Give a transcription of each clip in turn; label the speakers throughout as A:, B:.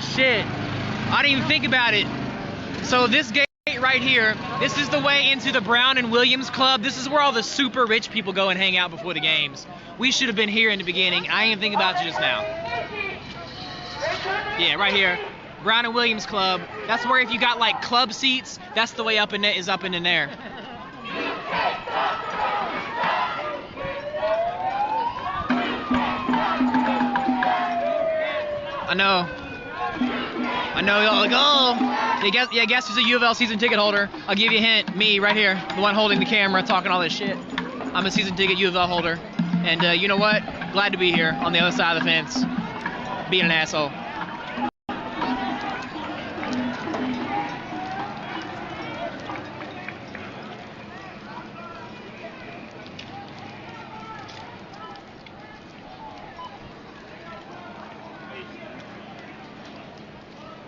A: shit. I didn't even think about it. So this gate right here, this is the way into the Brown and Williams Club. This is where all the super rich people go and hang out before the games. We should have been here in the beginning. I didn't even think about it just now. Yeah, right here. Brown and Williams Club. That's where if you got like club seats, that's the way up in is up and in there. I know y'all like, oh, yeah, guess who's a U of L season ticket holder? I'll give you a hint, me right here, the one holding the camera, talking all this shit. I'm a season ticket U of L holder, and you know what? Glad to be here on the other side of the fence, being an asshole.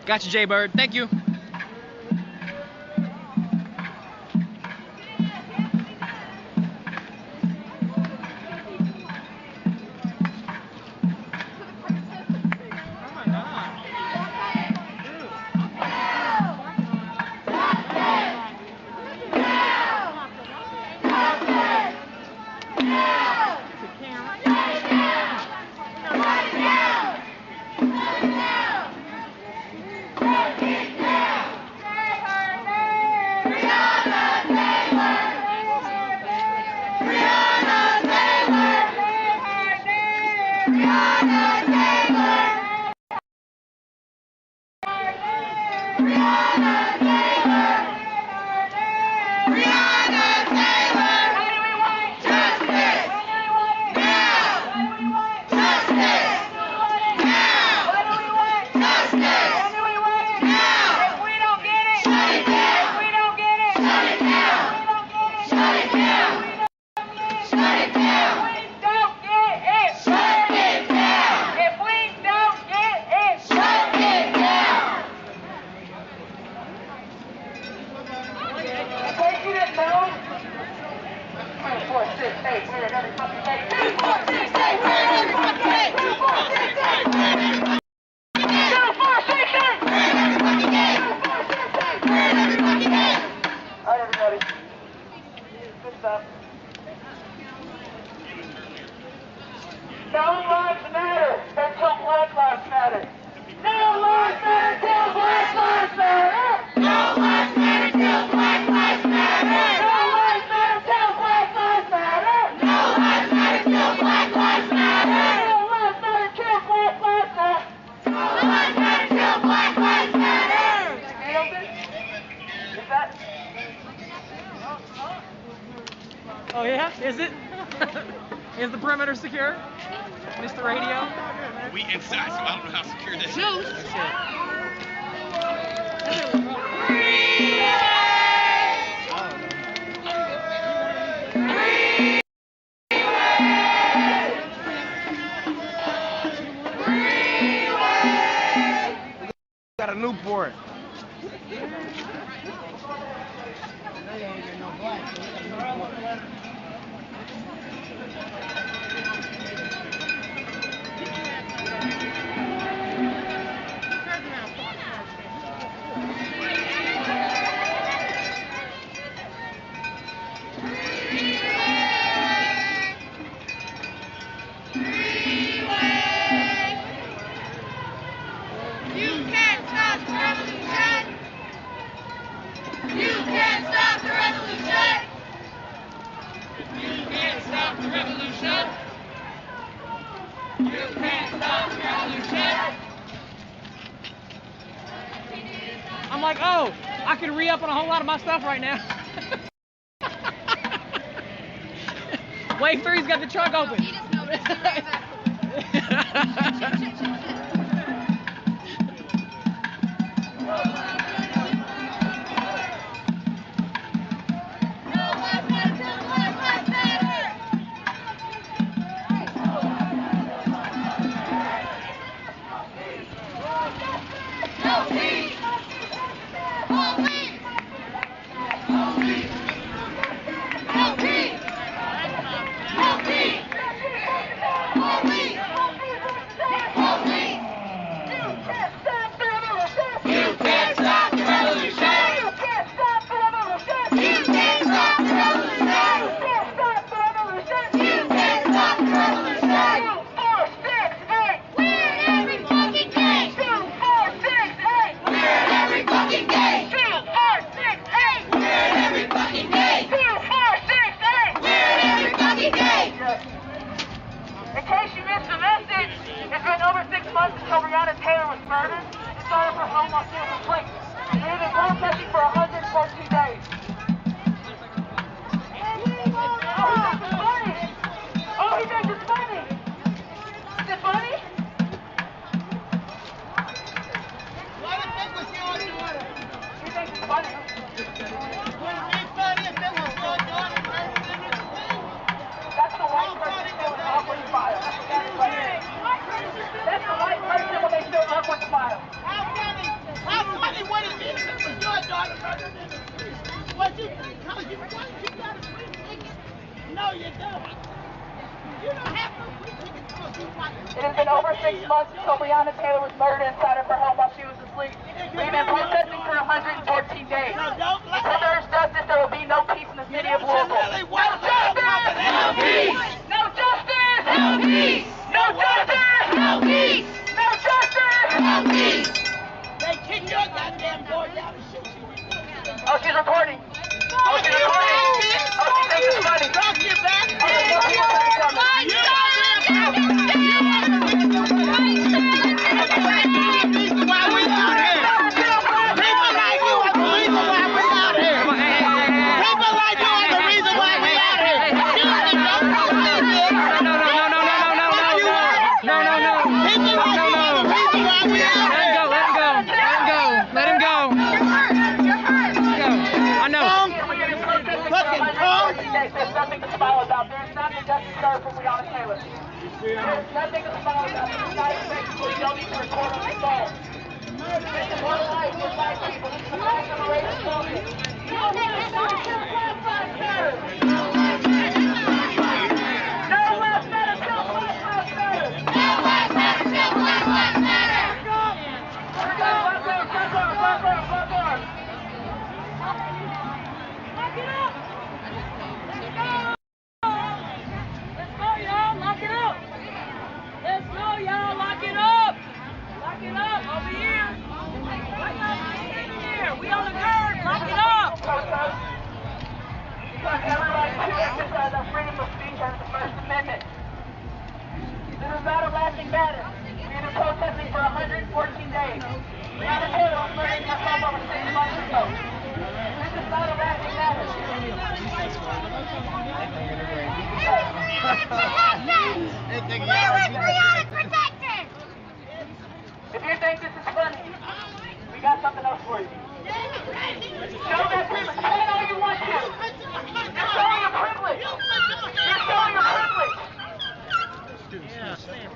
A: Gotcha, Jay-Bird. Thank you. Oh yeah? Is it? Is the perimeter secure? Mr. Radio?
B: We inside, so I don't know how secure this is.
C: Got a Newport.
A: I'm like, oh, I can re-up on a whole lot of my stuff right now. Wait, Fury's got the trunk open.
C: In case you missed the message, it's been over 6 months until Breonna Taylor was murdered and started her home while she was asleep. We've been protesting for 114 days. Oh, he thinks it's funny! Is it funny? He thinks it's funny. That's the white person still in awkward smile. That's the white person when they still awkward smile.
D: How funny would it be if it was your daughter murdered in the street? What you think? How you want? You got a free ticket? No, you don't. You don't have no free ticket because you white.
C: It has been over 6 months until Breonna Taylor was murdered inside of her home while she was asleep. We've been protesting for 114 days. Until there is justice, there will be no peace in the city of Louisville. No justice! No peace! No justice! No peace! No justice! No peace! No justice! No peace!
D: They kick your goddamn door down and shoot you.
C: Oh, she's recording. Oh, she's recording. Oh, she thinks it's funny.
D: Talk your back.
C: Oh, she's recording. There's nothing to smile about. There's nothing just served for Breonna Taylor. There's nothing to smile about. There's not basically no need to record on the phone. This is one life with black people. This is the life of a racist movement. No less matter till Black Lives Matter. No less matter till Black Lives Matter. No less matter till Black Lives Matter. Black arms. Lock it up.
E: Let's go, y'all. Lock it up. Lock it up. Over here. Why y'all sitting here? We on the curb. Lock it up.
C: Because everybody should exercise their freedom of speech under the First Amendment. This is not a lasting matter. We've been protesting for 114 days. Breonna Taylor was murdered in her home over 6 months ago. This is not a lasting matter. If you think this is funny, we got something else for you. Show that privilege. Say it all you want to. You're showing your privilege. You're showing your privilege.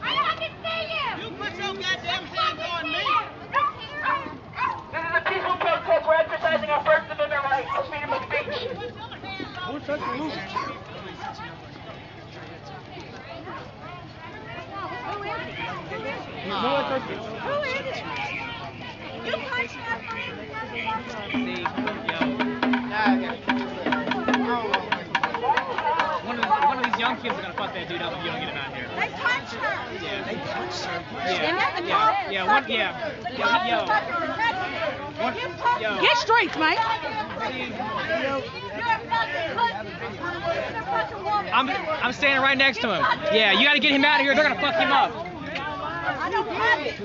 D: I can see you. You put your goddamn hands on me.
C: This is a peaceful protest. We're exercising our First Amendment right for freedom of speech.
D: Who's touching you?
E: Who is it? You punched my friend.
A: One of these young kids are gonna fuck that dude up if you don't get him out here.
E: They punched her.
A: Yeah, they punched her.
E: Get straight, man.
A: I'm standing right next to him. Yeah, you gotta get him out of here. They're gonna fuck him up.
E: I don't have it.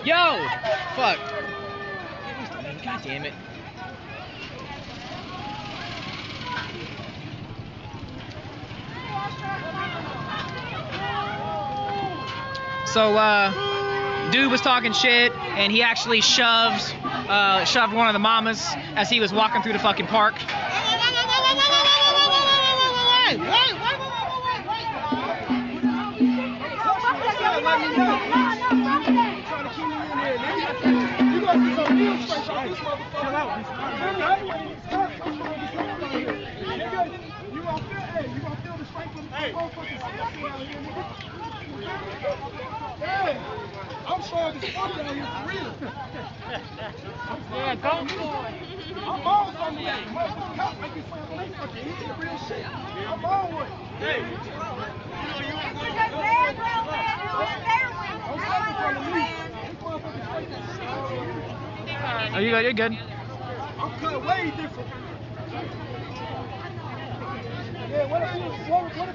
A: Yo! Fuck. God damn it. So, dude was talking shit, and he actually shoved one of the mamas as he was walking through the fucking park.
D: I'm showing this fuck down here for real.
A: Yeah, go for it.
D: I'm on something. Motherfucking cops make you swing on they fucking head. Real shit. I'm on with it. Hey. I'm suffering from the knee. This motherfucking straight.
A: Oh, you good? You're good.
D: I'm cut way different. Yeah, what if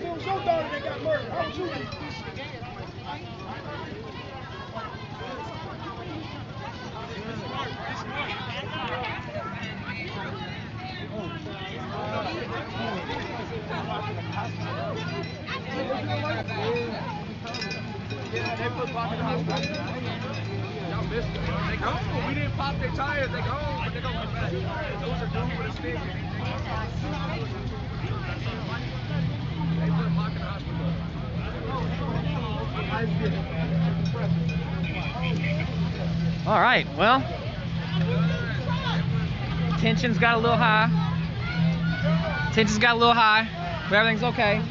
D: it was your daughter that got murdered? How would you do?
F: Yeah, they put Pop in the hospital. Y'all missed it. They gone. We didn't pop their tires. They gone, but they gonna come back. Those are doomed with a stick. They put Pop in the hospital.
A: All right. Well, tensions got a little high. Tensions got a little high, but everything's okay.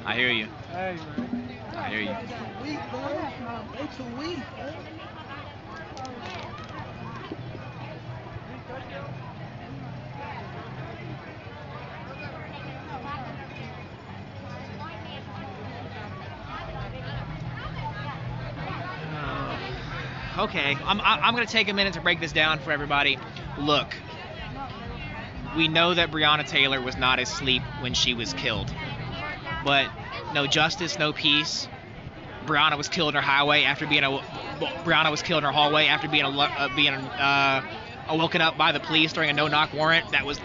A: I hear you.
D: Hey, man.
A: I hear you.
D: They weak, man. They too weak, man.
A: Okay, I'm gonna take a minute to break this down for everybody. Look, we know that Breonna Taylor was not asleep when she was killed, but no justice, no peace. Breonna was killed in her hallway after being woken up by the police during a no-knock warrant that was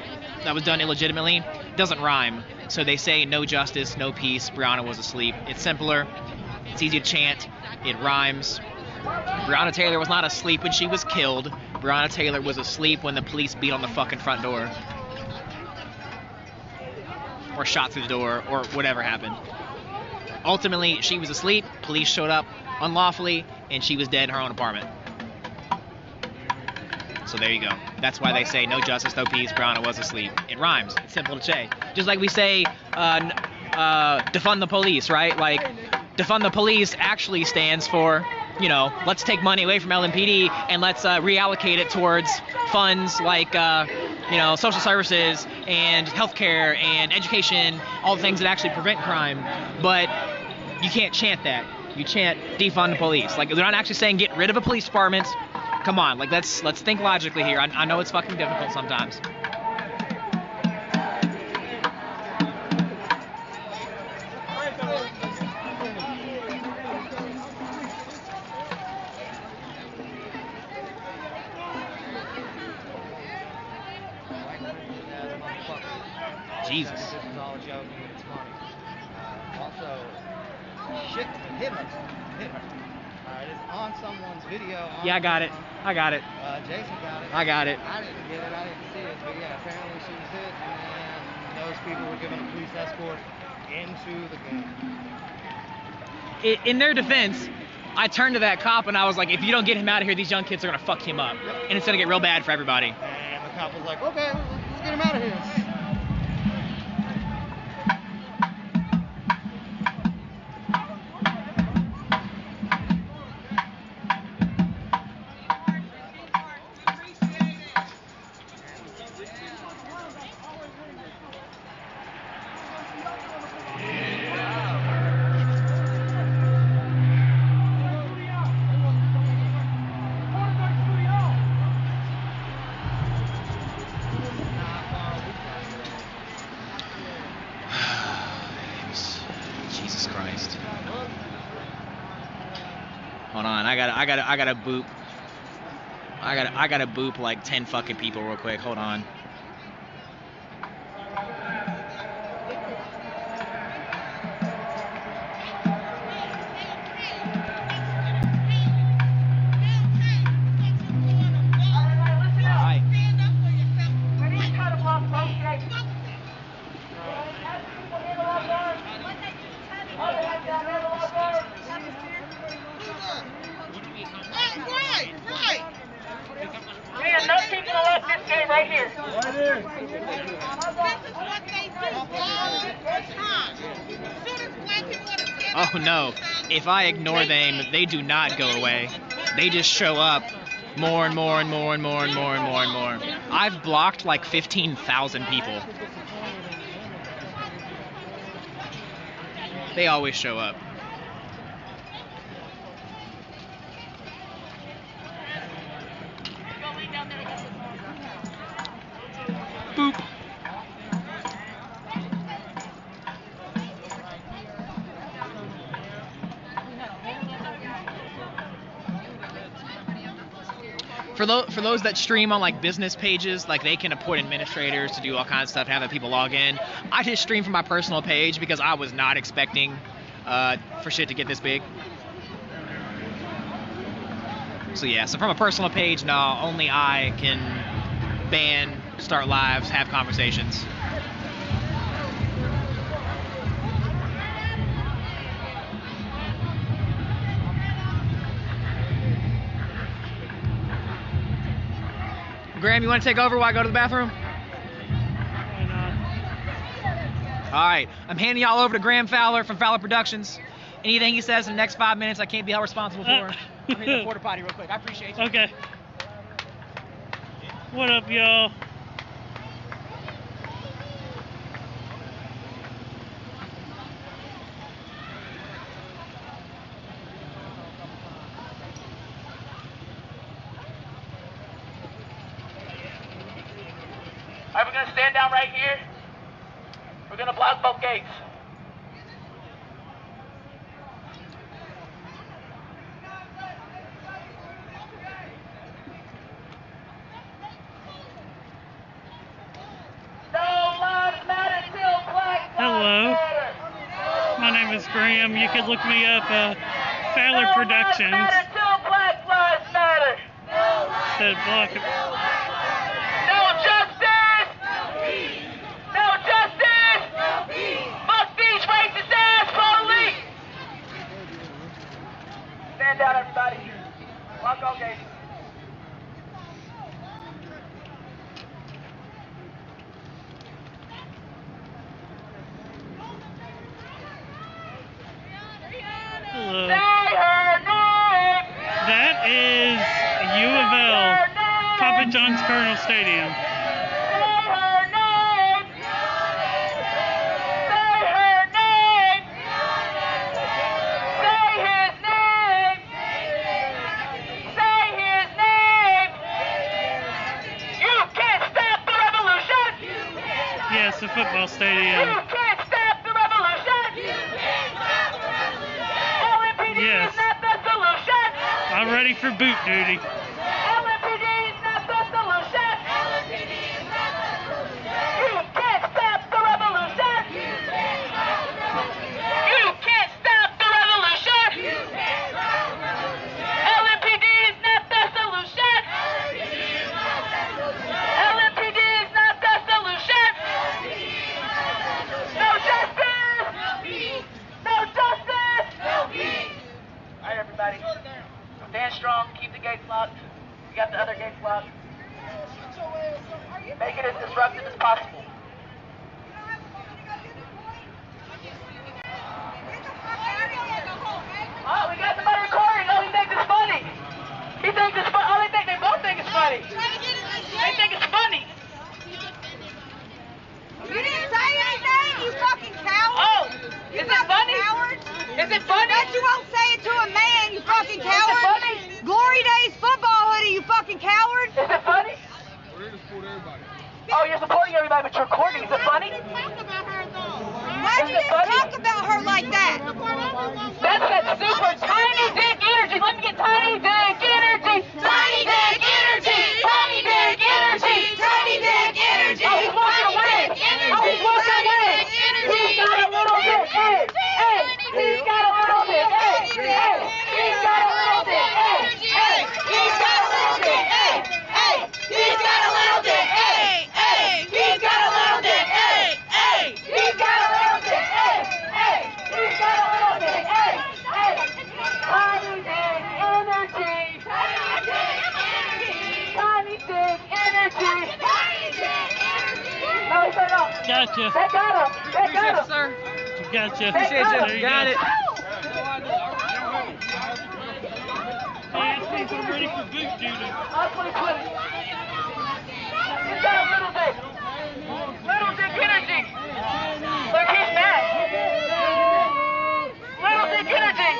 A: done illegitimately. Doesn't rhyme. So they say no justice, no peace. Breonna was asleep. It's simpler. It's easy to chant. It rhymes. Breonna Taylor was not asleep when she was killed. Breonna Taylor was asleep when the police beat on the fucking front door. Or shot through the door, or whatever happened. Ultimately, she was asleep, police showed up unlawfully, and she was dead in her own apartment. So there you go. That's why they say no justice, no peace, Breonna was asleep. It rhymes. It's simple to say. Just like we say, defund the police, right? Like, defund the police actually stands for, you know, let's take money away from LMPD and let's reallocate it towards funds like, you know, social services and healthcare and education, all the things that actually prevent crime. But you can't chant that. You chant defund the police. Like, they're not actually saying get rid of a police department. Come on, like, let's think logically here. I know it's fucking difficult sometimes. Jesus.
G: This is all a joke and it's funny. Also, shit hit her. It is on someone's video.
A: Yeah, I got it.
G: Jason got it.
A: I got it.
G: I didn't get it. I didn't see it. But yeah, apparently she was hit, and those people were given a police escort into the game.
A: In their defense, I turned to that cop and I was like, if you don't get him out of here, these young kids are gonna fuck him up, and it's gonna get real bad for everybody.
G: And the cop was like, okay, let's get him out of here.
A: Hold on, I gotta boop. I gotta boop like 10 fucking people real quick. Hold on.
C: We have no people to watch this game right here.
D: Right here.
A: Oh no, if I ignore them, they do not go away. They just show up more and more and more and more and more and more and more. I've blocked like 15,000 people. They always show up. Boop. For those that stream on like business pages, like they can appoint administrators to do all kinds of stuff, have people log in. I just stream from my personal page because I was not expecting for shit to get this big. So yeah, so from a personal page, no, only I can ban, start lives, have conversations. Graham, you want to take over while I go to the bathroom?
H: Why not?
A: All right, I'm handing y'all over to Graham Fowler from Fowler Productions. Anything he says in the next 5 minutes, I can't be held responsible for. I'm hitting the porta potty real quick. I appreciate you.
H: Okay. What up, y'all?
C: Alright, we're going to stand down right here. We're going to block both gates.
H: Hello. My name is Graham. You can look me up, Fowler Productions. Said block it.
C: No justice! No justice! Fuck these racist ass police! Stand down, everybody. Block all gates.
H: Hello. That is U of L, Papa John's Colonel Stadium. Yes, the football stadium. Yes. I'm ready for boot duty.
C: LMPD is not the solution. You can't stop the revolution. You can't stop the revolution. LMPD is not the solution. LMPD is not the solution. No justice. No justice. All right, everybody. Stand strong. Keep the gates locked. We got the other gates locked. Make it as disruptive as possible. Oh, we got somebody recording. Oh, he thinks it's funny. He thinks it's funny. Oh, they both think it's funny. They think it's funny.
D: You didn't say anything, you fucking coward.
C: Oh, is it funny?
D: Coward.
C: Is it funny?
D: Bet you won't say it to a man, you fucking coward.
C: Is it funny?
D: Glory Days football hoodie, you fucking coward.
C: Is it funny?
F: We're here to support everybody.
C: Oh, you're supporting everybody, but you're recording. Is it funny?
D: Why'd you talk about her like that?
C: That's that super tiny dick energy. Let me get tiny dick energy. Tiny dick energy. Tiny dick energy. Tiny dick energy. Oh, he's walking away. Oh, he's walking away. He's got a little bit. Hey, hey. He's got a little bit. Hey, hey. He's got a little bit. Hey, hey. He's got a little bit. Hey, hey. He's got a little bit. Hey, hey. He's got a little bit. Hey, hey. He's got a little bit. Hey, hey. He's got a little bit. Hey, hey. Tiny dick energy. Tiny dick energy. Tiny dick energy. Tiny dick energy. No, he said no.
H: Gotcha.
C: They got him. They got him.
A: Sir.
H: Gotcha.
A: Appreciate
H: There
A: you.
H: you
A: Got
H: go.
A: it.
H: James, I'm ready for boot duty.
C: I'm 2020. He's got a little dick. Little dick energy. Look, he's mad. Little dick energy.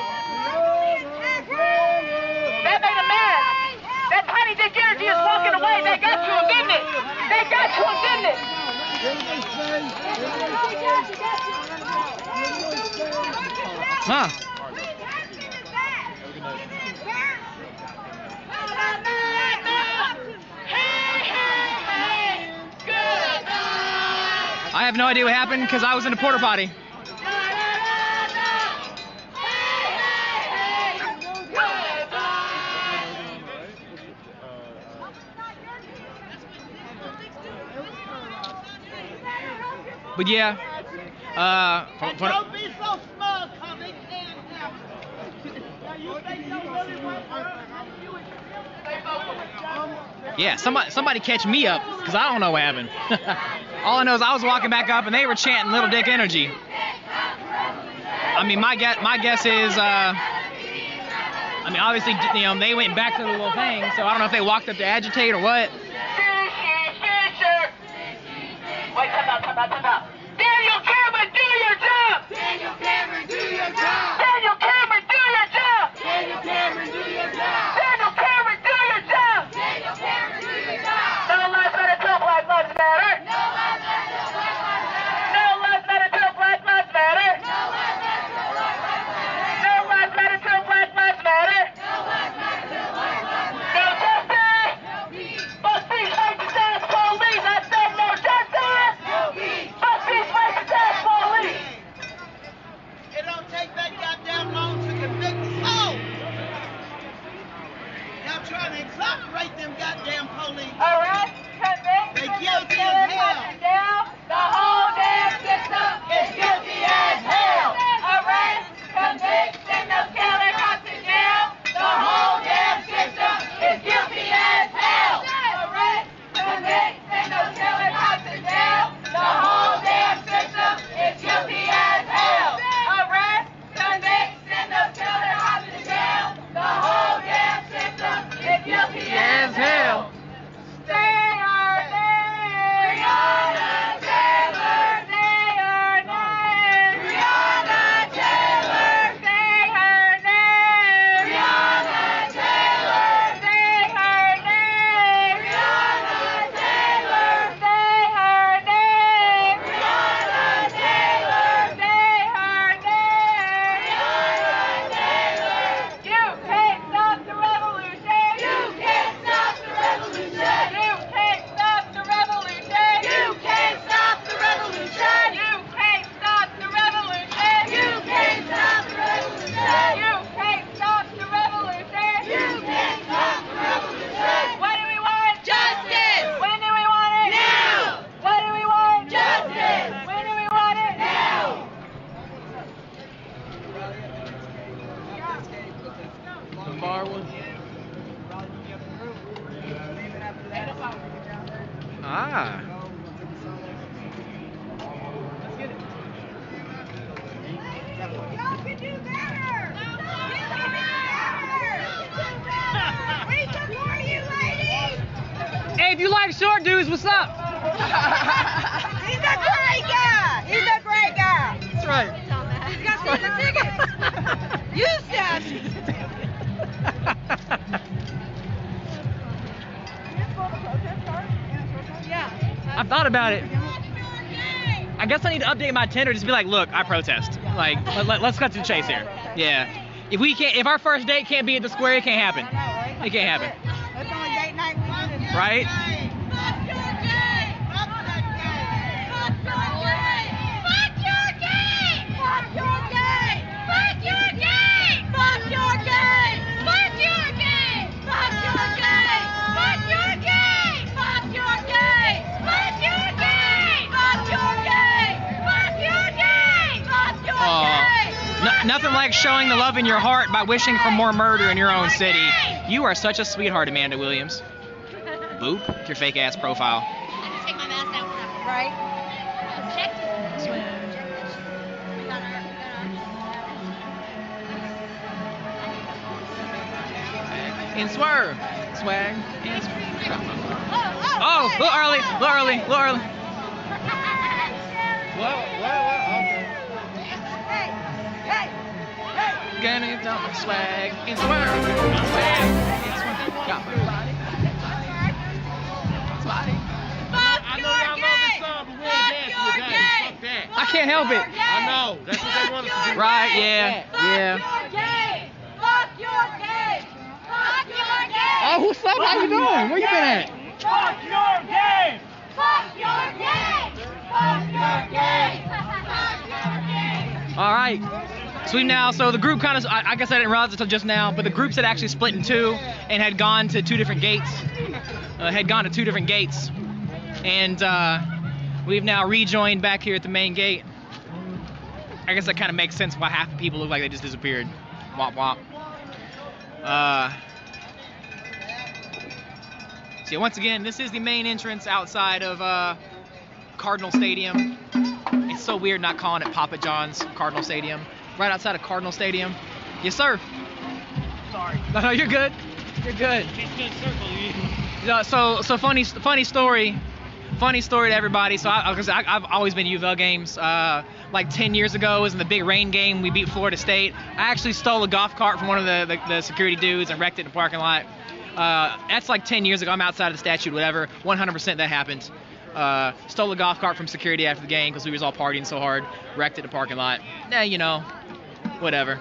C: That made him mad. That tiny dick energy is walking away. They got you offended. They got you offended.
A: Huh. I have no idea what happened because I was in a porta potty. But yeah,
D: Don't be so small, cause they can't help it. Now you think you really want
A: yeah, somebody catch me up because I don't know what happened. All I know is I was walking back up and they were chanting Little Dick Energy. I mean, my guess is, I mean, obviously, you know, they went back to the little thing, so I don't know if they walked up to agitate or what.
C: Wait, time out. Daniel Cameron, do your job!
D: Daniel Cameron, do your job!
C: Daniel Cameron, do your job!
D: Daniel Cameron, do your job!
C: Daniel Cameron, do your job!
D: Daniel Cameron, do your job!
C: No lives matter till Black Lives Matter!
D: No lives matter till Black Lives Matter!
C: No lives matter till Black Lives Matter!
D: No lives matter till Black Lives Matter!
C: No lives matter till Black Lives Matter!
D: No lives matter till Black Lives Matter!
C: No justice!
D: No peace!
C: Fuck these racist ass police! I said no justice!
D: No peace!
C: Fuck these racist ass police!
D: It don't take that goddamn long to convict the soul. Y'all trying to exonerate them goddamn police.
C: Arrest, convict,
D: They
C: send
D: guilty
C: those
D: as
C: killers
D: hell.
C: up and down. The whole damn system is guilty as hell. Arrest, convict, send those killers up and down. The whole damn system is guilty as hell. Arrest, convict, send those killers up and down. The whole damn system is guilty as hell. Arrest, convict, send those killers up and down. The whole damn system is guilty as hell. Say our name. Breonna Taylor. Say her name. Breonna Taylor. Say her name. Breonna Taylor. Say her name. Breonna Taylor. Say her name. Breonna Taylor. Say her name. Breonna Taylor. You can't stop the revolution. You can't stop the revolution. You can't stop the revolution. You can't stop the revolution. You can't stop the revolution. You can't stop the revolution. You can't stop the revolution. You can't stop the revolution. What do we want? Justice. When do we want it? Now. What do we want? Justice. When do we want it? Now.
A: The bar one. Ah.
D: Y'all can do better! We support you, ladies!
A: Hey, if you like short dudes, what's up?
D: He's a great guy! He's a great guy!
A: That's right.
D: You got season tickets! You said
A: I've thought about it. I guess I need to update my Tinder. Just be like, look, I protest. Like, let's cut to the chase here. Yeah. If our first date can't be at the square, it can't happen. It can't happen.
D: That's the only date night we do.
A: Right?
D: Fuck your gay! Fuck that gay! Fuck your gay! Fuck your gay! Fuck your gay! Fuck your gay! Fuck your gay! Fuck your gay! Fuck your gay! Fuck your gay! Fuck your gay! Fuck your gay! Fuck your gay! Fuck your gay! Fuck your gay!
A: Nothing like showing the love in your heart by wishing for more murder in your own city. You are such a sweetheart, Amanda Williams. Boop, with your fake ass profile.
I: I can take my mask down.
D: Right?
I: Check this. We got our.
A: and swerve. Swag and swerve. Oh, a little early. Gonna dump swag and swerve. Swag and swerve. Got my body.
E: Fuck your game! Fuck your game!
A: I can't help it.
E: I know.
B: That's what they want us to do.
A: Right, yeah.
E: Fuck your game! Fuck your game!
A: Oh, what's up? How you doing? Where you been at?
E: Fuck your game! Fuck your game! Fuck your game! Fuck your game!
A: All right. So the group kind of, I guess I didn't realize until just now, but the groups had actually split in two and had gone to two different gates. And we've now rejoined back here at the main gate. I guess that kind of makes sense why half the people look like they just disappeared. Womp womp. So yeah, once again, this is the main entrance outside of Cardinal Stadium. It's so weird not calling it Papa John's Cardinal Stadium. Right outside of Cardinal Stadium. Yes, sir.
H: Sorry.
A: No, you're good. You're good.
H: Just gonna circle you.
A: Yeah, so funny story to everybody. So I've always been UofL games. Like 10 years ago, it was in the big rain game. We beat Florida State. I actually stole a golf cart from one of the security dudes and wrecked it in the parking lot. That's like 10 years ago. I'm outside of the statute, whatever. 100% that happened. Stole a golf cart from security after the game because we was all partying so hard. Wrecked it in the parking lot. You know, whatever.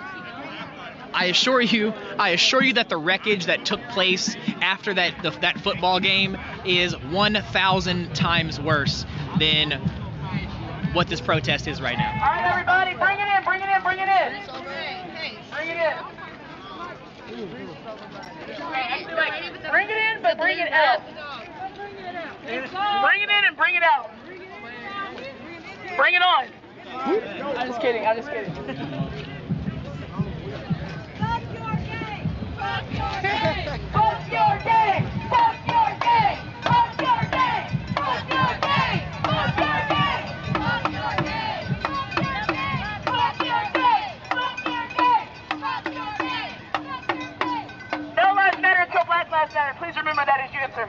A: I assure you that the wreckage that took place after that football game is 1,000 times worse than what this protest is right now.
C: All right, everybody, bring it in. Bring it in. Bring it in, but bring it out. Bring it in and bring it out. Bring it on. I'm just kidding.
E: Fuck your game! Fuck your game! Fuck your game! Fuck your game! Fuck your game! Fuck your game! Fuck your game! Fuck your game! Fuck your game! Fuck your game! Fuck your game! Fuck your game! Fuck your game!
C: No lives matter until Black Lives Matter. Please remember that as you answer.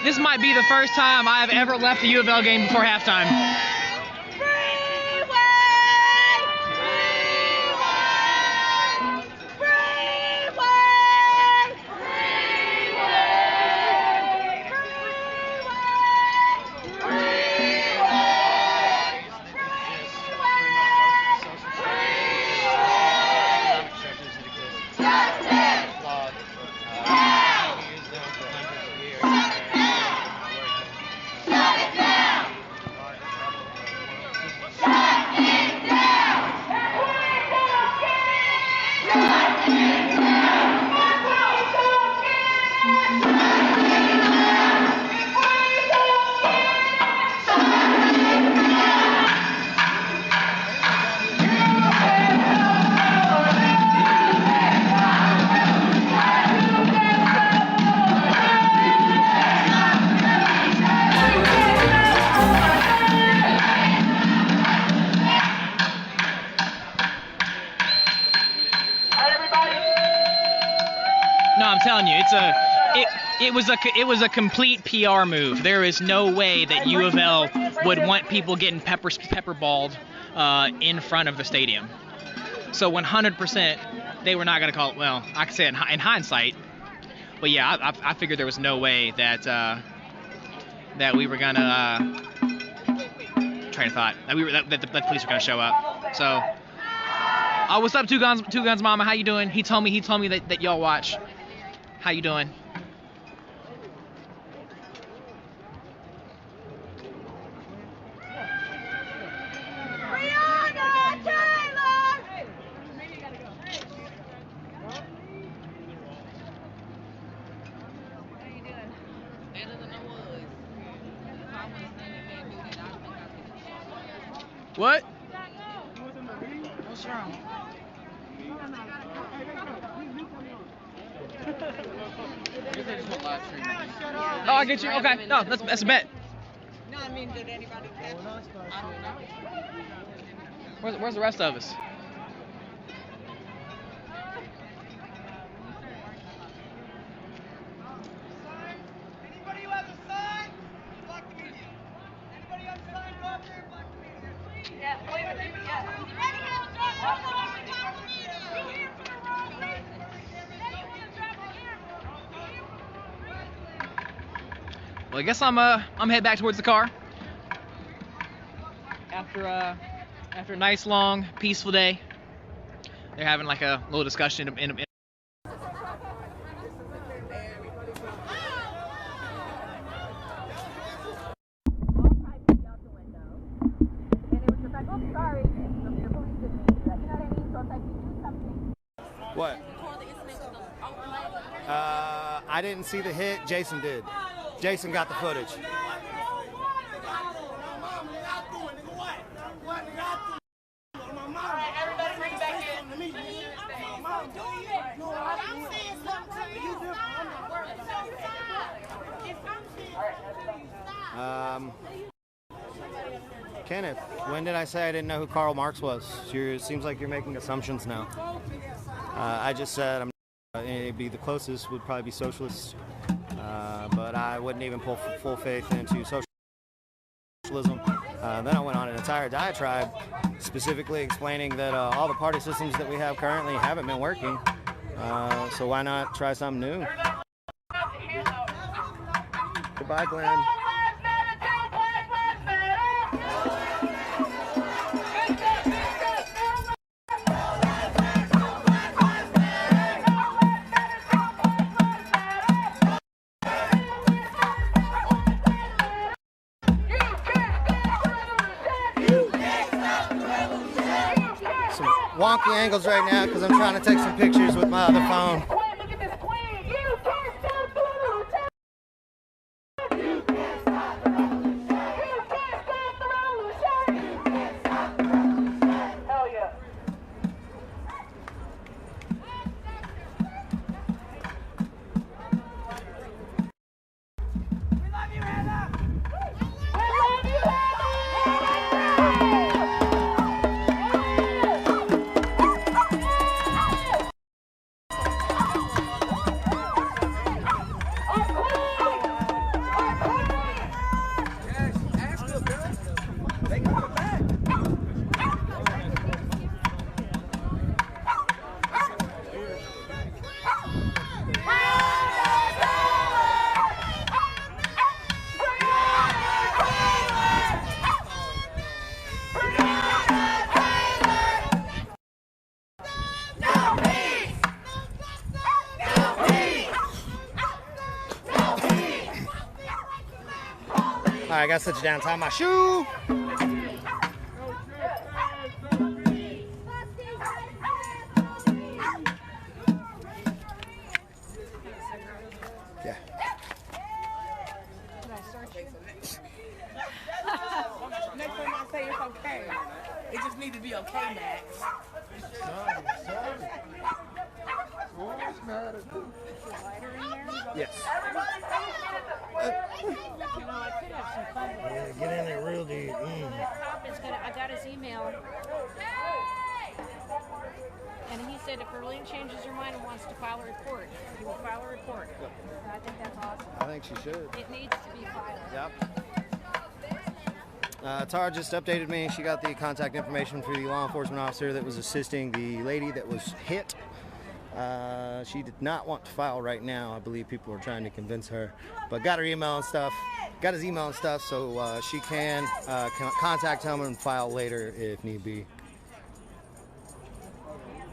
A: This might be the first time I have ever left a UofL game before halftime. It was a complete PR move. There is no way that UofL would want people getting pepperballed in front of the stadium. So 100% they were not going to call it. Well, I could say in hindsight, but yeah, I figured there was no way that that we were gonna train of thought that the police were gonna show up. So, what's up, Two Guns Mama? How you doing? He told me that y'all watch. How you doing? What?
D: What's wrong?
A: Oh, I get you. Okay. No, that's a bet.
D: No, I mean, did anybody catch it? I don't know.
A: Where's the rest of us?
D: Anybody who has a sign, block the media. Anybody have a sign, go up there and block the media.
C: Yes, please, yes.
A: Well, I guess I'm head back towards the car. After a nice long peaceful day, they're having like a little discussion in
J: What? I didn't see the hit. Jason did. Jason got the footage. Kenneth, when did I say I didn't know who Karl Marx was? It seems like you're making assumptions now. I just said it'd be the closest would probably be socialists, but I wouldn't even pull full faith into socialism. Then I went on an entire diatribe specifically explaining that all the party systems that we have currently haven't been working, so why not try something new? Goodbye, Glenn. Wonky angles right now because I'm trying to take some pictures with my other phone. I gotta sit you down, tie my shoe. Yeah.
D: Next time I say it's okay. It just needs to be okay, Max.
J: Yes. Yeah, get in there real deep.
K: I got his email. And he said if Berlin changes her mind and wants to file a report, he will file a report. Yep. I think that's awesome.
J: I think she should.
K: It needs to be filed.
J: Yep. Tara just updated me. She got the contact information for the law enforcement officer that was assisting the lady that was hit. She did not want to file right now. I believe people were trying to convince her, but got her email and stuff. Got his email and stuff, so she can contact him and file later if need be.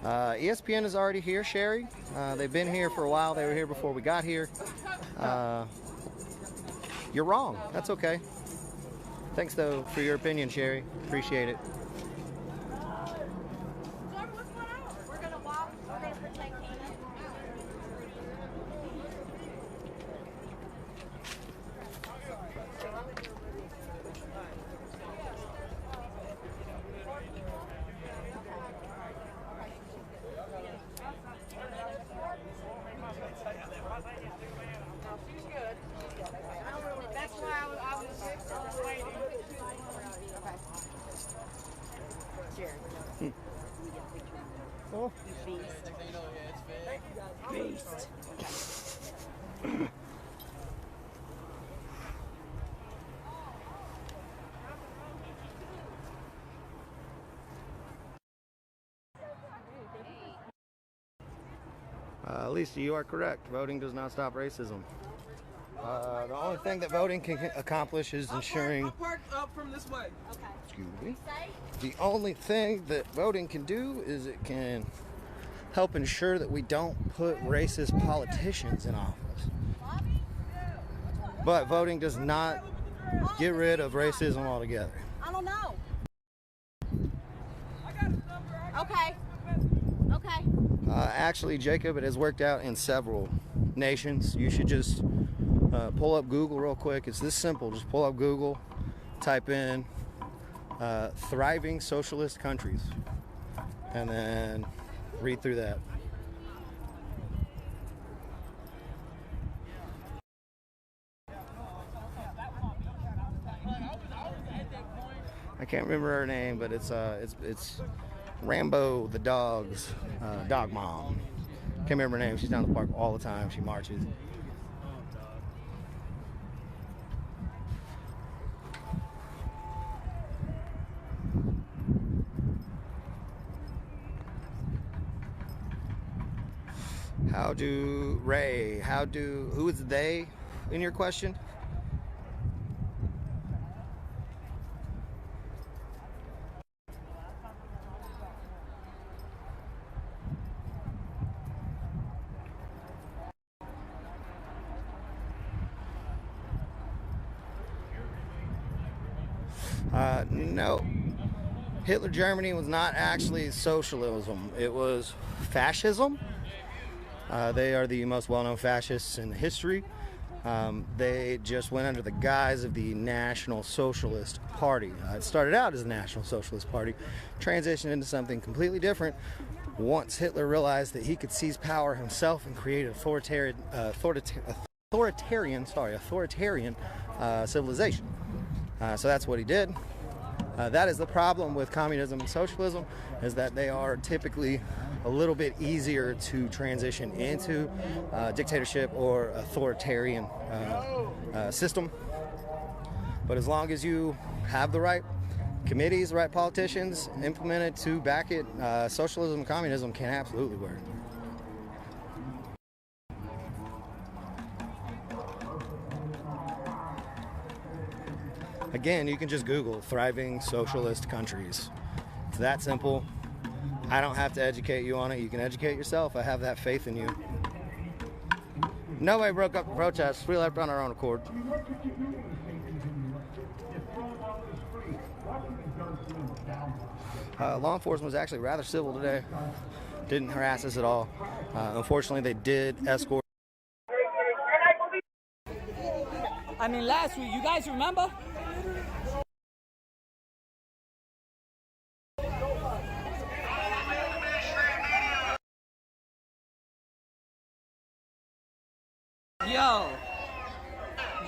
J: ESPN is already here, Sherry. They've been here for a while. They were here before we got here. You're wrong. That's okay. Thanks, though, for your opinion, Sherry. Appreciate it. know?
D: Beast.
J: Lisa, you are correct. Voting does not stop racism. The only thing that voting can accomplish is ensuring.
F: I'll park up from this way.
J: Excuse me. The only thing that voting can do is it can help ensure that we don't put racist politicians in office. But voting does not get rid of racism altogether.
E: I don't know. Okay. Okay.
J: Actually, Jacob, it has worked out in several nations. You should just pull up Google real quick. It's this simple. Just pull up Google, type in thriving socialist countries, and then read through that. I can't remember her name, but it's Rambo the dog's dog mom. Can't remember her name. She's down the park all the time. She marches. Who is they in your question? No. Hitler Germany was not actually socialism. It was fascism. They are the most well-known fascists in history. They just went under the guise of the National Socialist Party. It started out as the National Socialist Party, transitioned into something completely different once Hitler realized that he could seize power himself and create an authoritarian civilization. So that's what he did. That is the problem with communism and socialism, is that they are typically a little bit easier to transition into dictatorship or authoritarian system. But as long as you have the right committees, the right politicians implemented to back it, socialism and communism can absolutely work. Again, you can just Google thriving socialist countries. It's that simple. I don't have to educate you on it. You can educate yourself. I have that faith in you. Nobody broke up the protest. We left on our own accord. Law enforcement was actually rather civil today. Didn't harass us at all. Unfortunately, they did escort.
D: I mean, last week, you guys remember?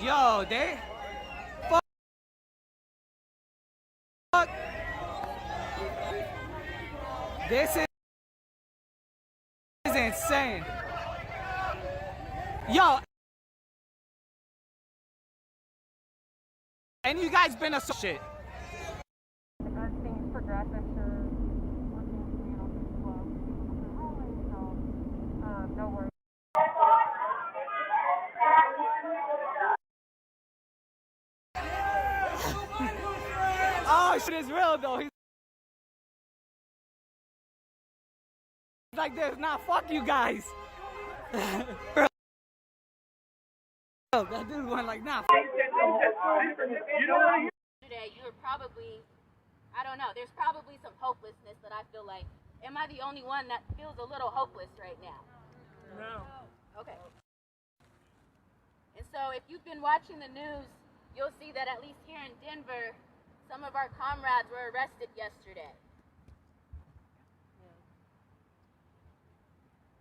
D: Yo, they fuck. This is insane. Yo, and you guys been a shit.
K: As things progress, I'm sure working with the anarchist bloc so no worries.
D: Oh, shit is real though. He's like this. Nah, fuck you guys. That dude went like, nah.
I: Today, you're probably, I don't know, there's probably some hopelessness that I feel like. Am I the only one that feels a little hopeless right now?
H: No.
I: Okay. And so if you've been watching the news, you'll see that at least here in Denver, some of our comrades were arrested yesterday.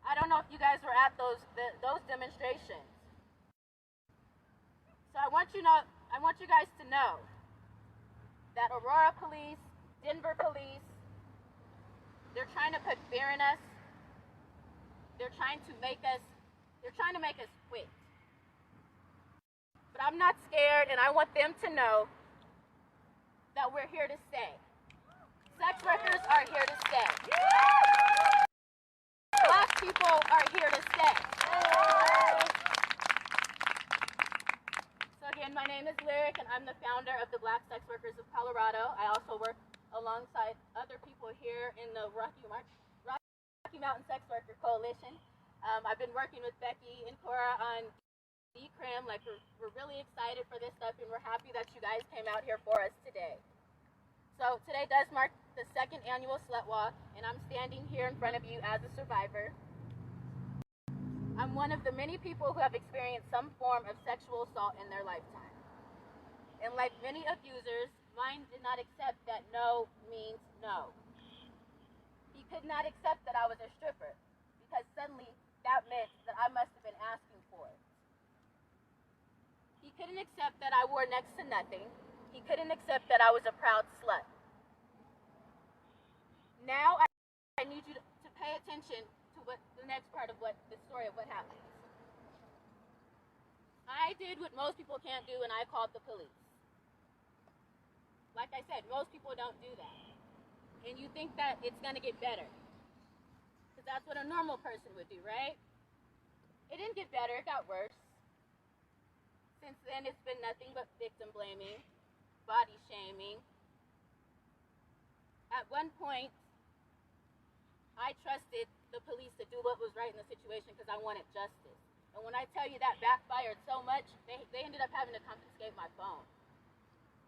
I: I don't know if you guys were at those demonstrations. So I want you guys to know that Aurora police, Denver police, they're trying to put fear in us. they're trying to make us quit. But I'm not scared, and I want them to know that we're here to stay. Sex workers are here to stay. Black people are here to stay. So again, my name is Lyric, and I'm the founder of the Black Sex Workers of Colorado. I also work alongside other people here in the Rocky Mountain Sex Worker Coalition. I've been working with Becky and Cora on DCRIM. Like, we're really excited for this stuff, and we're happy that you guys came out here for us today. So today does mark the second annual Slut Walk, and I'm standing here in front of you as a survivor. I'm one of the many people who have experienced some form of sexual assault in their lifetime. And like many abusers, mine did not accept that no means no. He could not accept that I was a stripper, because suddenly that meant that I must have been asking for it. He couldn't accept that I wore next to nothing. He couldn't accept that I was a proud slut. Now I need you to pay attention to what the next part of the story of what happened. I did what most people can't do, and I called the police. Like I said, most people don't do that. And you think that it's gonna get better, because that's what a normal person would do, right? It didn't get better, it got worse. Since then, it's been nothing but victim blaming, body shaming. At one point, I trusted the police to do what was right in the situation because I wanted justice. And when I tell you that backfired so much, they ended up having to confiscate my phone.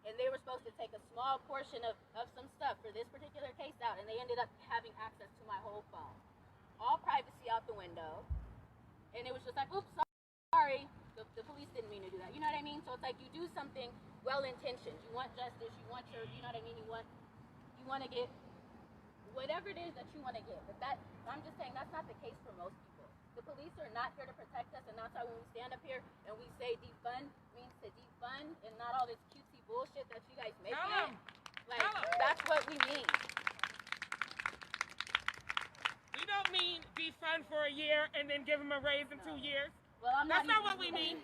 I: And they were supposed to take a small portion of some stuff for this particular case out, and they ended up having access to my whole phone. All privacy out the window. And it was just like, oops, sorry. The police didn't mean to do that. You know what I mean? So it's like you do something well-intentioned. You want justice. You want your, you know what I mean? You want to get whatever it is that you want to get. But I'm just saying that's not the case for most people. The police are not here to protect us, and that's why when we stand up here and we say defund means to defund and not all this cutesy bullshit that you guys make it. Like, that's what we mean.
L: We don't mean defund for a year and then give them a raise in 2 years.
I: Well,
L: That's not what we mean.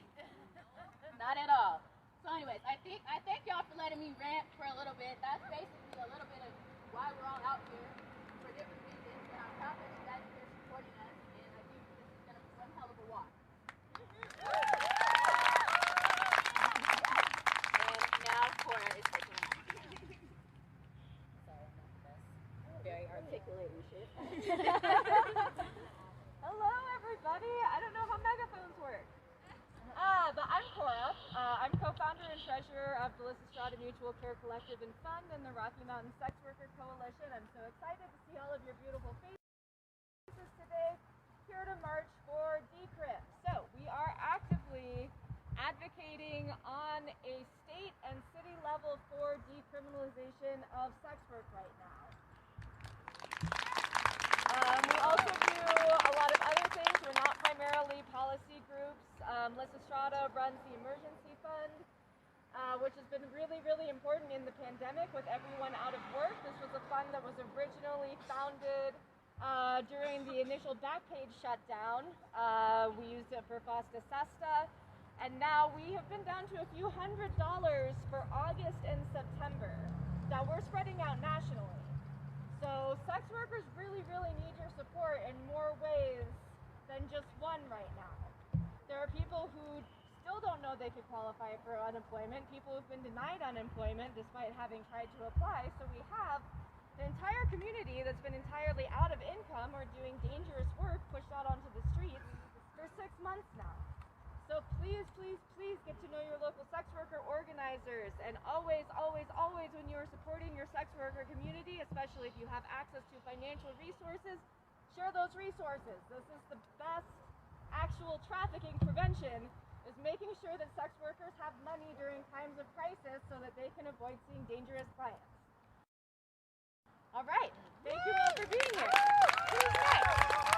I: Not at all. So anyways, I thank y'all for letting me rant for a little bit. That's basically a little bit of why we're all out here for different reasons. And I'm proud that you guys are here supporting us. And I think this is going to be one hell of a walk. And now Cora is taking a walk. Sorry, I'm not the best. Very articulate and shit.
M: Hello, everybody. I don't know how megaphones work. But I'm Cora. I'm co-founder and treasurer of the Rochester Mutual Care Collective and Fund and the Rocky Mountain Sex Worker Coalition. I'm so excited to see all of your beautiful faces today, here to march for DCRIM. So we are actively advocating on a state and city level for decriminalization of sex work right now. We also do a lot of other things. We're not primarily policy groups. Liz Estrada runs the Emergency Fund, which has been really, really important in the pandemic with everyone out of work. This was a fund that was originally founded during the initial Backpage shutdown. We used it for Fosta Sesta, and now we have been down to a few $100s for August and September that we're spreading out nationally. So sex workers really, really need your support in more ways than just one right now. There are people who still don't know they could qualify for unemployment, people who've been denied unemployment despite having tried to apply. So we have an entire community that's been entirely out of income or doing dangerous work pushed out onto the streets for 6 months now. So please, please, please get to know your local sex worker organizers, and always, always, always when you are supporting your sex worker community, especially if you have access to financial resources, share those resources. This is the best actual trafficking prevention, is making sure that sex workers have money during times of crisis so that they can avoid seeing dangerous clients. All right, thank you all for being here. Who's next?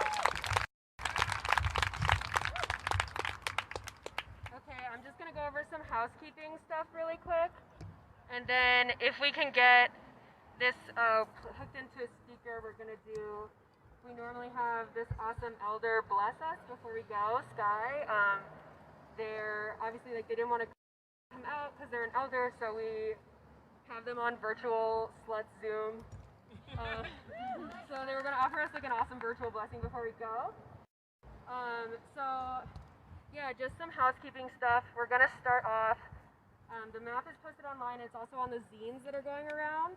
M: Okay, I'm just gonna go over some housekeeping stuff really quick, and then if we can get this hooked into a speaker, we're gonna do we normally have this awesome elder bless us before we go, Sky. They're obviously like they didn't want to come out because they're an elder, so we have them on virtual slut Zoom. So they were gonna offer us like an awesome virtual blessing before we go. So yeah, just some housekeeping stuff. We're gonna start off. The map is posted online. It's also on the zines that are going around.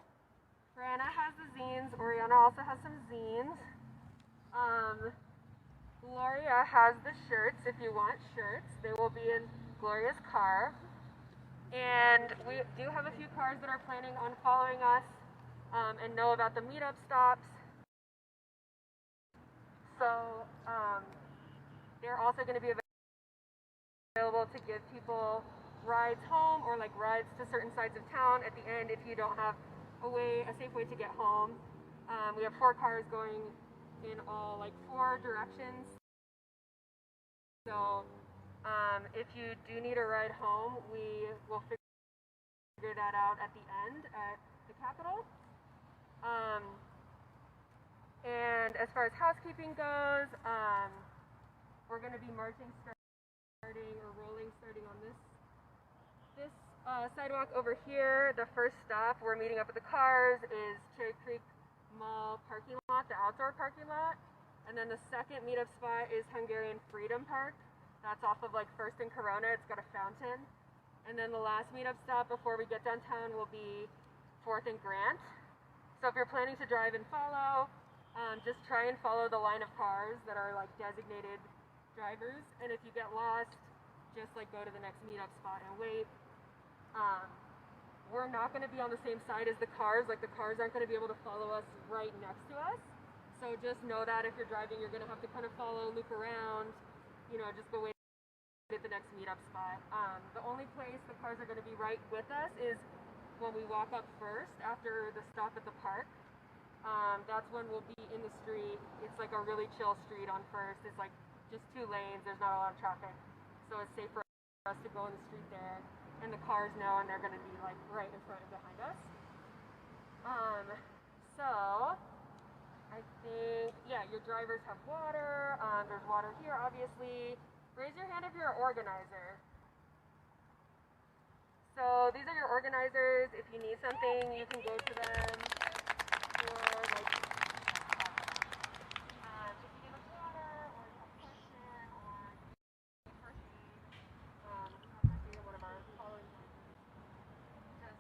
M: Brianna has the zines. Oriana also has some zines. Gloria has the shirts if you want shirts. They will be in Gloria's car. And we do have a few cars that are planning on following us and know about the meetup stops. So they're also going to be available to give people rides home or like rides to certain sides of town at the end if you don't have a safe way to get home. We have 4 cars going in all like 4 directions. So if you do need a ride home, we will figure that out at the end at the Capitol. And as far as housekeeping goes, we're going to be marching starting on this sidewalk over here. The first stop, we're meeting up with the cars, is Cherry Creek Mall parking lot, the outdoor parking lot. And then the second meetup spot is Hungarian Freedom Park. That's off of like 1st and Corona. It's got a fountain. And then the last meetup stop before we get downtown will be 4th and Grant. So if you're planning to drive and follow, just try and follow the line of cars that are like designated drivers. And if you get lost, just like go to the next meetup spot and wait. We're not going to be on the same side as the cars. Like the cars aren't going to be able to follow us right next to us. So just know that if you're driving, you're going to have to kind of follow, loop around, you know, just go wait at the next meetup spot. The only place the cars are going to be right with us is when we walk up first after the stop at the park. That's when we'll be in the street. It's like a really chill street on First. It's like just 2 lanes. There's not a lot of traffic. So it's safe for us to go in the street there. And the cars know, and they're going to be like right in front and behind us. So I think, yeah, your drivers have water. There's water here, obviously. Raise your hand if you're an organizer. So these are your organizers. If you need something, you can go to them. Or like, if you need water, or you have a question, or first aid, one of our following just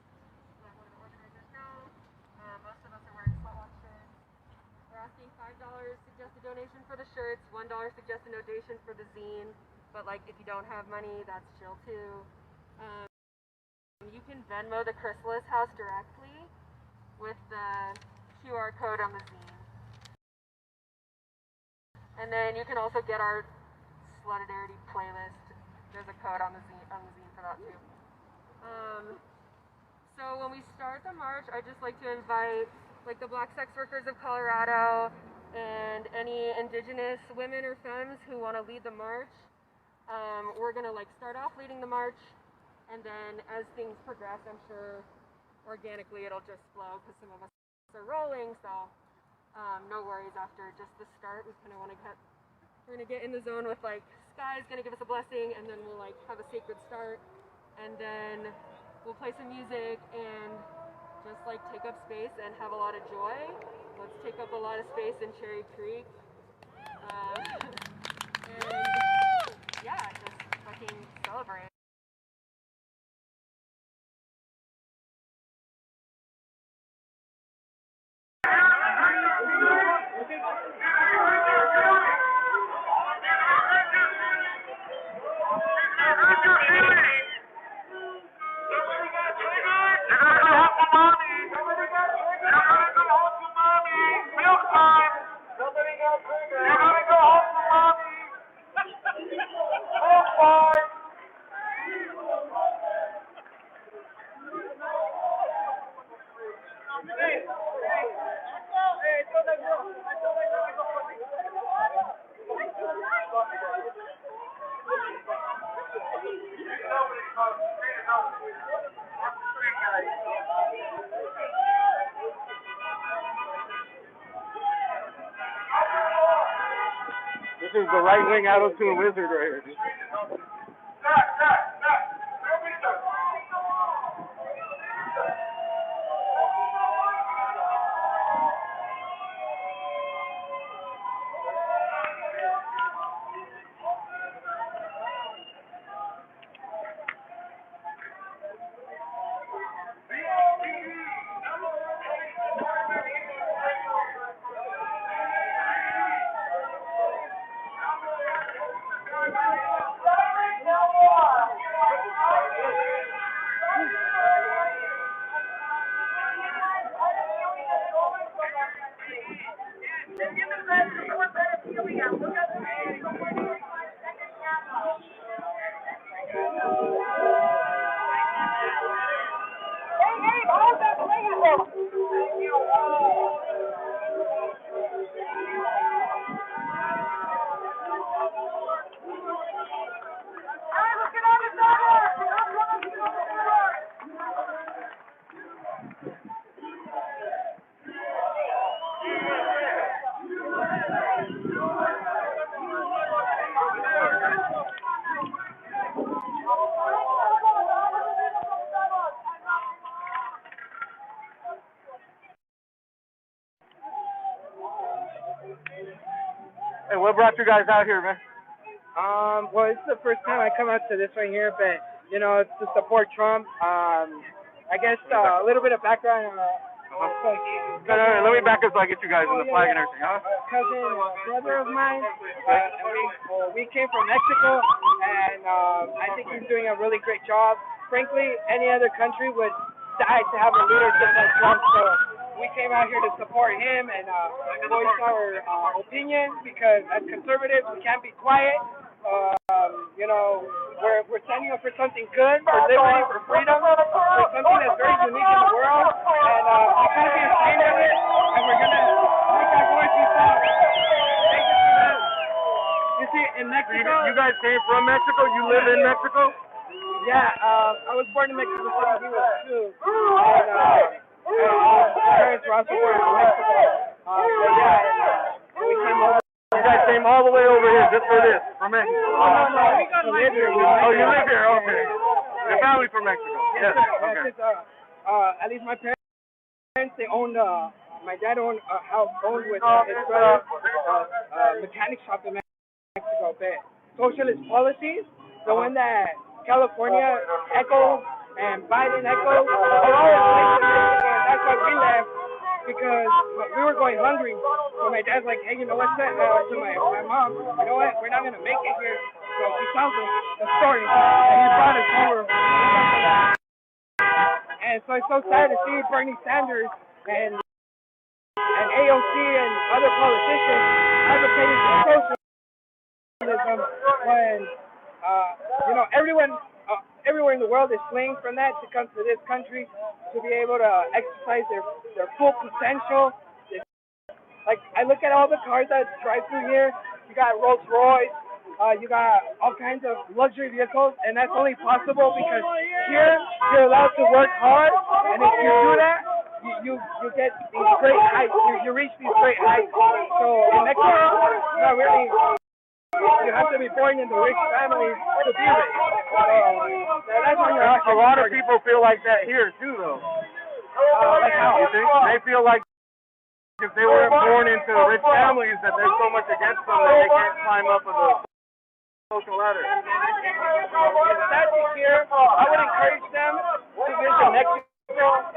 M: let one of the organizers know. Most of us are wearing sweatwatch shirts. We're asking $5 suggested donation for the shirts, $1 suggested donation for the zine. But like, if you don't have money, that's chill too. You can Venmo the Chrysalis House directly with the QR code on the zine. And then you can also get our Solidarity playlist. There's a code on the zine for that too. So when we start the march, I just like to invite like the Black Sex Workers of Colorado and any indigenous women or femmes who want to lead the march. We're gonna like start off leading the march, and then as things progress, I'm sure organically it'll just flow because some of us are rolling. So no worries after just the start. We're gonna get in the zone with like Sky's gonna give us a blessing, and then we'll like have a sacred start, and then we'll play some music and just like take up space and have a lot of joy. Let's take up a lot of space in Cherry Creek. And yeah, just fucking celebrate.
N: is the right-wing auto-tune wizard right here. Hey, what brought you guys out here, man?
O: Well, it's the first time I come out to this right here, but, you know, it's to support Trump. I guess a little bit of background.
N: Let me back up so I get you guys in the flag and everything, huh?
O: Cousin, brother of mine, we came from Mexico, and I think he's doing a really great job. Frankly, any other country would die to have a leadership like Trump, so we came out here to support him and voice our opinion, because as conservatives, we can't be quiet. You know, we're standing up for something good, for liberty, for freedom, for something that's very unique in the world, and we can't be ashamed of it, and we're going to make our voices out. Thank you for that. You see, in Mexico...
N: You guys came from Mexico? You live in Mexico?
O: Yeah, I was born in Mexico City, he was too, and my parents were also born in Mexico, but yeah, we came over.
N: You guys came all the way over here just for this, from Mexico?
O: Oh, no, we got live here.
N: Oh, you live here, okay. Your family from Mexico?
O: Yes,
N: okay.
O: At least my parents, they owned, my dad owned a house owned with his brother, mechanic shop in Mexico, but socialist policies, the one that California echoes and Biden echoes, are all in Mexico, and that's why we left, because we were going hungry. So my dad's like, hey, you know what, to my mom, you know what, we're not going to make it here. So he tells us the story, and he brought us over. And so it's so sad to see Bernie Sanders and AOC and other politicians advocating for socialism when, you know, everywhere in the world is fleeing from that to come to this country to be able to exercise their full potential. Like, I look at all the cars that drive through here. You got Rolls Royce, you got all kinds of luxury vehicles, and that's only possible because here you're allowed to work hard, and if you do that, you get these great heights. You reach these great heights. So in Mexico, not really. You have to be born into rich families to be rich. That's when you're
N: a lot of people feel like that here too, though.
O: Like how?
N: You think? They feel like if they weren't born into rich families, that there's so much against them that they can't climb up the social ladder.
O: It's sad to hear. I would encourage them to visit Mexico,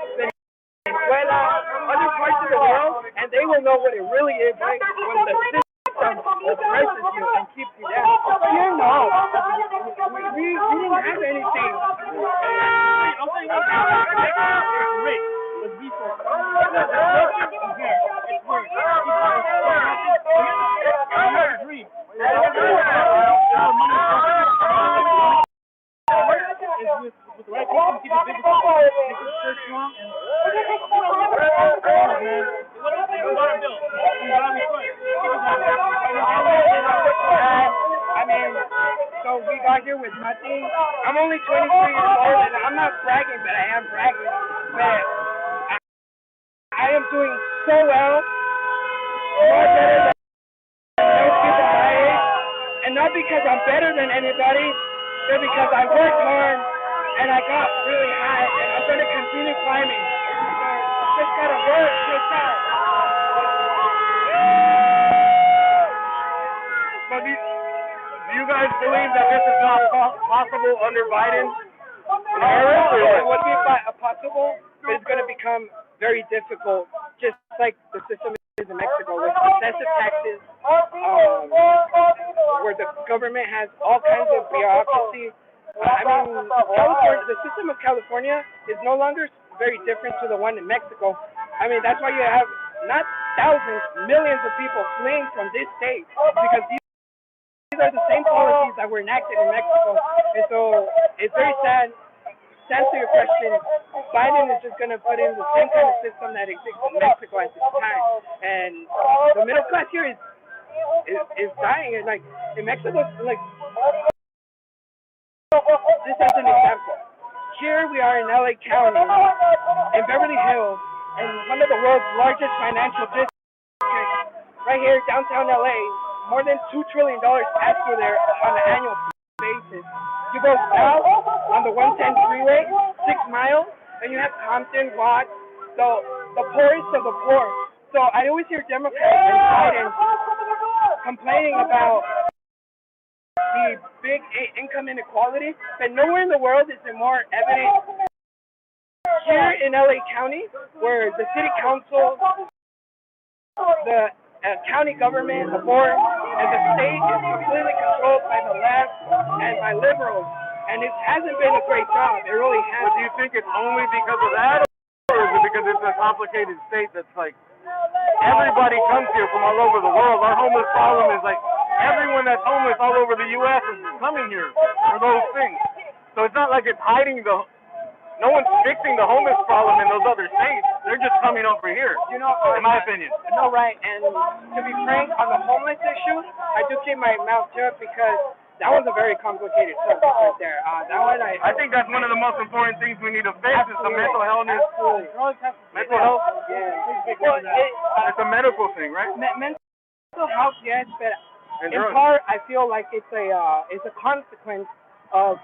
O: Venezuela, other parts of the world, and they will know what it really is like when the system oppresses you and keeps you down. Here, no. We didn't have anything. I'll tell you one thing. It's rich. Let's be so. It's here. It's work. It's dream. With the right people, keep it biblical, make it church strong, and I mean, so we got here with nothing. I'm only 23 years old, and I'm not bragging, but I am bragging. But I am doing so well, more better than most people my age. not because I'm better than anybody, but because I worked hard and I got really high, and I'm going to continue climbing. So just gotta work, just that.
N: So do you guys believe that this is not possible under Biden?
O: It would be possible, but it's going to become very difficult, just like the system is in Mexico, with excessive taxes, where the government has all kinds of bureaucracy. California, the system of California is no longer very different to the one in Mexico. I mean, that's why you have not thousands, millions of people fleeing from this state, because these are the same policies that were enacted in Mexico. And so it's very sad. To answer your question, Biden is just going to put in the same kind of system that exists in Mexico at this time. And the middle class here is dying. And like in Mexico, like just as an example, here we are in LA County, in Beverly Hills, and one of the world's largest financial districts, right here downtown LA. More than $2 trillion pass through there on an annual basis. You go south on the 110 freeway, 6 miles, and you have Compton, Watts, the poorest of the poor. So I always hear Democrats and Biden complaining about the big income inequality, but nowhere in the world is it more evident. Here in LA County, where the city council, the county government, the board, and the state is completely controlled by the left and by liberals, and it hasn't been a great job. It really hasn't.
N: Do you think it's only because of that, or is it because it's a complicated state that's like everybody comes here from all over the world? Our homeless problem is like everyone that's homeless all over the U.S. is coming here for those things. So it's not like it's hiding no one's fixing the homeless problem in those other states. They're just coming over here, in my opinion.
O: No, right. And to be frank, on the homeless issue, I do keep my mouth shut because that was a very complicated subject right there. That one
N: I think that's one of the most important things we need to fix is the mental illness.
O: Absolutely.
N: Mental health?
O: Yeah. Well,
N: it's a medical thing, right?
O: Mental health, yes, but
N: and
O: in
N: drugs.
O: part, I feel like it's a consequence of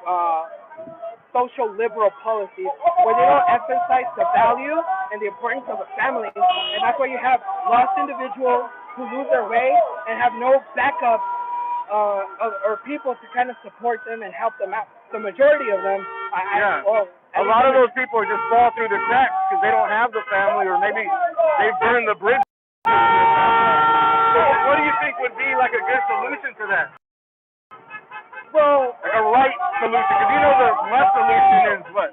O: social liberal policies where they don't emphasize the value and the importance of a family, and that's why you have lost individuals who lose their way and have no backup or people to kind of support them and help them out. The majority of them,
N: a lot of those people just fall through the cracks because they don't have the family, or maybe they burn the bridge. So what do you think would be like a good solution to that?
O: Well,
N: like a right solution, because you know the left solution is what?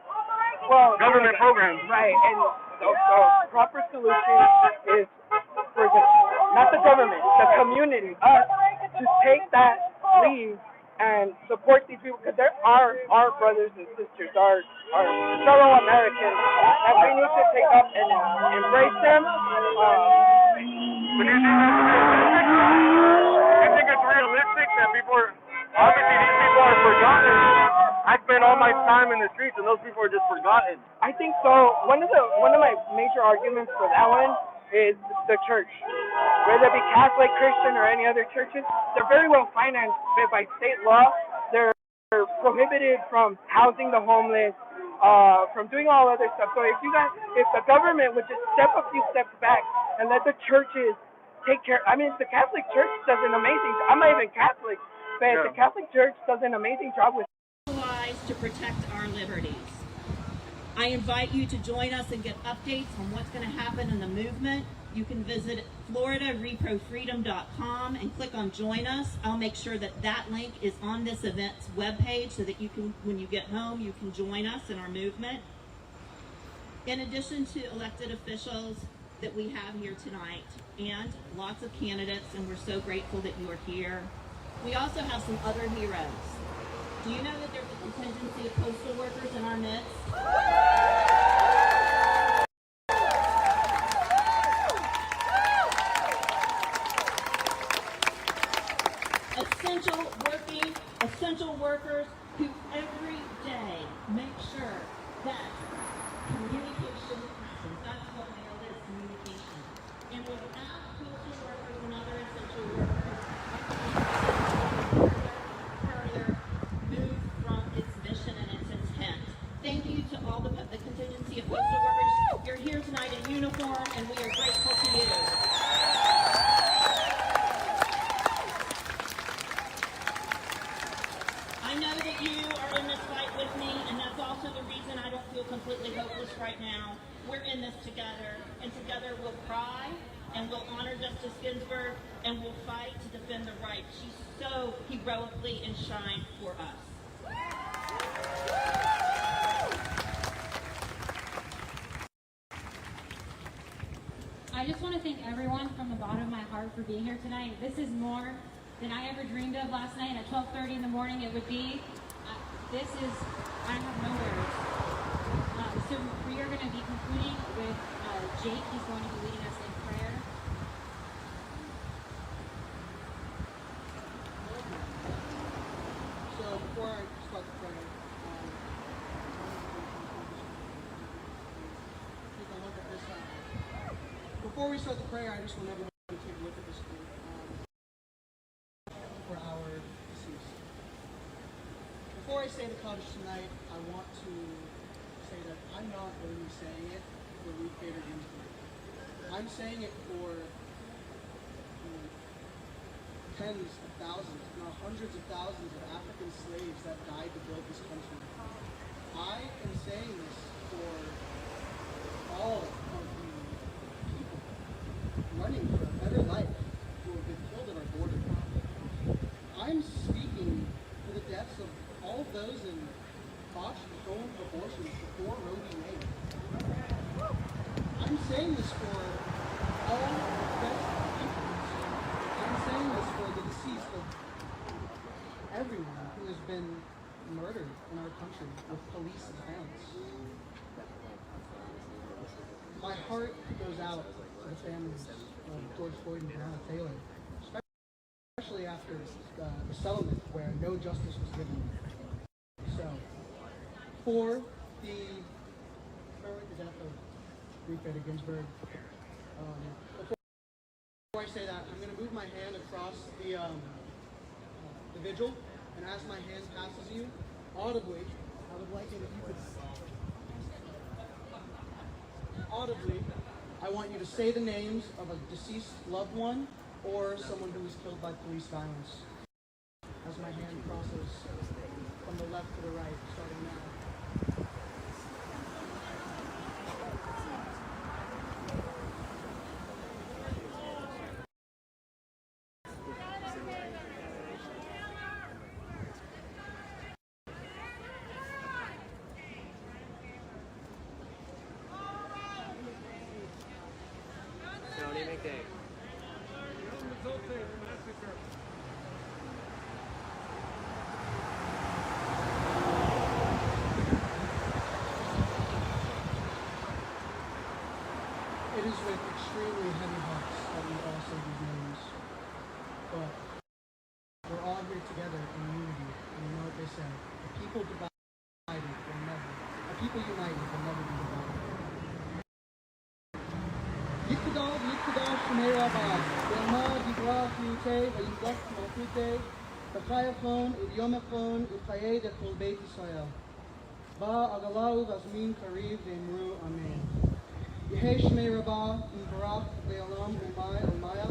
O: Well,
N: government programs.
O: Right, and the proper solution is for not the government, the community, us, to take that lead and support these people, because they're our brothers and sisters, our fellow Americans, and we need to take up and embrace them.
N: But do you think it's realistic that people are... Obviously, these people are forgotten. I spend all my time in the streets, and those people are just forgotten.
O: I think so. One of my major arguments for that one is the church. Whether it be Catholic, Christian, or any other churches, they're very well financed by state law. They're prohibited from housing the homeless, from doing all other stuff. So if the government would just step a few steps back and let the churches take care. I mean, the Catholic Church does an amazing job. I'm not even Catholic. But the Catholic Church does an amazing job with
P: to protect our liberties. I invite you to join us and get updates on what's going to happen in the movement. You can visit floridareprofreedom.com and click on Join Us. I'll make sure that link is on this event's webpage so that you can, when you get home, you can join us in our movement. In addition to elected officials that we have here tonight, and lots of candidates, and we're so grateful that you are here, we also have some other heroes. Do you know that there's a contingency of postal workers in our midst? Essential workers who every day make sure that communication happens. That's what mail is, communication. And without postal workers and other essential workers, together, and together we'll cry, and we'll honor Justice Ginsburg, and we'll fight to defend the right she so heroically enshrined for us.
K: I just want to thank everyone from the bottom of my heart for being here tonight. This is more than I ever dreamed of last night at 12:30 in the morning. It would be. I have no words. So we are going to be concluding with Jake. He's going to be leading us in prayer.
Q: So before I start the prayer, take a look at this. Before we start the prayer, I just want everyone to take a look at this screen for our deceased. Before I say the Kaddish tonight, I want to say that I'm not only saying it for Ruth Bader Ginsburg. I'm saying it for tens of thousands, if not hundreds of thousands of African slaves that died to build this country. I am saying this for all of the people running for a better life who have been killed at our border. I'm speaking for the deaths of all of those in botched home abortions before Roe v. Wade. I'm saying this for all deaths of people. I'm saying this for the deceased of everyone who has been murdered in our country with police violence. My heart goes out to the families of George Floyd and Breonna Taylor, especially after the settlement where no justice was given. So, for the death of Ruth Bader Ginsburg, before I say that, I'm going to move my hand across the vigil, and as my hand passes you, audibly, I would like it if you could, audibly, I want you to say the names of a deceased loved one or someone who was killed by police violence. As my hand crosses from the left to the right, starting now. It is with extremely heavy hearts that we all say these names, but we're all here together in unity, and you know what they say, a people divided will never, a people united will never be divided. Yitkadal, Yitkadal, Shemei Rabah, Yelma, Yibrach, Yute, Vayiflech, Malchute, B'chayachon, Udyomachon, Uchayed, Echol Beit Yisrael. Ba, Agalau, Vazmin, Kariv, Ve'emru, Amen. Yehei Shmei Rabbah, Yitbarach, Le'olam, Umay, Almaya,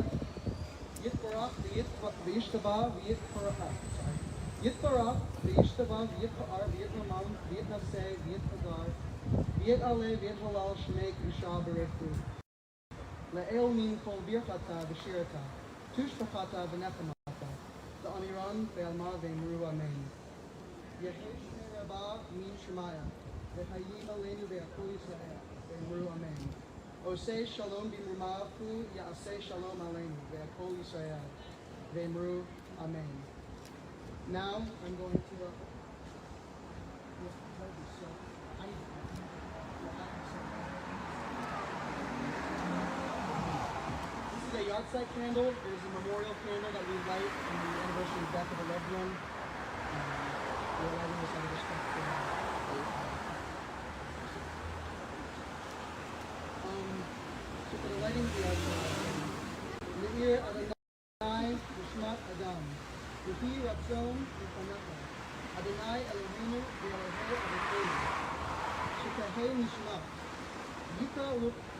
Q: Yitbarach, V'yishtabah, Yitbarach, V'yishtabah, V'yitpa'ar, V'yitramam, V'yitnaseh, V'yitpagar, V'yitaleh, V'yithalal, Shmei, K'isha, Berechu. Le'el min kol birchata, V'shirata, Tushpachata, V'nechamata, Da'amiran, Ve'alma, Ve'emru, Amen. Yehei Shmei Rabbah, Min Shemaya, V'chayim Aleinu, Ve'achul Yisrael. Amen. Osei shalom b'mumafu ya'aseh shalom aleinu ve'akol Yisrael ve'emru amen. Now I'm going to this is a yahrzeit candle. It is a memorial candle that we light on the anniversary of the death of a loved one. We're lighting this out of respect for that. So for the lighting, we have Le'ir Adonai Nishmat Adam, Yehi Ratzon Yifanecha, Adonai Eloheinu V'Elohei Avotenu, Shekahei Nishmat, Yika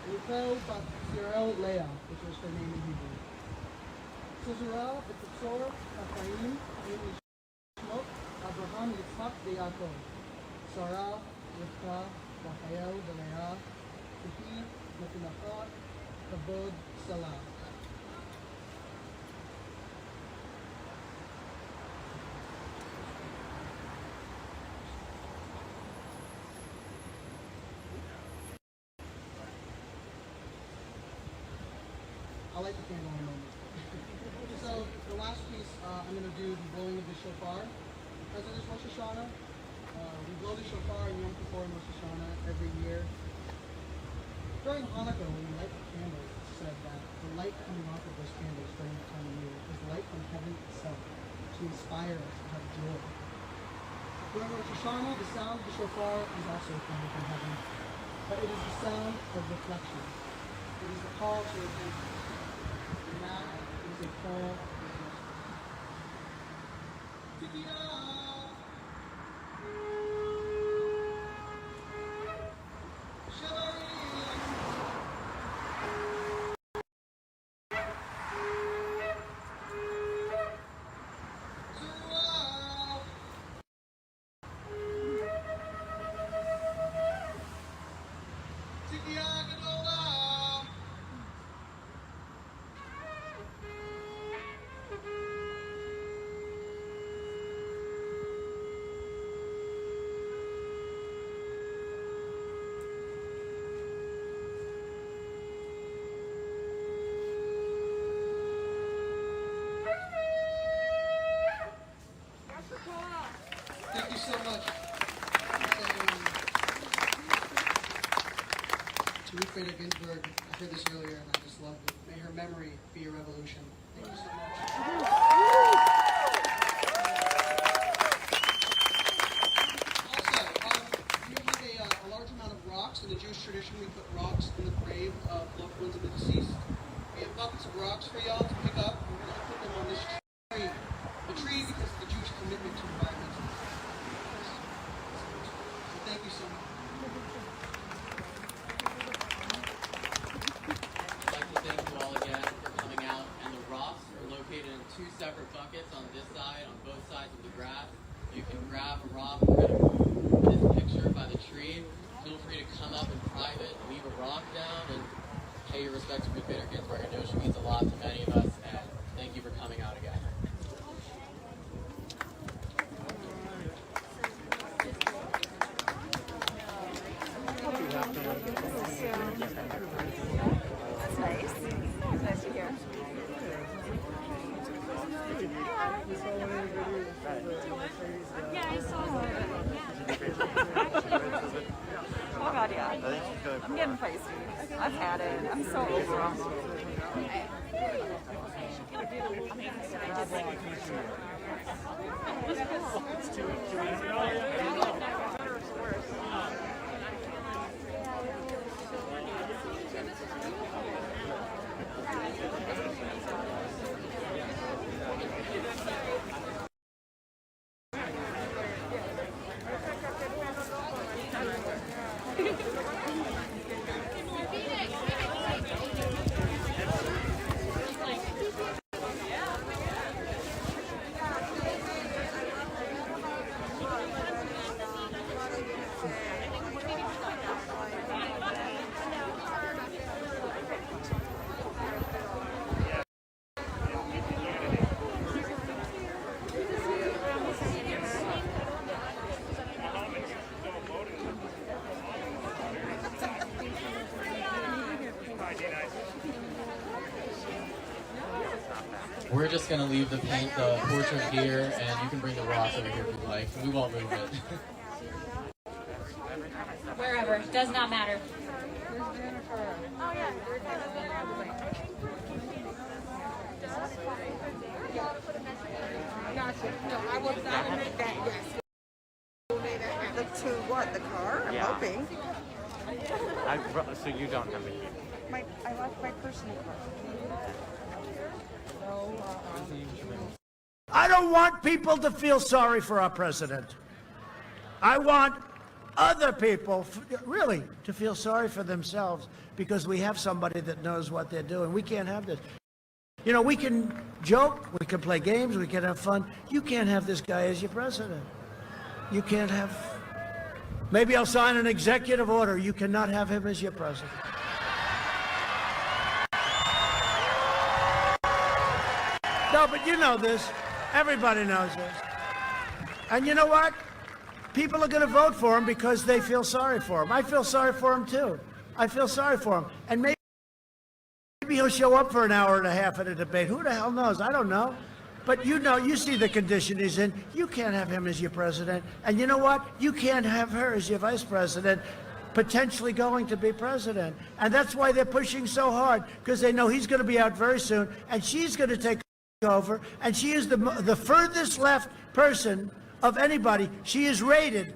Q: Ruchel Bat Zerel Leah, which was her name in Hebrew. Suzerah B'Tetzorah Hafayim Im Nishmot Abraham Yitzhak V'Yaakov, Sarah Rivka Rachel V'Leah, Yehi Matinaha, Kabod, Salah. I'll light the candle in a moment. So the last piece, I'm going to do the blowing of the shofar. Because it is Rosh Hashanah, we blow the shofar in Yom Kippur and Rosh Hashanah every year. During Hanukkah, when we light the candles, it's said that the light coming off of those candles during that time of year is light from heaven itself to inspire us to have joy. During Rosh Hashanah, the sound of the shofar is also coming from heaven, but it is the sound of reflection. It is the call to repentance. And now it is a call to Thank you so much. To Ruth Bader Ginsburg, I heard this earlier and I just loved it. May her memory be a revolution. Thank you so much. Also, we have a large amount of rocks. In the Jewish tradition, we put rocks in the grave of loved ones of the deceased. We have buckets of rocks for y'all to pick up. We're going to put them on this tree. The tree because of the Jewish commitment to environmental. Thank you so much.
R: I'd like to thank you all again for coming out. And the rocks are located in two separate buckets on this side, on both sides of the grass. You can grab a rock. We're going to move this picture by the tree. Feel free to come up in private, leave a rock down, and pay your respects to Ruth Bader Ginsburg. I know she means a lot to many of us, and thank you for coming out again.
S: That's nice. It's nice to hear. Yeah, I saw it. Oh God, yeah. I'm getting feisty. I've had it. I'm so over them.
R: We're just going to leave the portrait here, and you can bring the rocks over here if you'd like. We won't move it.
K: Wherever, does not matter.
S: Oh yeah. Gotcha. No, I was not in that. Yes. To what? The car? I'm hoping.
T: So you don't have a key?
S: I left my personal car.
U: I don't want people to feel sorry for our president. I want other people, really, to feel sorry for themselves because we have somebody that knows what they're doing. We can't have this. You know, we can joke, we can play games, we can have fun. You can't have this guy as your president. You can't have... Maybe I'll sign an executive order. You cannot have him as your president. No, but you know this. Everybody knows this. And you know what? People are going to vote for him because they feel sorry for him. I feel sorry for him, too. I feel sorry for him. And maybe he'll show up for an hour and a half at a debate. Who the hell knows? I don't know. But you know, you see the condition he's in. You can't have him as your president. And you know what? You can't have her as your vice president, potentially going to be president. And that's why they're pushing so hard, because they know he's going to be out very soon, and she's going to take over. And she is the furthest left person of anybody. She is rated,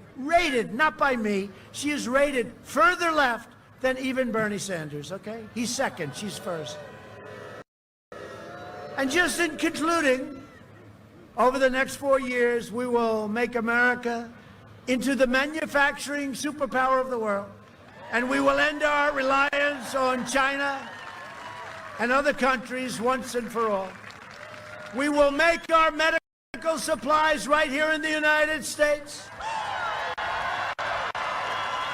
U: not by me, she is rated further left than even Bernie Sanders, okay? He's second, she's first. And just in concluding, over the next 4 years, we will make America into the manufacturing superpower of the world. And we will end our reliance on China and other countries once and for all. We will make our medical supplies right here in the United States.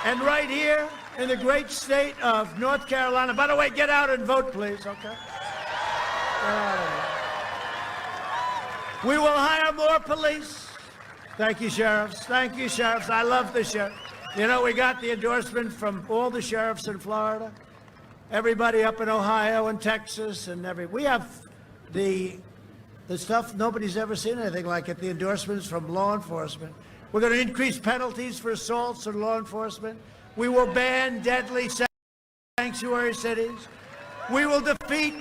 U: And right here in the great state of North Carolina. By the way, get out and vote, please, okay? We will hire more police. Thank you, sheriffs. Thank you, sheriffs. I love the sheriff. You know, we got the endorsement from all the sheriffs in Florida, everybody up in Ohio and Texas, and we have the stuff, nobody's ever seen anything like it, the endorsements from law enforcement. We're going to increase penalties for assaults on law enforcement. We will ban deadly sanctuary cities. We will defeat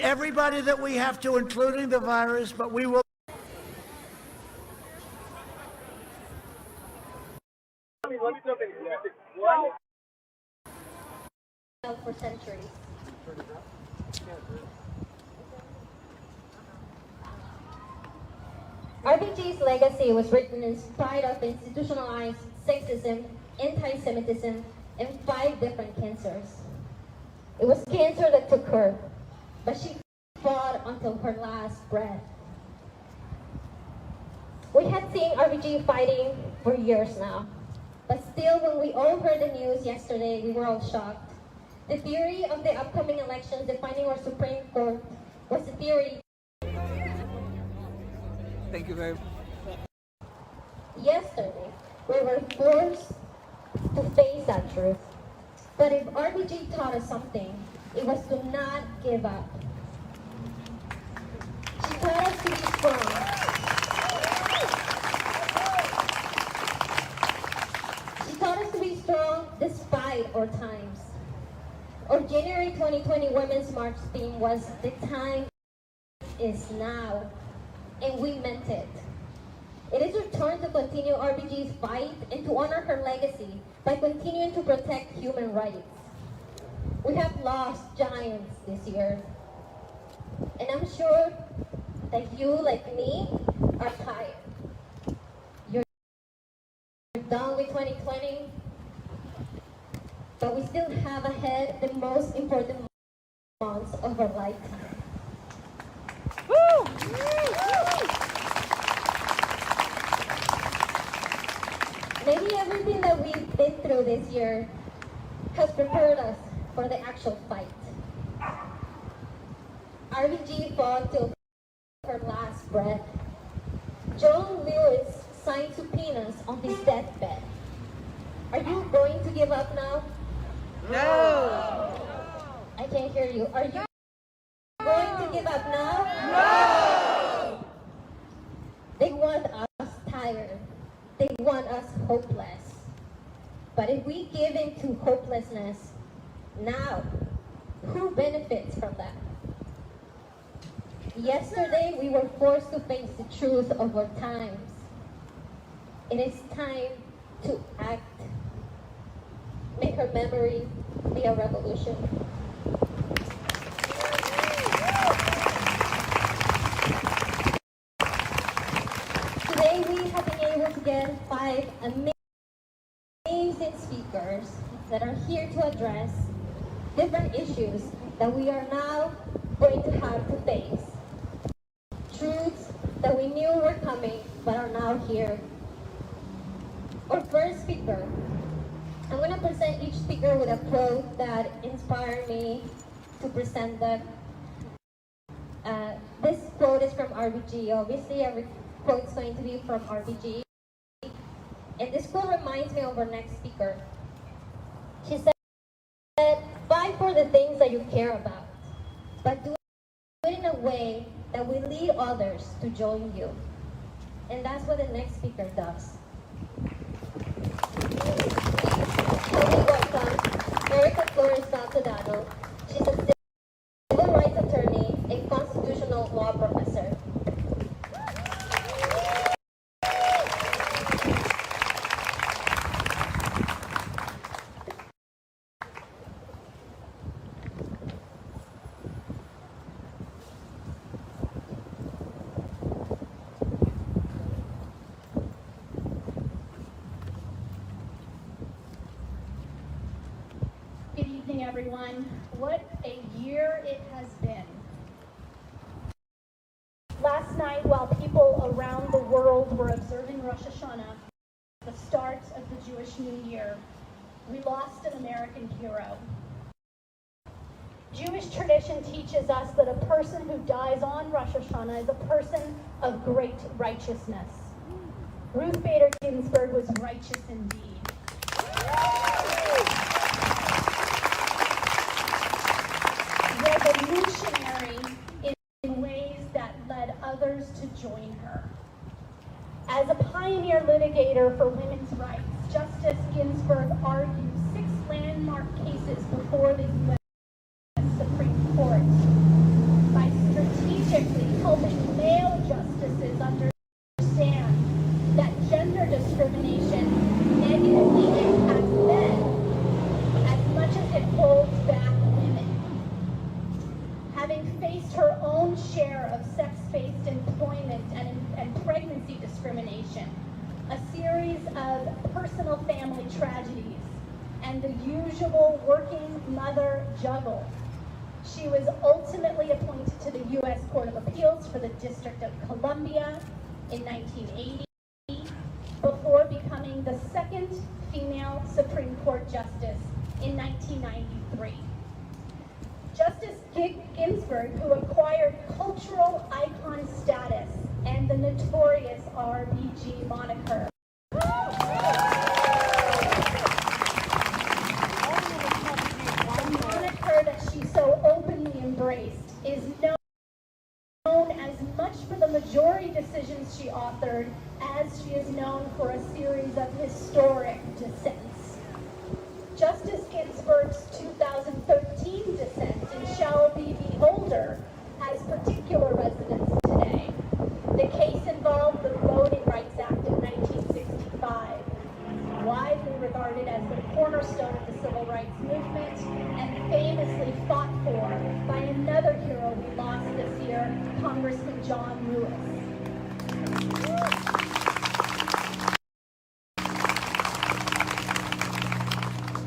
U: everybody that we have to, including the virus, but we will.
T: For centuries. RBG's legacy was written in spite of institutionalized sexism, anti-Semitism, and 5 different cancers. It was cancer that took her, but she fought until her last breath. We had seen RBG fighting for years now, but still when we all heard the news yesterday, we were all shocked. The theory of the upcoming elections defining our Supreme Court was the theory.
V: Thank you very much.
T: Yesterday, we were forced to face that truth. But if RBG taught us something, it was to not give up. She taught us to be strong. She taught us to be strong despite our times. Our January 2020 Women's March theme was "The time is now," and we meant it. It is our turn to continue RBG's fight and to honor her legacy by continuing to protect human rights. We have lost giants this year, and I'm sure that you, like me, are tired. You're done with 2020, but we still have ahead the most important months of our lifetime.
E: Woo!
T: Maybe everything that we've been through this year has prepared us for the actual fight. RBG fought till her last breath. John Lewis signed subpoenas on his deathbed. Are you going to give up now?
E: No!
T: I can't hear you. Are you going to give up now?
E: No!
T: They want us tired. They want us hopeless. But if we give in to hopelessness now, who benefits from that? Yesterday, we were forced to face the truth of our times. It is time to act. Make her memory be a revolution. Today, we have been able to get 5 amazing speakers that are here to address different issues that we are now going to have to face. Truths that we knew were coming but are now here. Our first speaker, I'm going to present each speaker with a quote that inspired me to present them. quote is from RBG. Obviously, every quote is going to be from RBG. And this quote reminds me of our next speaker. She said, fight for the things that you care about, but do it in a way that will lead others to join you. And that's what the next speaker does. So we welcome Erica Flores Saltadano. She's a civil rights attorney and constitutional law professor.
G: Good evening, everyone. What a year it has been. Last night, while people around the world were observing Rosh Hashanah, the start of the Jewish New Year, we lost an American hero. Jewish tradition teaches us that a person who dies on Rosh Hashanah is a person of great righteousness. Ruth Bader Ginsburg was righteous indeed. Revolutionary in ways that led others to join her. As a pioneer litigator for women's rights, Justice Ginsburg argued 6 landmark cases before the U.S. Supreme Court by strategically helping male justices understand that gender discrimination negatively impacts men as much as it holds back women. Having faced her own share of sex-based employment and pregnancy discrimination, a series of personal family tragedies, and the usual working mother juggle, she was ultimately appointed to the U.S. Court of Appeals for the District of Columbia in 1980, before becoming the second female Supreme Court justice in 1993. Justice Ginsburg, who acquired cultural icon status and the notorious RBG moniker, that she so openly embraced, is known as much for the majority decisions she authored as she is known for a series of historic dissents. Justice Ginsburg's 2013 dissent in Shall We Beholder has particular resonance today. The case involved the Voting Rights Act of 1965, widely regarded as the cornerstone of the civil rights movement and famously fought for by another hero we lost this year, Congressman John Lewis.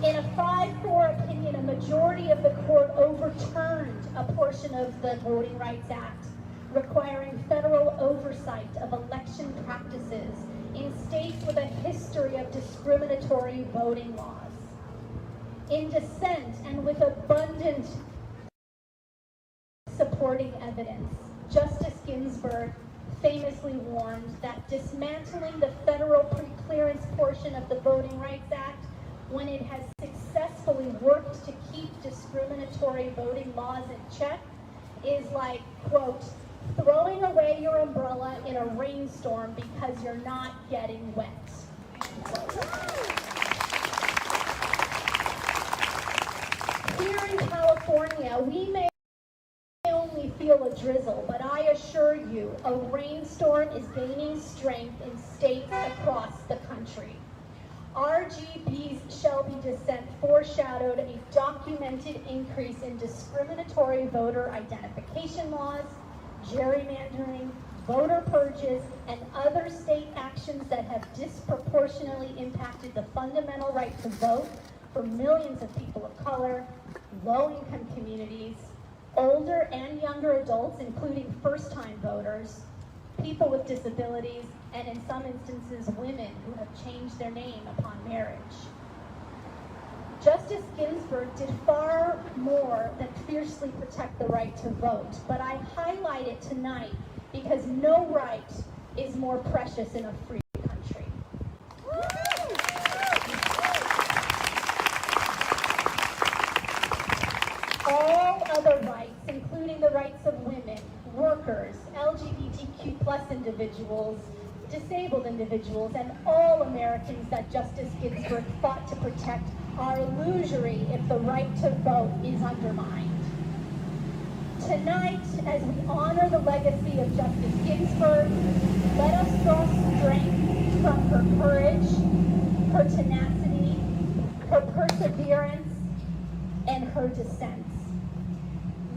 G: In a 5-4 opinion, a majority of the court overturned a portion of the Voting Rights Act, requiring federal oversight of election practices in states with a history of discriminatory voting laws. In dissent and with abundant supporting evidence, Justice Ginsburg famously warned that dismantling the federal preclearance portion of the Voting Rights Act, when it has successfully worked to keep discriminatory voting laws in check, is like, quote, throwing away your umbrella in a rainstorm because you're not getting wet. Here in California, we may only feel a drizzle, but I assure you, a rainstorm is gaining strength in states across the country. RGB's Shelby dissent foreshadowed a documented increase in discriminatory voter identification laws, gerrymandering, voter purges, and other state actions that have disproportionately impacted the fundamental right to vote for millions of people of color, low-income communities, older and younger adults, including first-time voters, people with disabilities, and in some instances, women who have changed their name upon marriage. Justice Ginsburg did far more than fiercely protect the right to vote, but I highlight it tonight because no right is more precious in a free country. All other rights, including the rights of women, workers, LGBTQ plus individuals, disabled individuals, and all Americans that Justice Ginsburg fought to protect, are illusory if the right to vote is undermined. Tonight, as we honor the legacy of Justice Ginsburg, let us draw strength from her courage, her tenacity, her perseverance, and her dissents.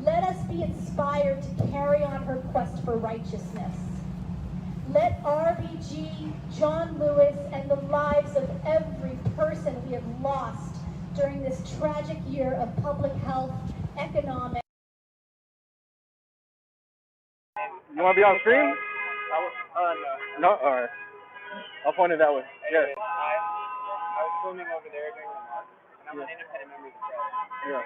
G: Let us be inspired to carry on her quest for righteousness. Let RBG, John Lewis, and the lives of every person we have lost during this tragic year of public health, economic.
N: You want to be on stream? No? Alright. I'll point it that way. Yes.
O: I was filming over there during the march, and I'm an independent member of the press.
N: Yeah.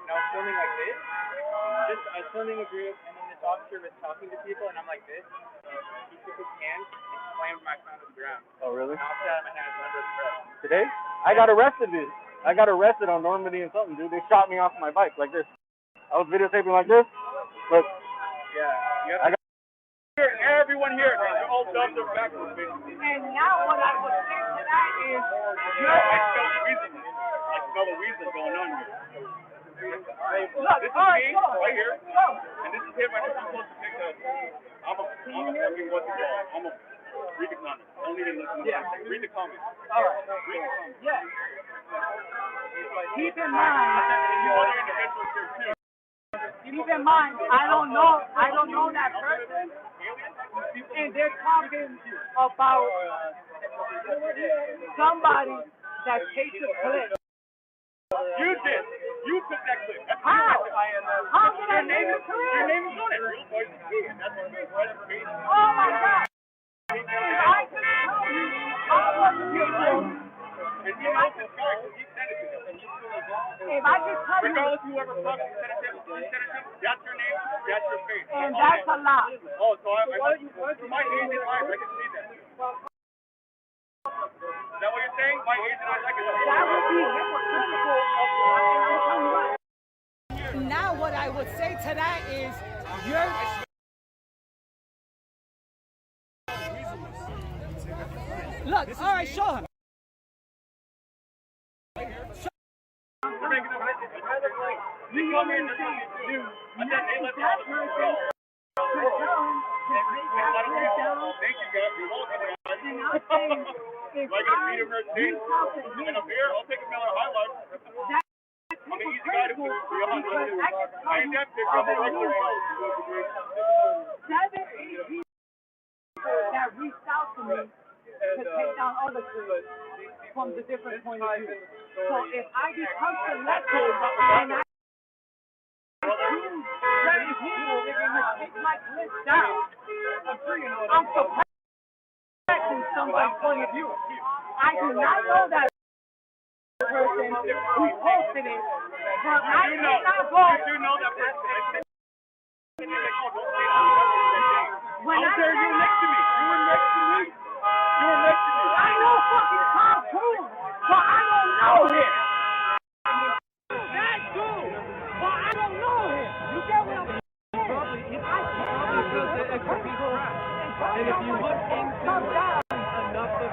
O: And I was filming like this. I was filming a group, and then this officer was talking to people, and I'm like this. He took his hand and slammed my phone to the ground.
N: Oh, really?
O: And I was out of my hand as a member of the press.
N: Today? I got arrested, dude. I got arrested on Normandy and something, dude. They shot me off my bike like this. I was videotaping like this. Look.
O: Yeah.
N: I got
F: Everyone here, they're all dumb, they're backwards, basically.
D: And now what I would say to that is,
F: I smell the reason. I smell the reason going on here.
D: look,
F: This is
D: all right,
F: me,
D: go.
F: right here,
D: Go.
F: and this is him right here. I'm supposed to take the, I'm a fucking, what's it called? I'm a, read the comments. Don't even listen to me. Read the comments.
D: All right.
F: Read the comments.
D: Yeah. Keep in mind,
F: You other individuals here too.
D: keep in mind, I don't know that person, and they're talking about somebody that takes a clip.
F: You did. You took that clip. That's
D: How? How did I
F: your name
D: take
F: is
D: a clip?
F: Your name is on it. Real voice is me. That's what makes right up me.
D: Oh my God! If I could tell you how much people,
F: And he knows this guy because he sent it to him.
D: if I could tell you,
F: Regardless of whoever fucking sent it to him, that's your name, that's your face.
D: and that's a lot.
F: Oh, so my age and eyes, I can see that. Is that what you're saying? My age and eyes, I can see that.
D: That would be hypocritical. Now what I would say to that is, you're... Look, all right, show him.
F: We're making a message. They come here and they're telling you, and then they let all the people go. Thank you, guys. You're welcome, guys. Do I get a beat of her tea and a beer? I'll take a Miller High Life. I'm an easy guy to be honest with you. I ain't that big. I'm a regular guy.
D: 7, 8 people that reached out to me to take down other clips from the different point of view. So if I become selective and I choose certain people that are going to take my clips down, I'm suppressing somebody's point of view. I do not know that person who posted it, but I cannot go.
F: You do know that person.
D: When I
F: you were next to me. You were next to me. You were next to me.
D: I know fucking Tom Cruise, but I don't know him. That dude, but I don't know him. You get what I'm saying? I cannot be hypocritical. And if you look into enough of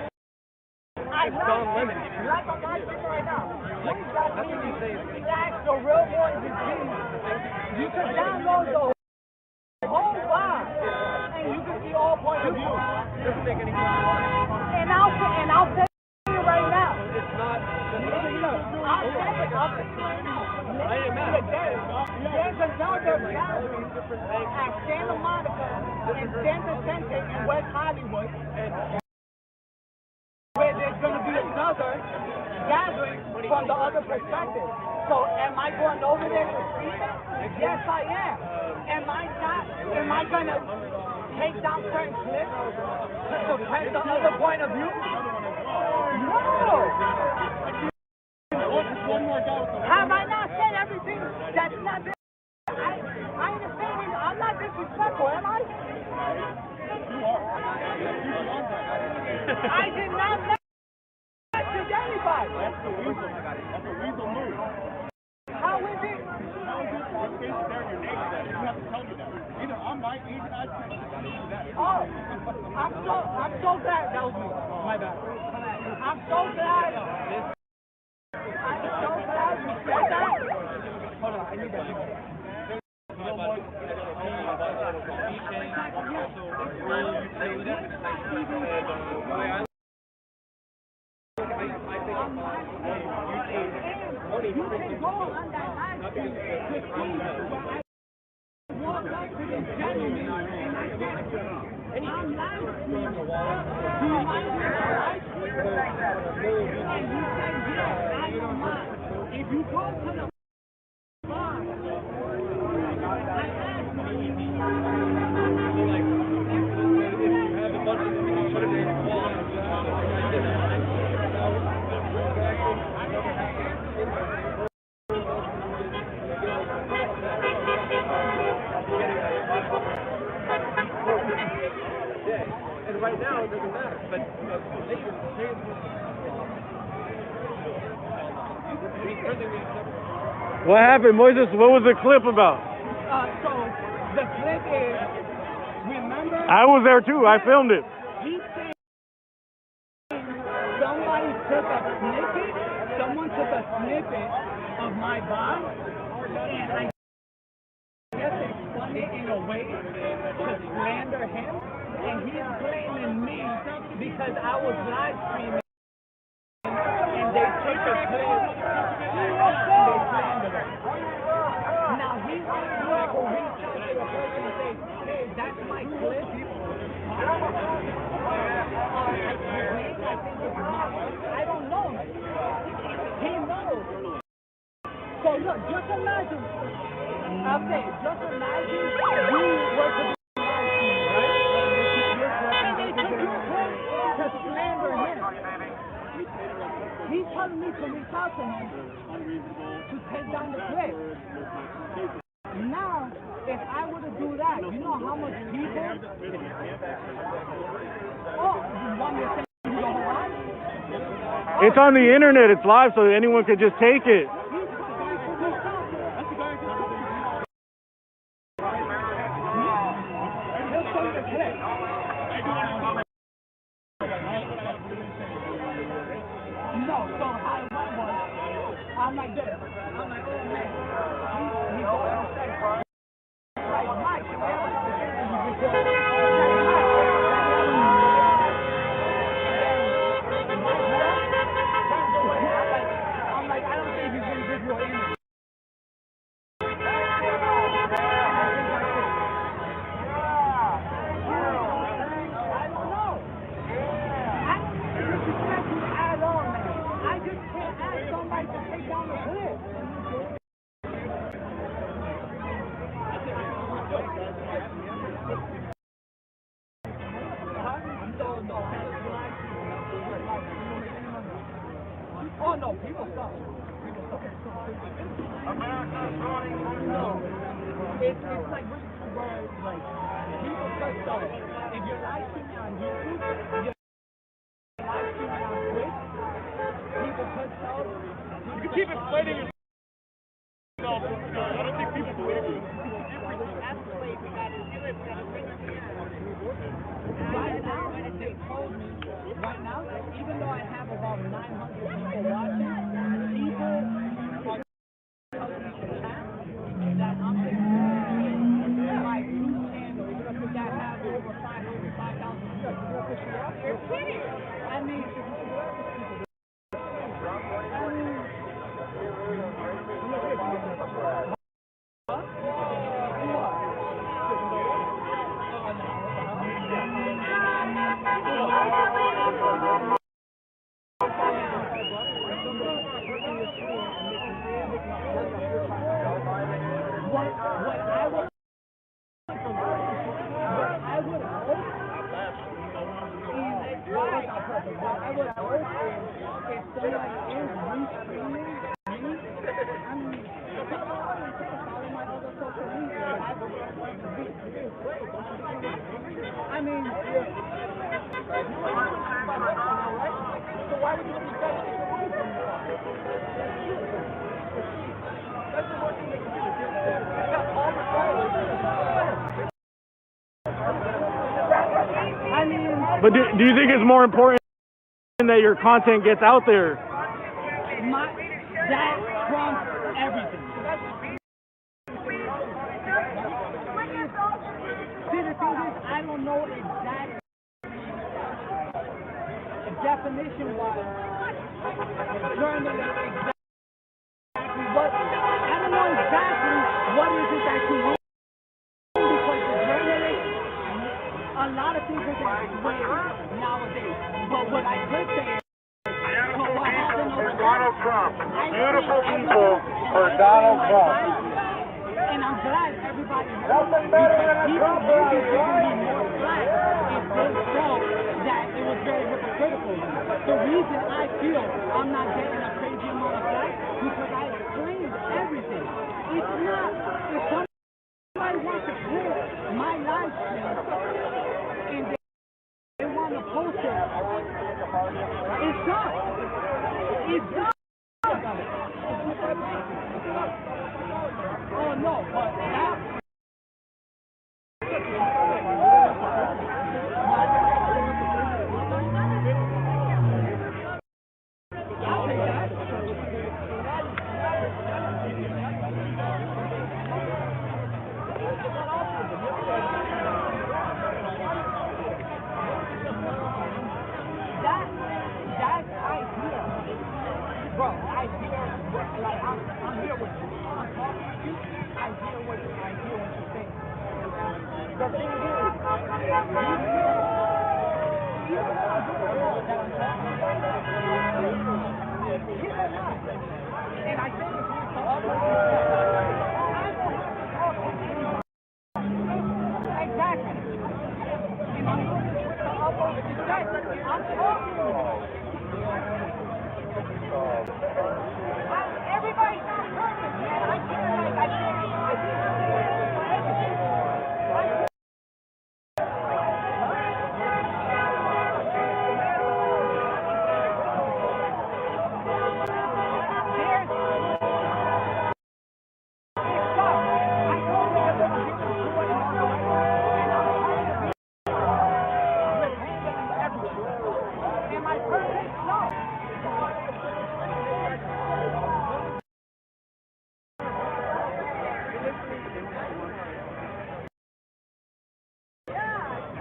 D: it's gone limit. Like on my thing right now. Relax, the real boys is you can download the whole vibe, and you can see all points of view. Doesn't make any sense. And I'll tell you right now. It's not. I'll tell you right now. There's another gathering at Santa Monica and San Vicente in West Hollywood, where there's going to be another gathering from the other perspective. So am I going over there to see them? Yes, I am. Am I going to take down certain clips to suppress the other point of view? No. Have I not said everything Oh, I'm so glad that was me. My bad. I'm so glad. I'm so glad you said that. Hold on, I need that. You can go on that live stream to see where I walk up to this gentleman and I said, I'm live streaming. Do you mind if I live stream? And he said, yes, I don't mind. If you go to the bar, I asked him,
O: And right now, it doesn't matter. But
N: What happened, Moises? What was the clip about?
D: so the clip is, remember?
N: I was there too. I filmed it.
D: He said somebody took a snippet, someone took a snippet of my bond, and I guess they spun it in a way to slander him, and he's blaming me because I was live streaming, and they took a clip, and they slandered him. Now he's going to reach out to a person and say, hey, that's my clip. I don't know. He knows. So look, just imagine. I'll say, just imagine you were to be live streaming, right? And they took your clip to slander him. He's telling me to reach out to him to take down the clip. Now, if I were to do that, you know how much people... Oh, you want me to say you don't lie?
N: It's on the internet. It's live, so anyone could just take it.
D: No, so how it went was, I'm like this. I'm like, oh man. He goes and says, like, Mike, and he's recording. I'm like, I don't think he's going to give you an image. I don't know. I don't disrespect you at all, man. I just can't ask somebody to take down the clip. Oh no, people suck. No. It's like where like people suck stuff. If you're live streaming on YouTube, you're live streaming on Twitch, people put stuff.
F: You can keep explaining yourself. I don't think people believe you.
D: Right now, they told me, right now, even though I have about 900 people watching, people are telling me in chat that I'm the like news channel that have over 5,000 views. You're kidding! I mean, I mean, so why would you expect it? That's the one thing they can do.
N: But do you think it's more important that your content gets out there?
D: That trumps everything. See, the thing is, I don't know exactly definition-wise, journalism, exactly what, I don't know exactly what is it that you want, because the journalist, a lot of people get swayed nowadays. But what I could say is, what happened over
N: Donald Trump. Beautiful people for Donald Trump.
D: and I'm glad everybody knows because people will be giving me more slack if they show that it was very hypocritical. The reason I feel I'm not getting a crazy amount of slack because I explained everything. It's not, if somebody wants to pull my live stream and they want to post it, it's not. It's not. Oh no, but that. That idea, bro, I hear, like, I'm here with you. I'm talking to you. I hear what you're saying. The thing is, even though I'm doing that I'm talking, keep in mind, and I think it's with the other exactly. And I'm doing this with the other exactly. I'm talking. Everybody's not perfect, man. I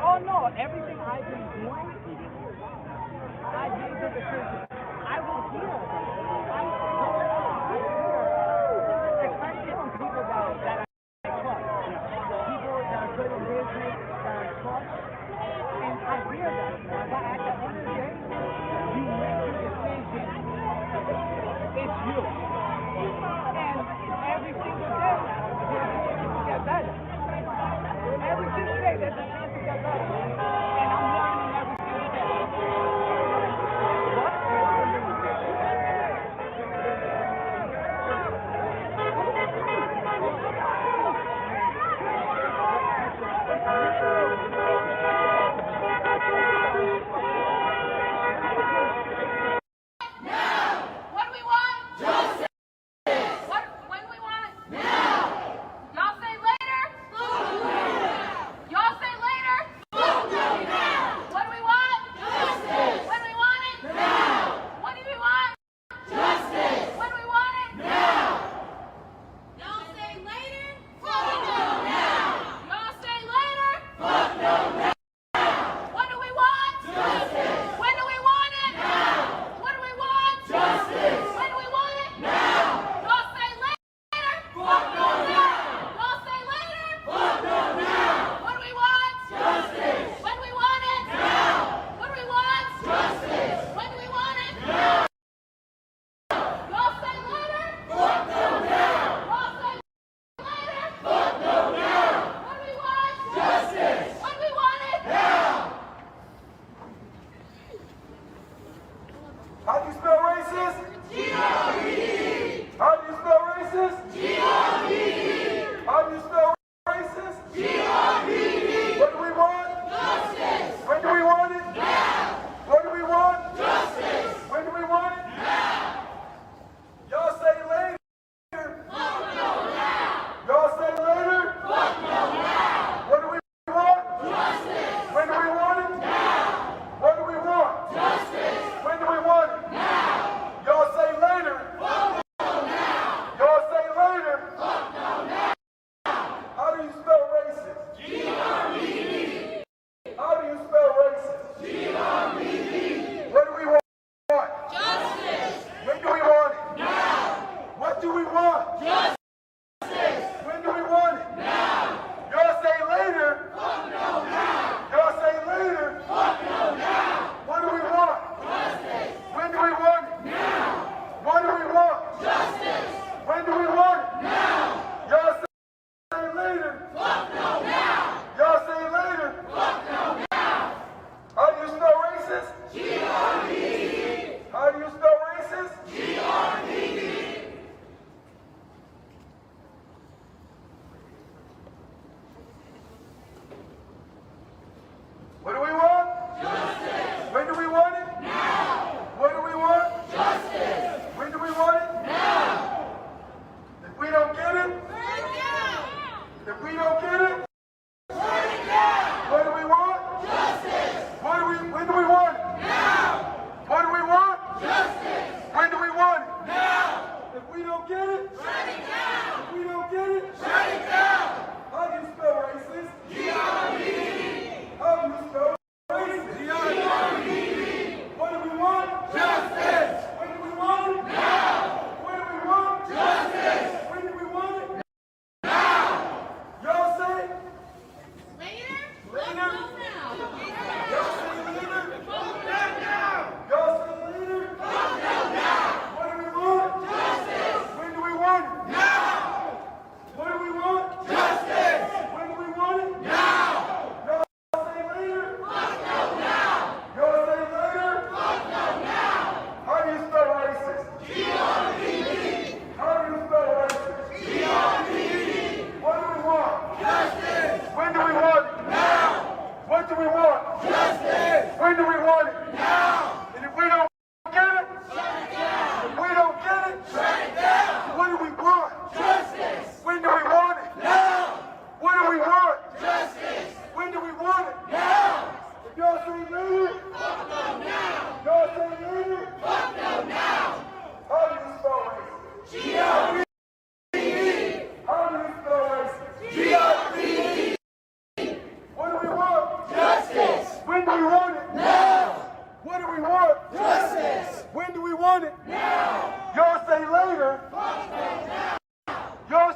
D: Oh no, everything I've been doing, I've been to the church. I will hear. Especially from people that I trust. People that are good in business, that I trust. And I hear that. But at the end of the day, you make your decision. It's you. And every single day, there's a chance to get better. Every single day, there's a chance to get better. And I'm learning every single day. What?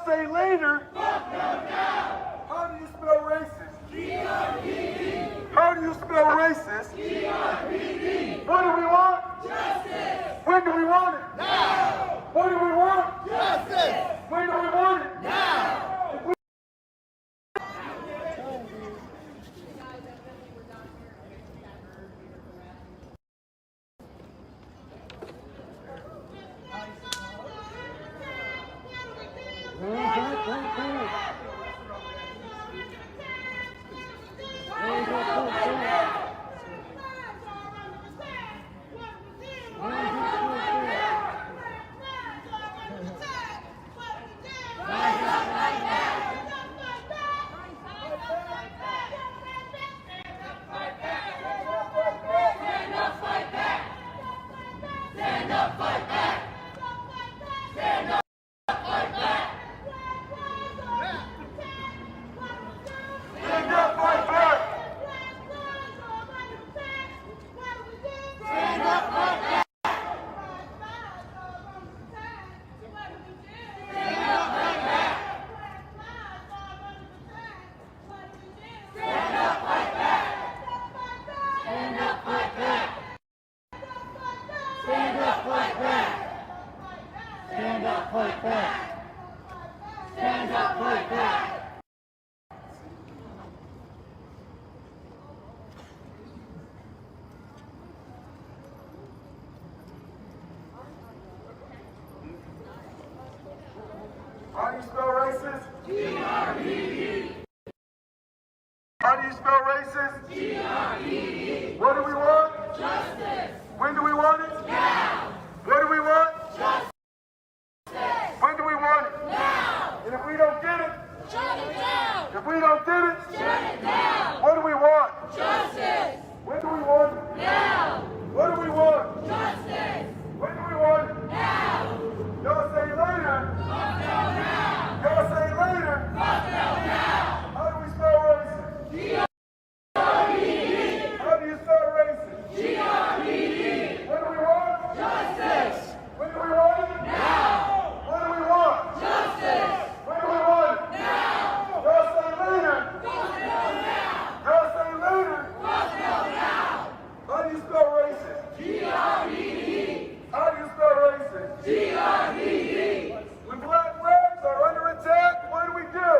B: say later. How do you spell racist? G-R-E-D. How do you spell racist? G-R-E-D. What do we want? Justice. When do we want it? Now. What do we want? Justice. When do we want it? Now. How do you spell racist? G-R-E-E. How do you spell racist? G-R-E-E. What do we want? Justice. When do we want it? Now. What do we want? Justice. When do we want it? Now. And if we don't get it? Shut it down. If we don't get it? Shut it down. What do we want? Justice. When do we want it? Now. What do we want? Justice. When do we want it? Now. Y'all say later. Y'all say later. How do we spell racist? G-R-E-E. How do you spell racist? G-R-E-E. What do we want? Justice. When do we want it? Now. What do we want? Justice. When do we want it? Now. Y'all say later. Y'all say later. How do you spell racist? G-R-E-E. How do you spell racist? G-R-E-E. When black flags are under attack, what do we do?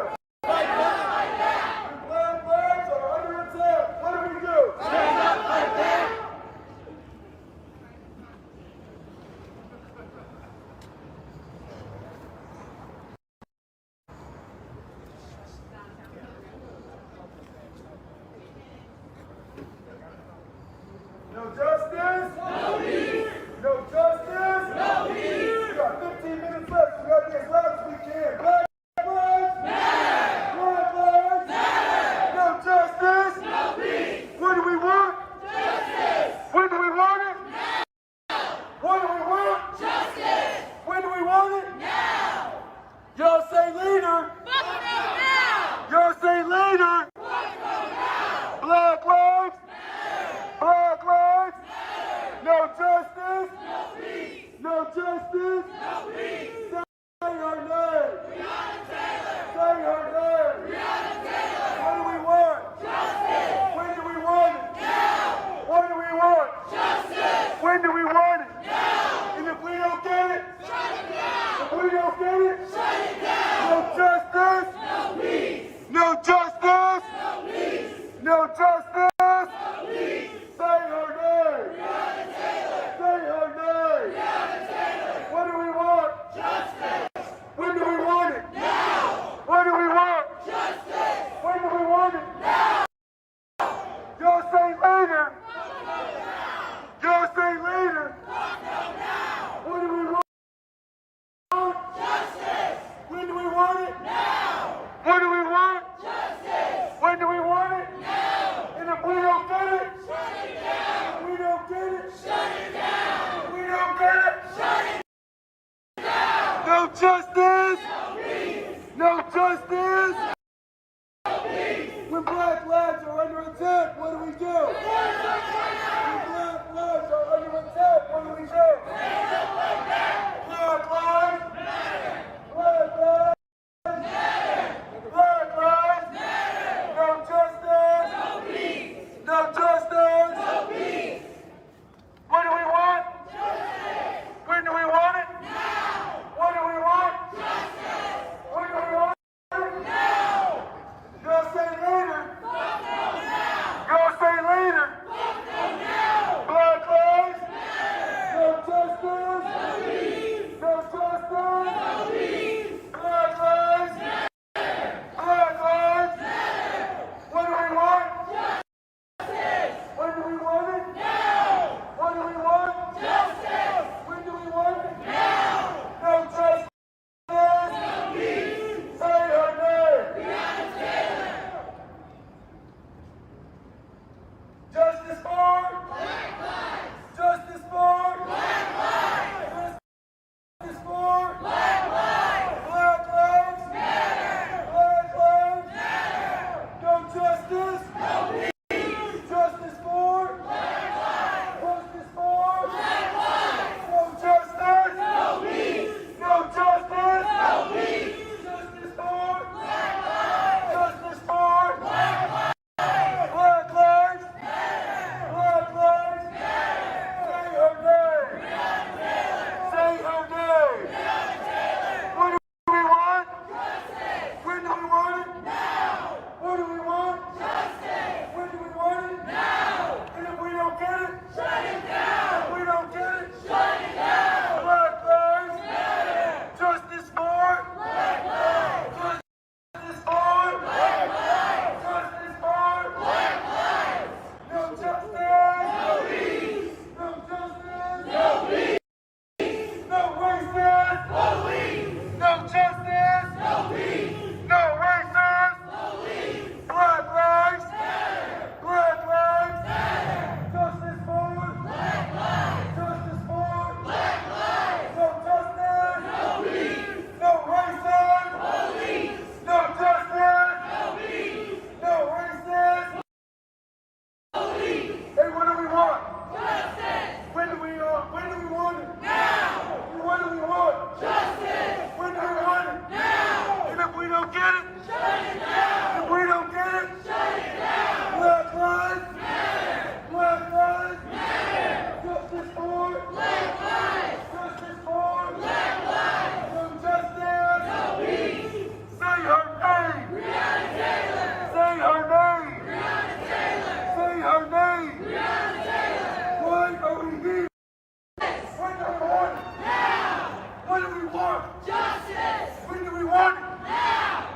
B: Fight back. When black flags are under attack, what do we do? Stand up, fight back. No justice? No peace. No justice? No peace. We got 15 minutes left. We got to be as loud as we can. Black lives matter. Black lives matter. No justice? No peace. What do we want? Justice. When do we want it? Now. What do we want? Justice. When do we want it? Now. Y'all say later. Fuck it now. Y'all say later. Fuck it now. Black lives matter. Black lives matter. No justice. No peace. No justice. No peace. Say her name. Breonna Taylor. Say her name. Breonna Taylor. What do we want? Justice. When do we want it? Now. What do we want? Justice. When do we want it? Now. And if we don't get it? Shut it down. If we don't get it? Shut it down. No justice. No peace. No justice. No peace. No justice. No peace. Say her name. Breonna Taylor. Say her name. Breonna Taylor. What do we want? Justice. When do we want it? Now. What do we want? Justice. When do we want it? Now. Y'all say later. Y'all say later. What do we want? Justice. When do we want it? Now. What do we want? Justice. When do we want it? Now. And if we don't get it? Shut it down. If we don't get it? Shut it down. If we don't get it? Shut it down. No justice. No peace. No justice. No peace. When black lives are under attack, what do we do? When black lives are under attack, what do we do? Black lives matter. Black lives don't get it, shut it down. If we don't get it, shut it down. Black lives matter. Black lives matter. Justice for black lives. Justice for black lives. No justice. No peace. Say her name. Breonna Taylor. Say her name. Breonna Taylor. Say her name. Breonna Taylor. Why are we here? When do we want it? Now. What do we want? Justice. When do we want it? Now.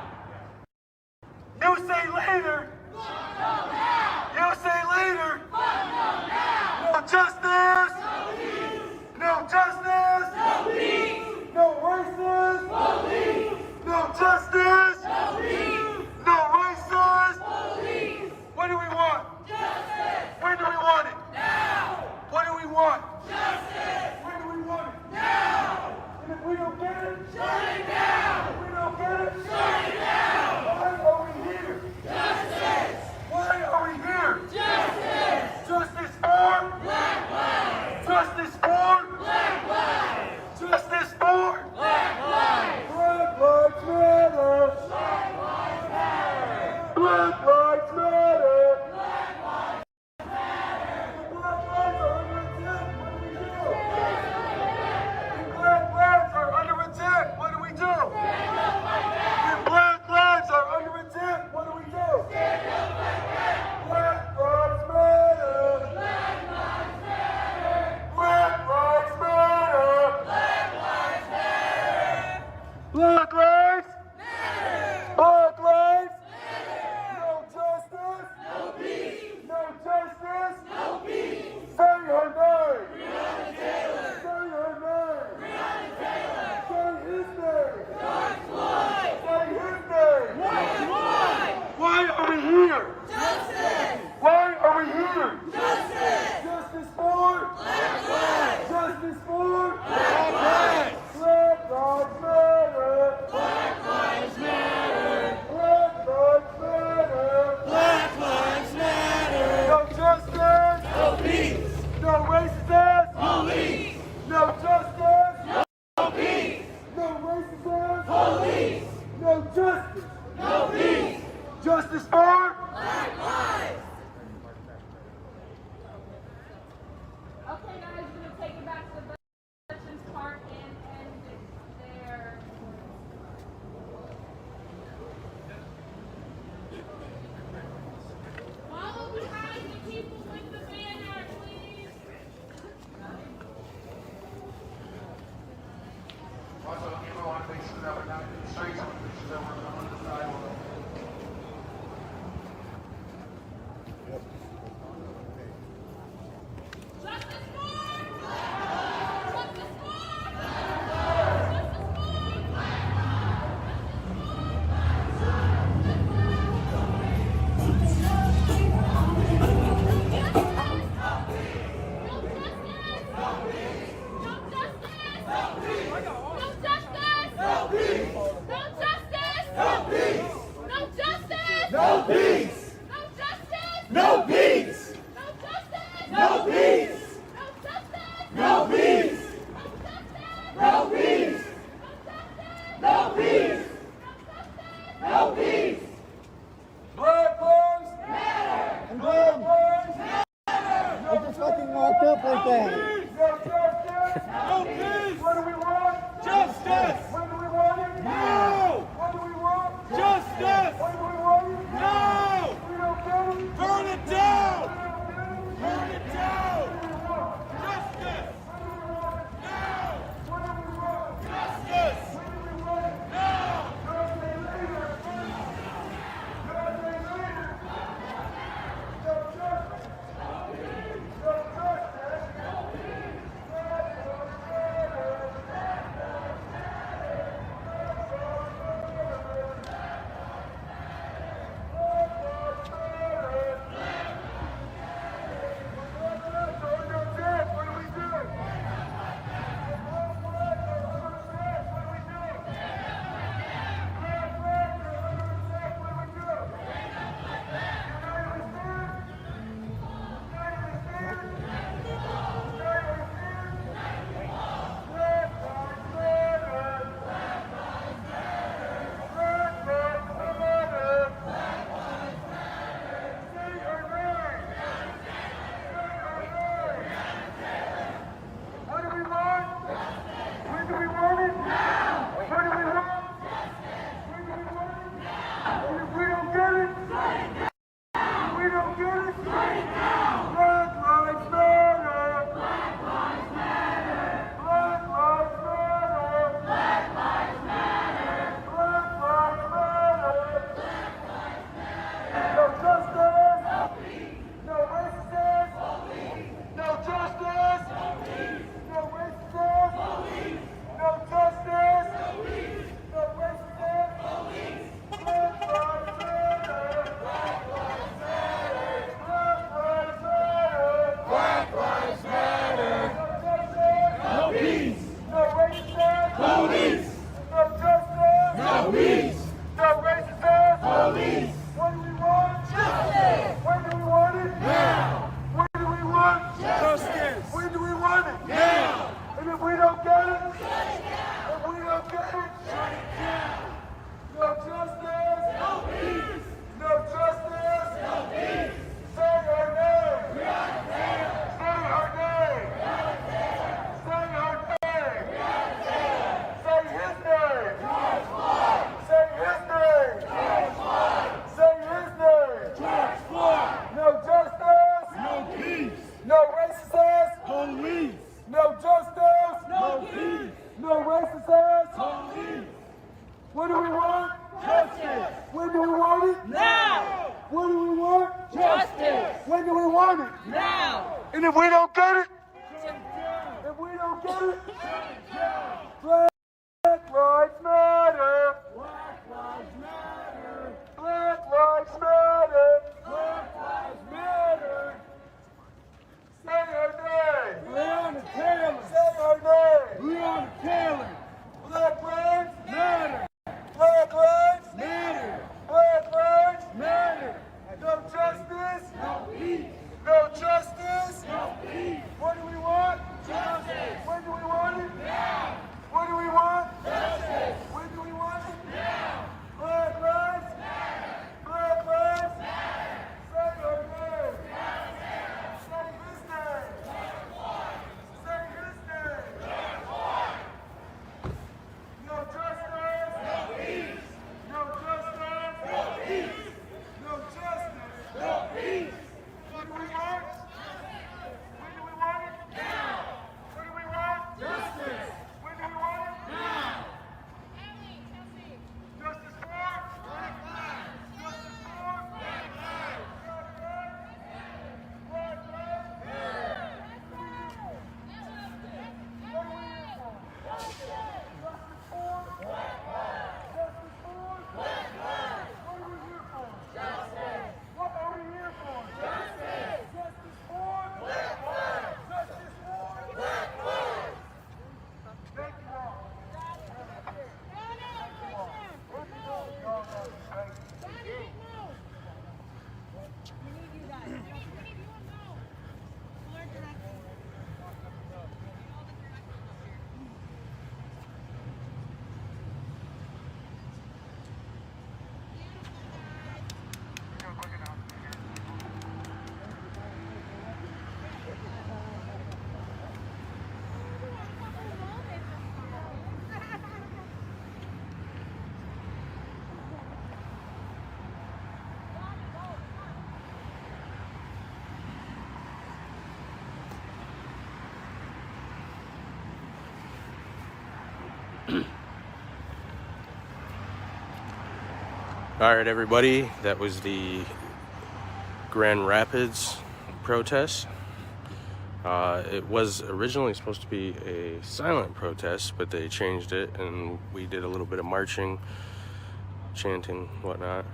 B: You say later. Fuck no now. You say later. Fuck no now. No justice. No peace. No justice. No peace. No racist. Police. No justice. No peace. No racist. Police. What do we want? Justice. When do we want it? Now. What do we want? Justice. When do we want it? Now. And if we don't get it, shut it down. If we don't get it, shut it down. Why are we here? Justice. Why are we here? Justice. Justice for black lives. Justice for black lives. Justice for black lives. Black lives matter. Black lives matter. Black lives matter. Black lives matter. Black lives are under attack. What do we do? Black lives are under attack. What do we do? Stand up like that. When black lives are under attack, what do we do? Stand up like that. Black lives matter. Black lives matter. Black lives matter. Black lives matter. Black lives matter. Black lives matter. No justice. No peace. No justice. No peace. Say her name. Breonna Taylor. Say her name. Breonna Taylor. Say his name. George Floyd. Say his name. George Floyd. Why are we here? Justice. Why are we here? Justice. Justice for black lives. Justice for black lives. Black lives matter. Black lives matter. Black lives matter. Black lives matter. No justice. No peace. No racist. Police. No justice. No peace. No racist. Police. No justice. No peace. Justice for black lives.
M: Okay, guys, we're going to take it back to the veterans park and end it there. Follow behind the people with the banner, please.
B: Also, everyone faces that we're not in the streets, faces that we're on the sidewalk.
E: Justice for
B: No peace! No peace! No peace! No peace! No peace! No peace! No peace! Black lives matter! And black lives matter! I just fucking walked up like that. No justice! No peace! What do we want? Justice! When do we want it? Now! What do we want? Justice! When do we want it? Now! We don't get it. Burn it down! Burn it down! Justice! Now! What do we want? Justice! When do we want it? Now! Don't say later! if we don't get it, Black Lives Matter. Black Lives Matter. Black Lives Matter. Black Lives Matter. Say our name. Breonna Taylor. Say our name. Breonna Taylor. Black Lives Matter. Black Lives Matter. Black Lives Matter. No justice. No peace. No justice. No peace. What do we want? Justice. When do we want it? Now. What do we want? Justice. When do we want it? Now. Black Lives Matter. Black Lives Matter. Say our name. Say his name. Say his name. No justice. No peace. No justice. No peace. No justice. No peace. What do we want? When do we want it? Now. What do we want? Justice. When do we want it? Now. Justice for Black Lives. Justice for Black Lives. Black Lives Matter. What are we here for? Justice. Justice for Black Lives. Justice for Black Lives. What are we here for? Justice. What are we here for? Justice. Justice for Black Lives. Justice for Black Lives. Thank you all.
C: All right, everybody, that was the Grand Rapids protest. It was originally supposed to be a silent protest, but they changed it, and we did a little bit of marching, chanting, whatnot.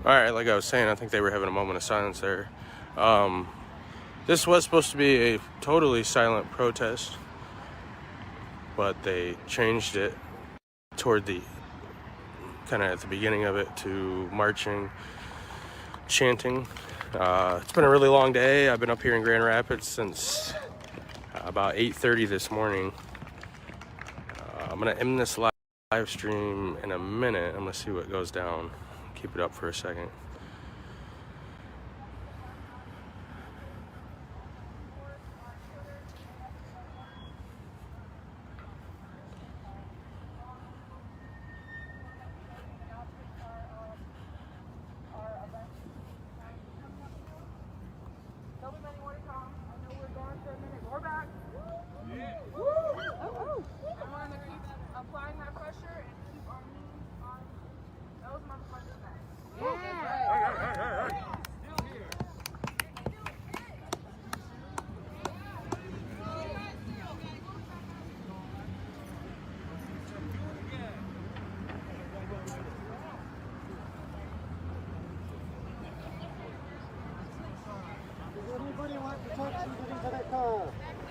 C: All right, like I was saying, I think they were having a moment of silence there. This was supposed to be a totally silent protest, but they changed it toward the, kind of at the beginning of it, to marching, chanting. It's been a really long day. I've been up here in Grand Rapids since about 8:30 this morning. I'm gonna end this live stream in a minute. I'm gonna see what goes down. Keep it up for a second.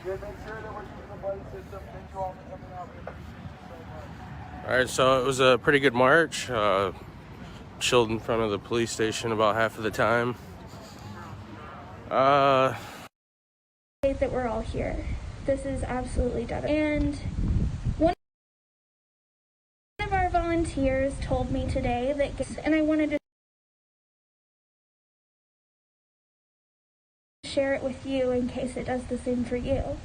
B: Yeah, make sure that we're using the buddy system. Thank you all for coming out. We appreciate you so much.
C: All right, so it was a pretty good march. Chilled in front of the police station about half of the time.
A: That we're all here. This is absolutely devastating. And one of our volunteers told me today that, and I wanted to share it with you in case it does the same for you.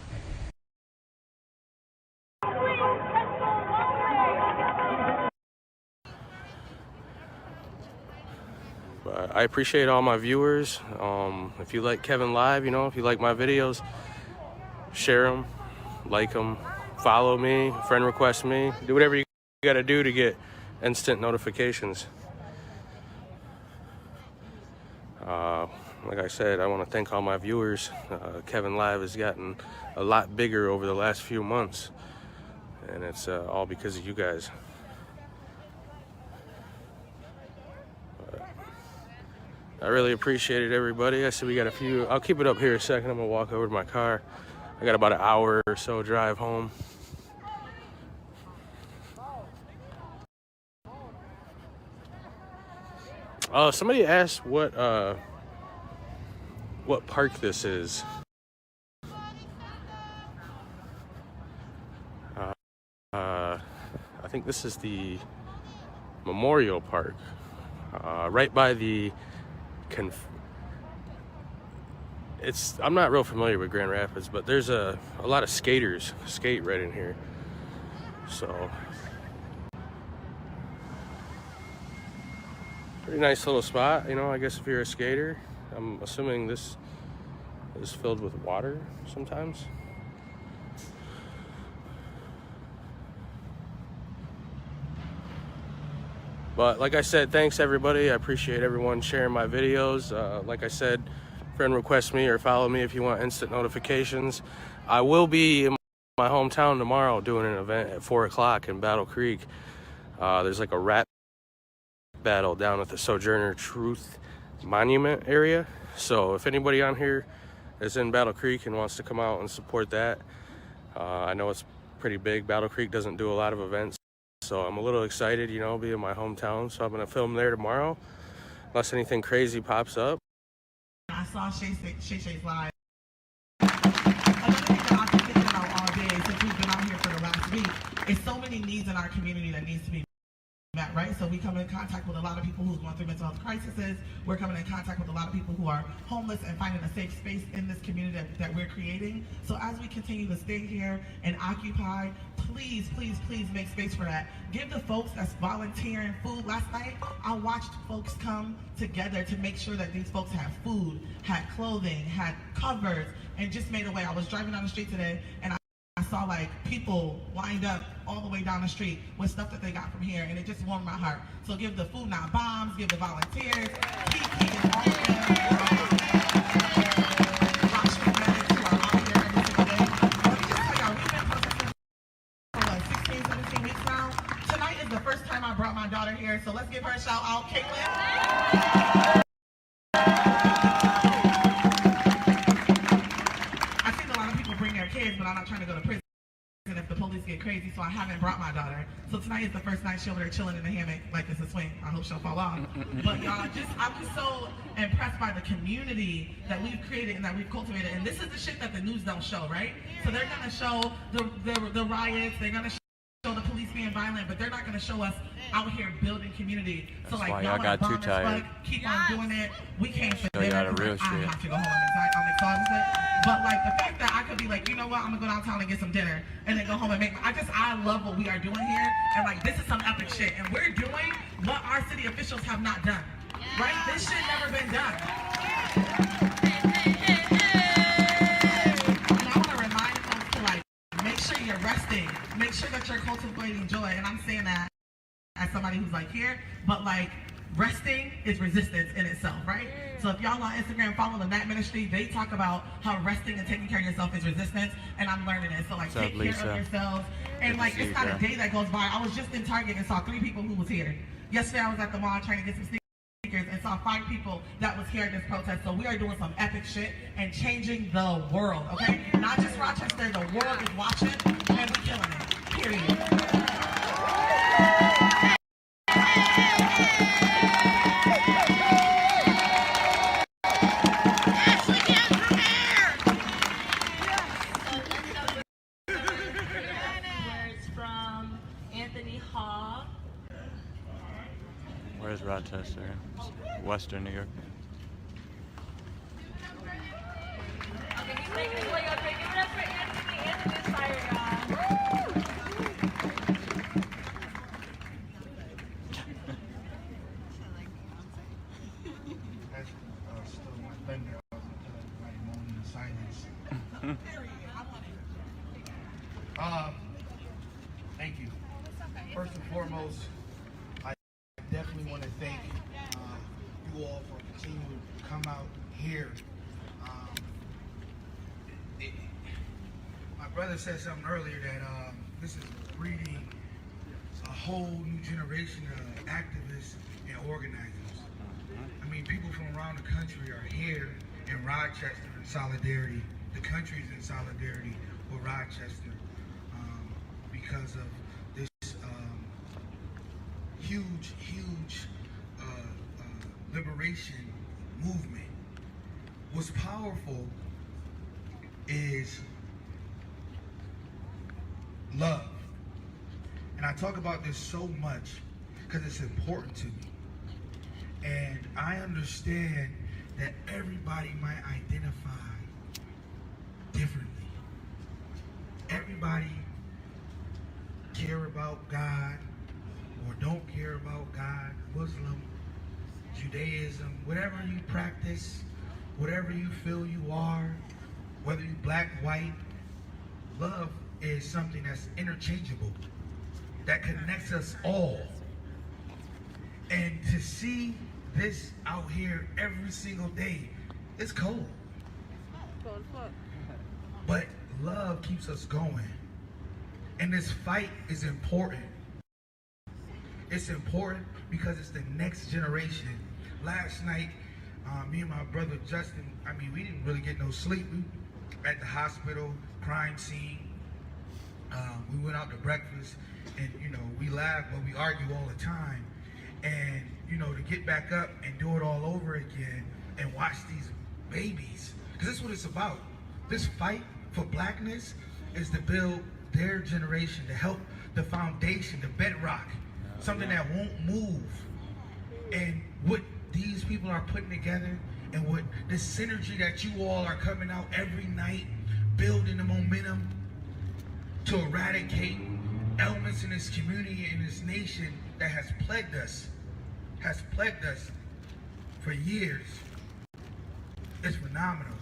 C: I appreciate all my viewers. If you like Kevin Live, you know, if you like my videos, share them, like them, follow me, friend request me, do whatever you gotta do to get instant notifications. Like I said, I want to thank all my viewers. Kevin Live has gotten a lot bigger over the last few months, and it's all because of you guys. I really appreciate it, everybody. I see we got a few. I'll keep it up here a second. I'm gonna walk over to my car. I got about an hour or so drive home. Somebody asked what park this is. I think this is the Memorial Park, right by the I'm not real familiar with Grand Rapids, but there's a lot of skaters skate right in here. So pretty nice little spot, you know, I guess if you're a skater. I'm assuming this is filled with water sometimes. But like I said, thanks everybody. I appreciate everyone sharing my videos. Like I said, friend request me or follow me if you want instant notifications. I will be in my hometown tomorrow doing an event at 4 o'clock in Battle Creek. There's like a rap battle down at the Sojourner Truth Monument area. So if anybody on here is in Battle Creek and wants to come out and support that, I know it's pretty big. Battle Creek doesn't do a lot of events. So I'm a little excited, you know, be in my hometown. So I'm going to film there tomorrow, unless anything crazy pops up.
V: I saw Shay's live. Another thing that I've been thinking about all day since we've been out here for the last week is so many needs in our community that needs to be met, right? So we come in contact with a lot of people who's going through mental health crises. We're coming in contact with a lot of people who are homeless and finding a safe space in this community that we're creating. So as we continue to stay here and occupy, please, please, please make space for that. Give the folks that's volunteering food. Last night, I watched folks come together to make sure that these folks had food, had clothing, had covers, and just made a way. I was driving down the street today, and I saw like people lined up all the way down the street with stuff that they got from here, and it just warmed my heart. So give the Food Not Bombs, give the volunteers, Kiki and all of them, Rochester medics who are out here every single day. Let me just tell y'all, we've been protesting for like 16, 17 weeks now. Tonight is the first time I brought my daughter here, so let's give her a shout out, Caitlin. Kids, but I'm not trying to go to prison if the police get crazy, so I haven't brought my daughter. So tonight is the first night she'll be chilling in the hammock like it's a swing. I hope she'll fall off. But y'all, I'm just so impressed by the community that we've created and that we've cultivated. And this is the shit that the news don't show, right? So they're gonna show the riots, they're gonna show the police being violent, but they're not gonna show us out here building community. So like, y'all got too tired. Keep on doing it. We came for dinner. I have to go home. I'm exhausted. But like the fact that I could be like, you know what, I'm gonna go downtown and get some dinner and then go home and make, I love what we are doing here. And like, this is some epic shit. And we're doing what our city officials have not done. Right? This shit never been done. And I wanna remind folks to like, make sure you're resting. Make sure that you're cultivating joy. And I'm saying that as somebody who's like here, but like, resting is resistance in itself, right? So if y'all on Instagram follow the Nat Ministry, they talk about how resting and taking care of yourself is resistance, and I'm learning it. So like, take care of yourselves. And like, it's not a day that goes by. I was just in Target and saw 3 people who was here. Yesterday I was at the mall trying to get some sneakers, and saw 5 people that was here at this protest. So we are doing some epic shit and changing the world, okay? Not just Rochester, the world is watching, and we're killing it, period.
H: Where's Rochester? Western New York.
M: Okay, he's making his way up here. Give it up for Anthony. Anthony's fired, y'all.
B: Still my thunder. I was gonna tell everybody moaning in silence. Thank you. First and foremost, I definitely want to thank you all for continuing to come out here. My brother said something earlier that this is breeding a whole new generation of activists and organizers. I mean, people from around the country are here in Rochester in solidarity. The country's in solidarity with Rochester because of this huge liberation movement. What's powerful is love. And I talk about this so much because it's important to me. And I understand that everybody might identify differently. Everybody care about God or don't care about God, Muslim, Judaism, whatever you practice, whatever you feel you are, whether you black, white, love is something that's interchangeable, that connects us all. And to see this out here every single day, it's cold. But love keeps us going. And this fight is important. It's important because it's the next generation. Last night, me and my brother Justin, we didn't really get no sleep. We were at the hospital, crime scene. We went out to breakfast, and we laugh, but we argue all the time. And to get back up and do it all over again and watch these babies, because that's what it's about. This fight for blackness is to build their generation, to help the foundation, the bedrock, something that won't move. And what these people are putting together, and what the synergy that you all are coming out every night, building the momentum to eradicate elements in this community and this nation that has plagued us for years. It's phenomenal.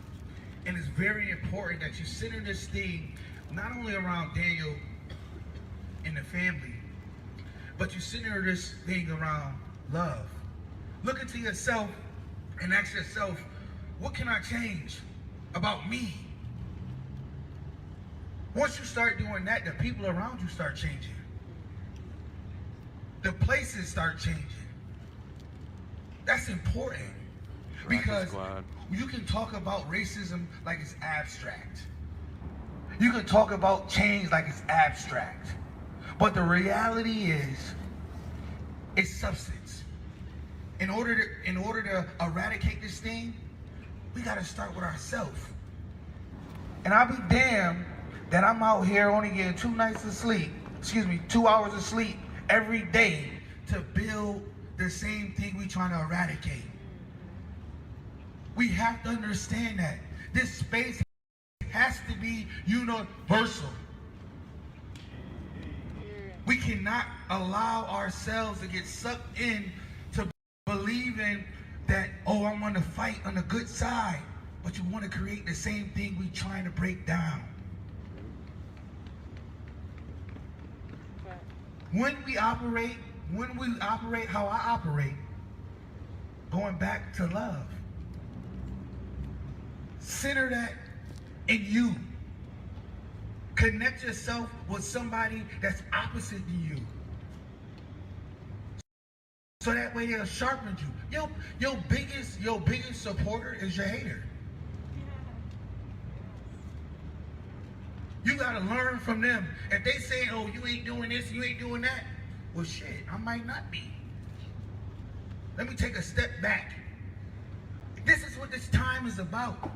B: And it's very important that you center this thing not only around Daniel and the family, but you center this thing around love. Look into yourself and ask yourself, what can I change about me? Once you start doing that, the people around you start changing. The places start changing. That's important. Because you can talk about racism like it's abstract. You can talk about change like it's abstract. But the reality is, it's substance. In order to eradicate this thing, we gotta start with ourselves. And I'll be damned that I'm out here only getting 2 hours of sleep every day to build the same thing we trying to eradicate. We have to understand that this space has to be universal. We cannot allow ourselves to get sucked in to believing that, oh, I'm on the fight on the good side, but you want to create the same thing we trying to break down. When we operate how I operate, going back to love. Center that in you. Connect yourself with somebody that's opposite to you.
J: So that way they'll sharpen you. Your biggest supporter is your hater. You gotta learn from them. If they say, oh, you ain't doing this, you ain't doing that, well shit, I might not be. Let me take a step back. This is what this time is about.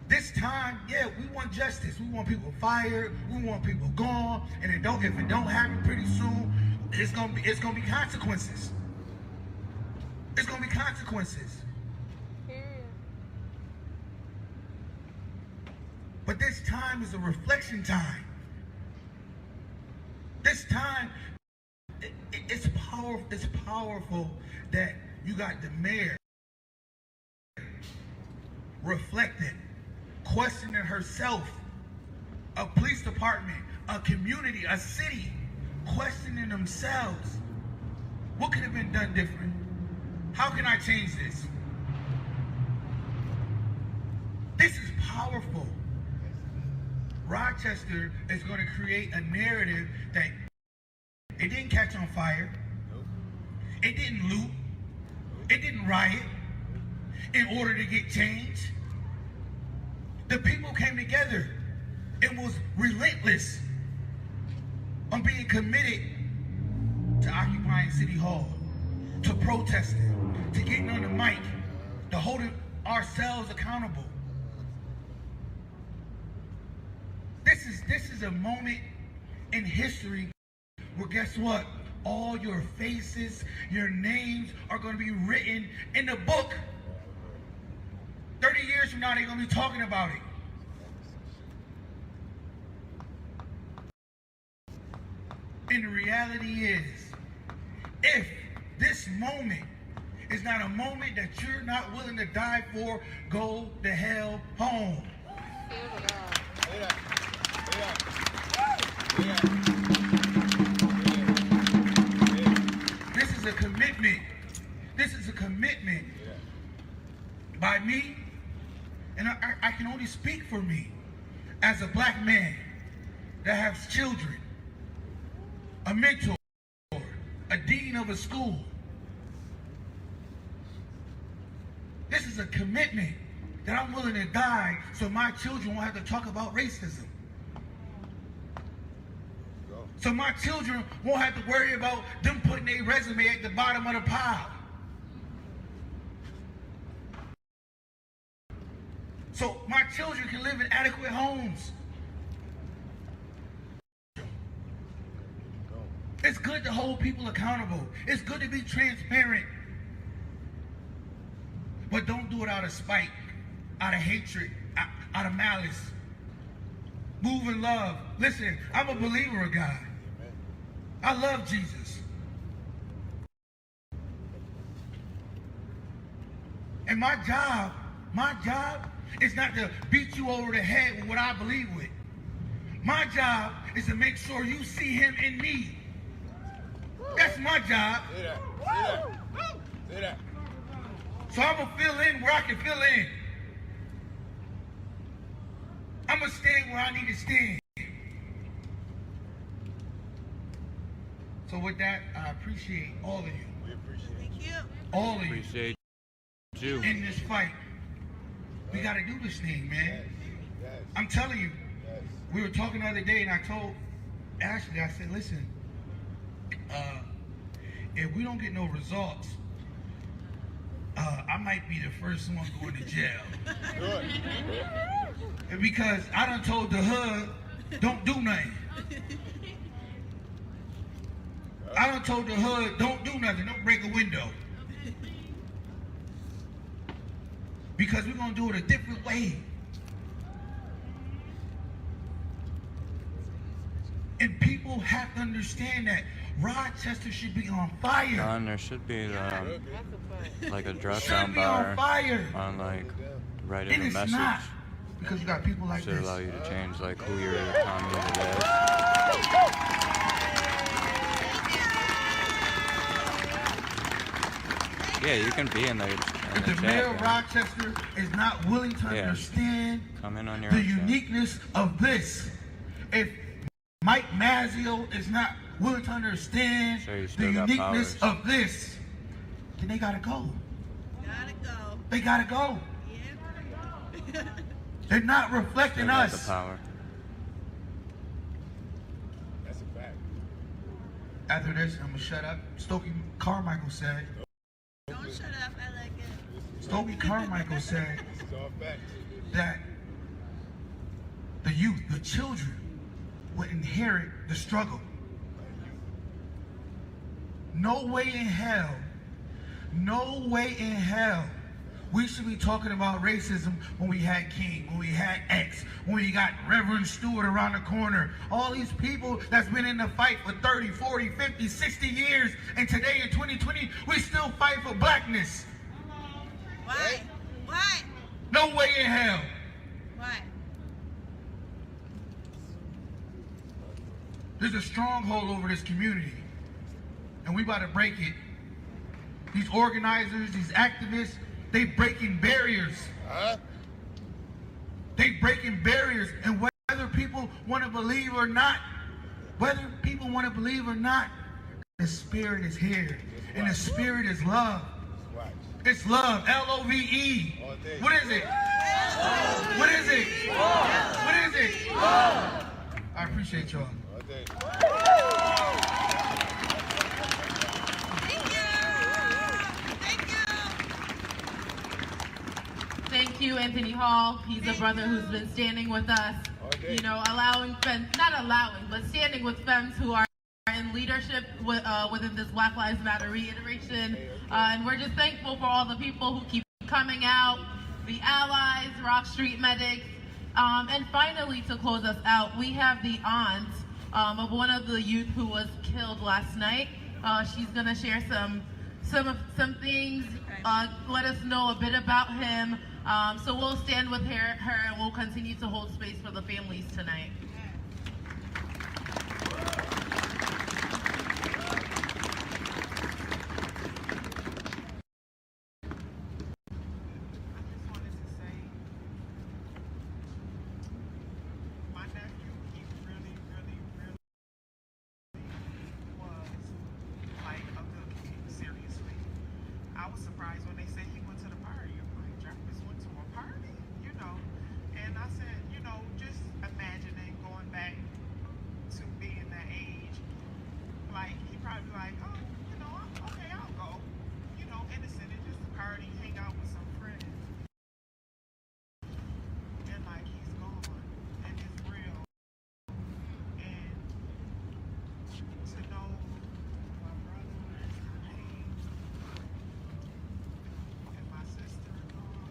J: This time, yeah, we want justice. We want people fired. We want people gone. And if it don't happen pretty soon, it's gonna be consequences. It's gonna be consequences. But this time is a reflection time. This time, it's powerful. It's powerful that you got the mayor reflecting, questioning herself, a police department, a community, a city, questioning themselves. What could have been done different? How can I change this? This is powerful. Rochester is going to create a narrative that it didn't catch on fire. It didn't loot. It didn't riot in order to get change. The people came together and was relentless on being committed to occupying City Hall, to protesting, to getting on the mic, to holding ourselves accountable. This is a moment in history where, guess what? All your faces, your names are going to be written in the book. 30 years from now, they're going to be talking about it. And the reality is, if this moment is not a moment that you're not willing to die for, go the hell home. This is a commitment. This is a commitment by me, and I can only speak for me as a black man that has children, a mentor, a dean of a school. This is a commitment that I'm willing to die so my children won't have to talk about racism. So my children won't have to worry about them putting their resume at the bottom of the pile. So my children can live in adequate homes. It's good to hold people accountable. It's good to be transparent. But don't do it out of spite, out of hatred, out of malice. Move in love. Listen, I'm a believer of God. I love Jesus. And my job is not to beat you over the head with what I believe with. My job is to make sure you see him in me. That's my job. Say that. So I'm gonna fill in where I can fill in. I'm gonna stand where I need to stand. So with that, I appreciate all of you. We appreciate you. All of you.
H: Appreciate you.
J: In this fight. We gotta do this thing, man. Yes. I'm telling you. Yes. We were talking the other day and I told Ashley, I said, listen, if we don't get no results, I might be the first one going to jail. Good. Because I done told the hood, don't do nothing. I done told the hood, don't do nothing, don't break a window. Because we're going to do it a different way. And people have to understand that Rochester should be on fire.
H: John, there should be like a drop-down bar on like writing a message.
J: Not, because you got people like
H: should
J: this.
H: Allow you to change like who your community is. Yeah, you can be in there.
J: If the mayor of Rochester is not willing to understand
H: the
J: uniqueness of this, if Mike Mazzio is not willing to understand the uniqueness of this, then they gotta go. They gotta go. They're not reflecting us.
H: The power.
J: That's a fact. After this, I'm gonna shut up. Stokely Carmichael said.
S: Don't shut up, I like it.
J: Stokely Carmichael said that the youth, the children, would inherit the struggle. No way in hell, no way in hell we should be talking about racism when we had King, when we had X, when we got Reverend Stewart around the corner. All these people that's been in the fight for 30, 40, 50, 60 years, and today in 2020, we still fight for blackness.
S: Why? Why?
J: No way in hell.
S: Why?
J: There's a stronghold over this community, and we about to break it. These organizers, these activists, they breaking barriers. They breaking barriers, and whether people want to believe or not, the spirit is here, and the spirit is love. It's love, L-O-V-E. What is it? What is it? What is it? I appreciate y'all.
I: Thank you, Anthony Hall. He's a brother who's been standing with us, you know, standing with femmes who are in leadership within this Black Lives Matter reiteration. And we're just thankful for all the people who keep coming out, the allies, Rock Street medics. And finally, to close us out, we have the aunt of one of the youth who was killed last night. She's gonna share some things, let us know a bit about him. So we'll stand with her and we'll continue to hold space for the families tonight.
V: I was surprised when they said he went to the party. I'm like, Jarvis went to a party, you know? And I said, you know, just imagining going back to being that age. Like, he probably like, oh, you know, okay, I'll go. You know, innocent and just party, hang out with some friends. And like, he's gone. And it's real. And to know my brother is in pain. My sister-in-law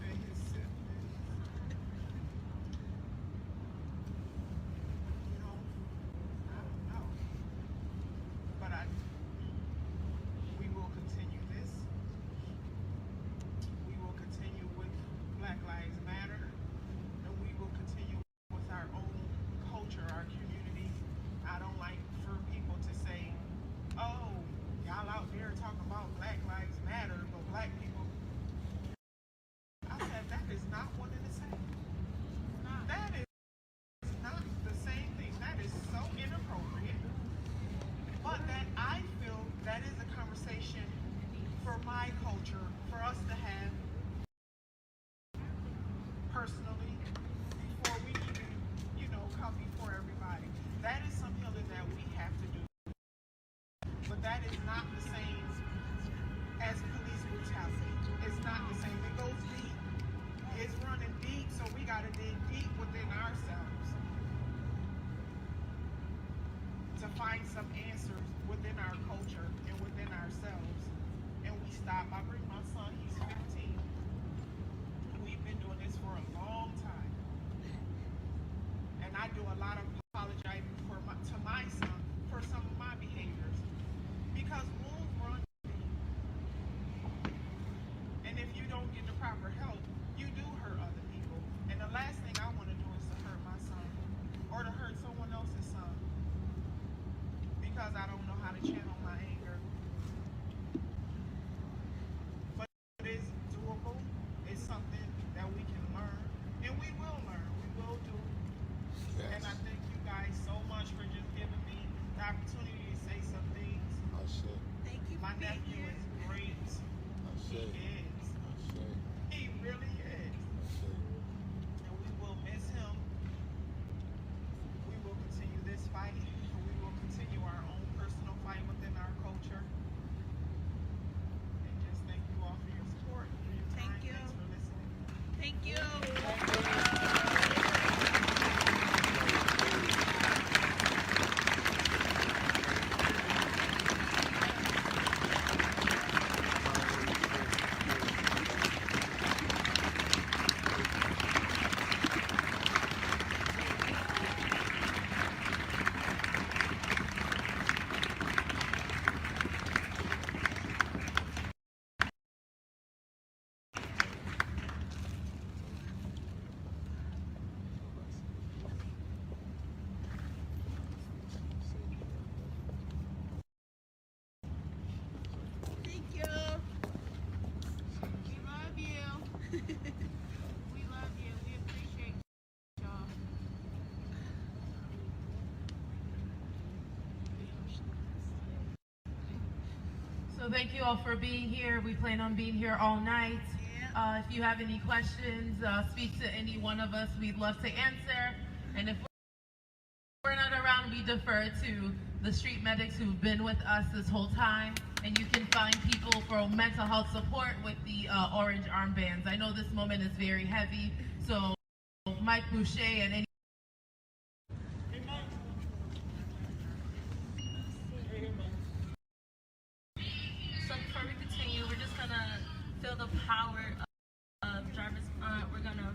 V: and his siblings, you know, I don't know, but we will continue this. We will continue with Black Lives Matter, and we will continue with our own culture, our community. I don't like for people to say, oh, y'all out there talking about Black Lives Matter, but black people. I said, that is not one and the same. That is not the same thing. That is so inappropriate. But that I feel that is a conversation for my culture, for us to have personally, before we even, you know, come before everybody. That is some healing that we have to do. But that is not the same as police brutality. It's not the same. It goes deep. It's running deep, so we gotta dig deep within ourselves to find some answers within our culture and within ourselves. And we stop. I bring my son, he's 15. We've been doing this for a long time. And I do a lot of apologizing to my son for some of my behaviors. Because wounds run deep. And if you don't get the proper help, you do hurt other people. And the last thing I want to do is to hurt my son or to hurt someone else's son. Because I don't know how to channel my anger. But it is doable. It's something that we can learn. And we will learn. We will do. Yes. And I thank you
I: So thank you all for being here. We plan on being here all night. If you have any questions, speak to any one of us. We'd love to answer. And if we're not around, we defer to the street medics who've been with us this whole time. And you can find people for mental health support with the orange armbands. I know this moment is very heavy, so Mike Boucher and any
L: So before we continue, we're just gonna feel the power of Jarvis' aunt. We're gonna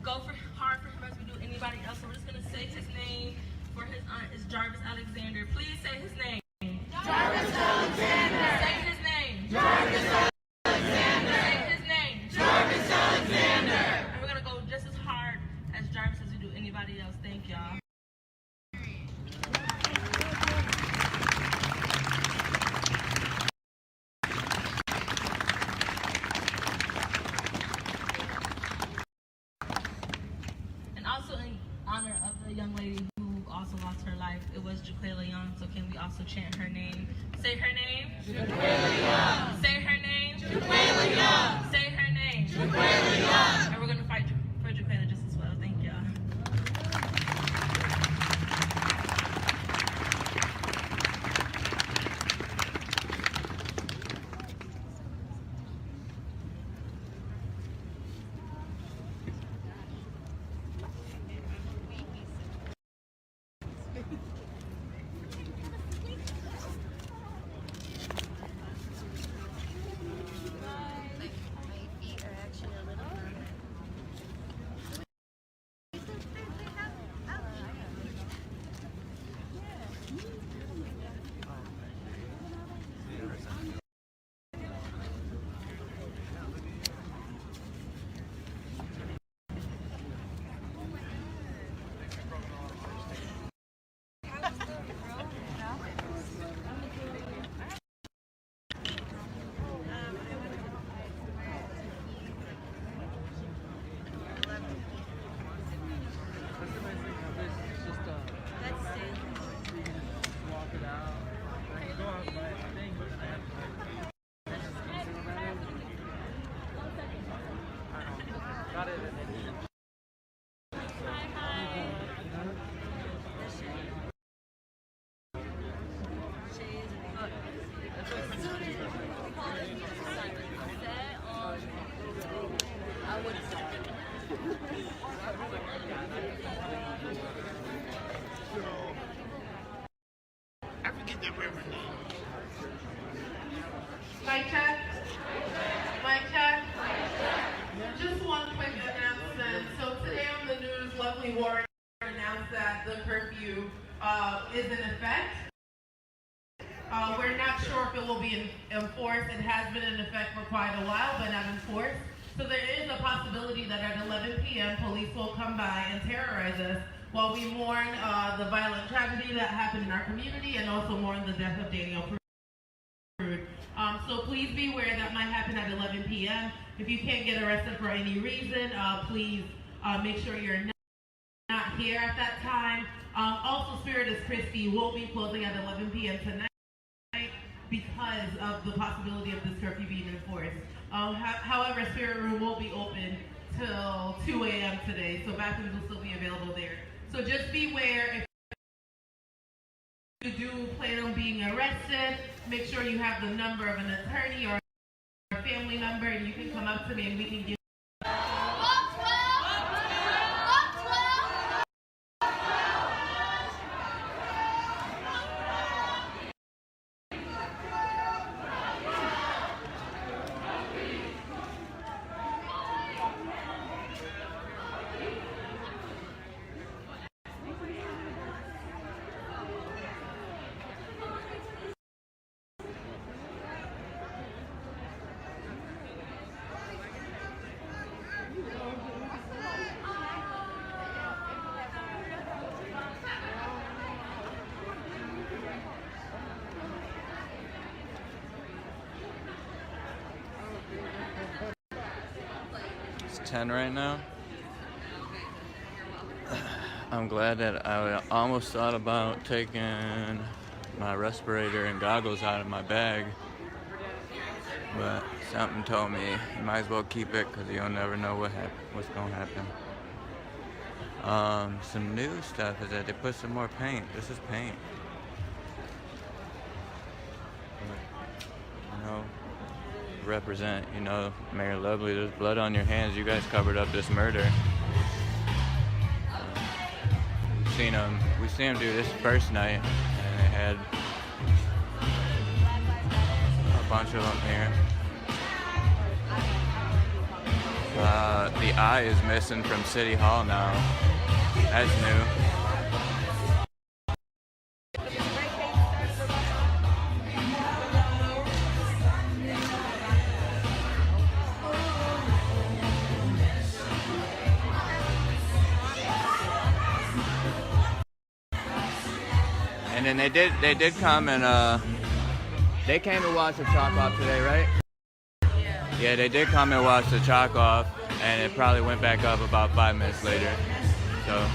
L: go hard for him as we do anybody else. So we're just gonna say his name for his aunt is Jarvis Alexander. Please say his name. Jarvis Alexander. Say his name. Jarvis Alexander. Say his name. Jarvis Alexander. And we're gonna go just as hard as Jarvis as we do anybody else. Thank y'all. And also in honor of the young lady who also lost her life, it was Jaquela Young, so can we also chant her name? Say her name. Jaquela Young. Say her name. Jaquela Young. Say her name. Jaquela Young. And we're going to fight for Jaquela just as well. Thank y'all.
I: Mic check. Mic check. Just one quick announcement. So today on the news, Lovely Warren announced that the curfew is in effect. We're not sure if it will be enforced. It has been in effect for quite a while, but not enforced. So there is a possibility that at 11 p.m. police will come by and terrorize us while we mourn the violent tragedy that happened in our community and also mourn the death of Daniel Prude. So please be aware that might happen at 11 p.m. If you can't get arrested for any reason, please make sure you're not here at that time. Also, Spirit is Christie will be closing at 11 p.m. tonight because of the possibility of this curfew being enforced. However, Spirit Room will be open till 2 a.m. today, so bathrooms will still be available there. So just beware. If you do plan on being arrested, make sure you have the number of an attorney or a family member, and you can come up to me and we can give
H: It's 10 right now. I'm glad that I almost thought about taking my respirator and goggles out of my bag But something told me you might as well keep it because you'll never know what's going to happen. Some new stuff is that they put some more paint. This is paint. You know, represent, you know, Mayor Lovely, there's blood on your hands. You guys covered up this murder. We seen him do this first night, and they had a bunch of them here. The eye is missing from City Hall now. That's new. And then they did come and they came to watch the chalk off today, right? Yeah, they did come and watch the chalk off, and it probably went back up about 5 minutes later. So,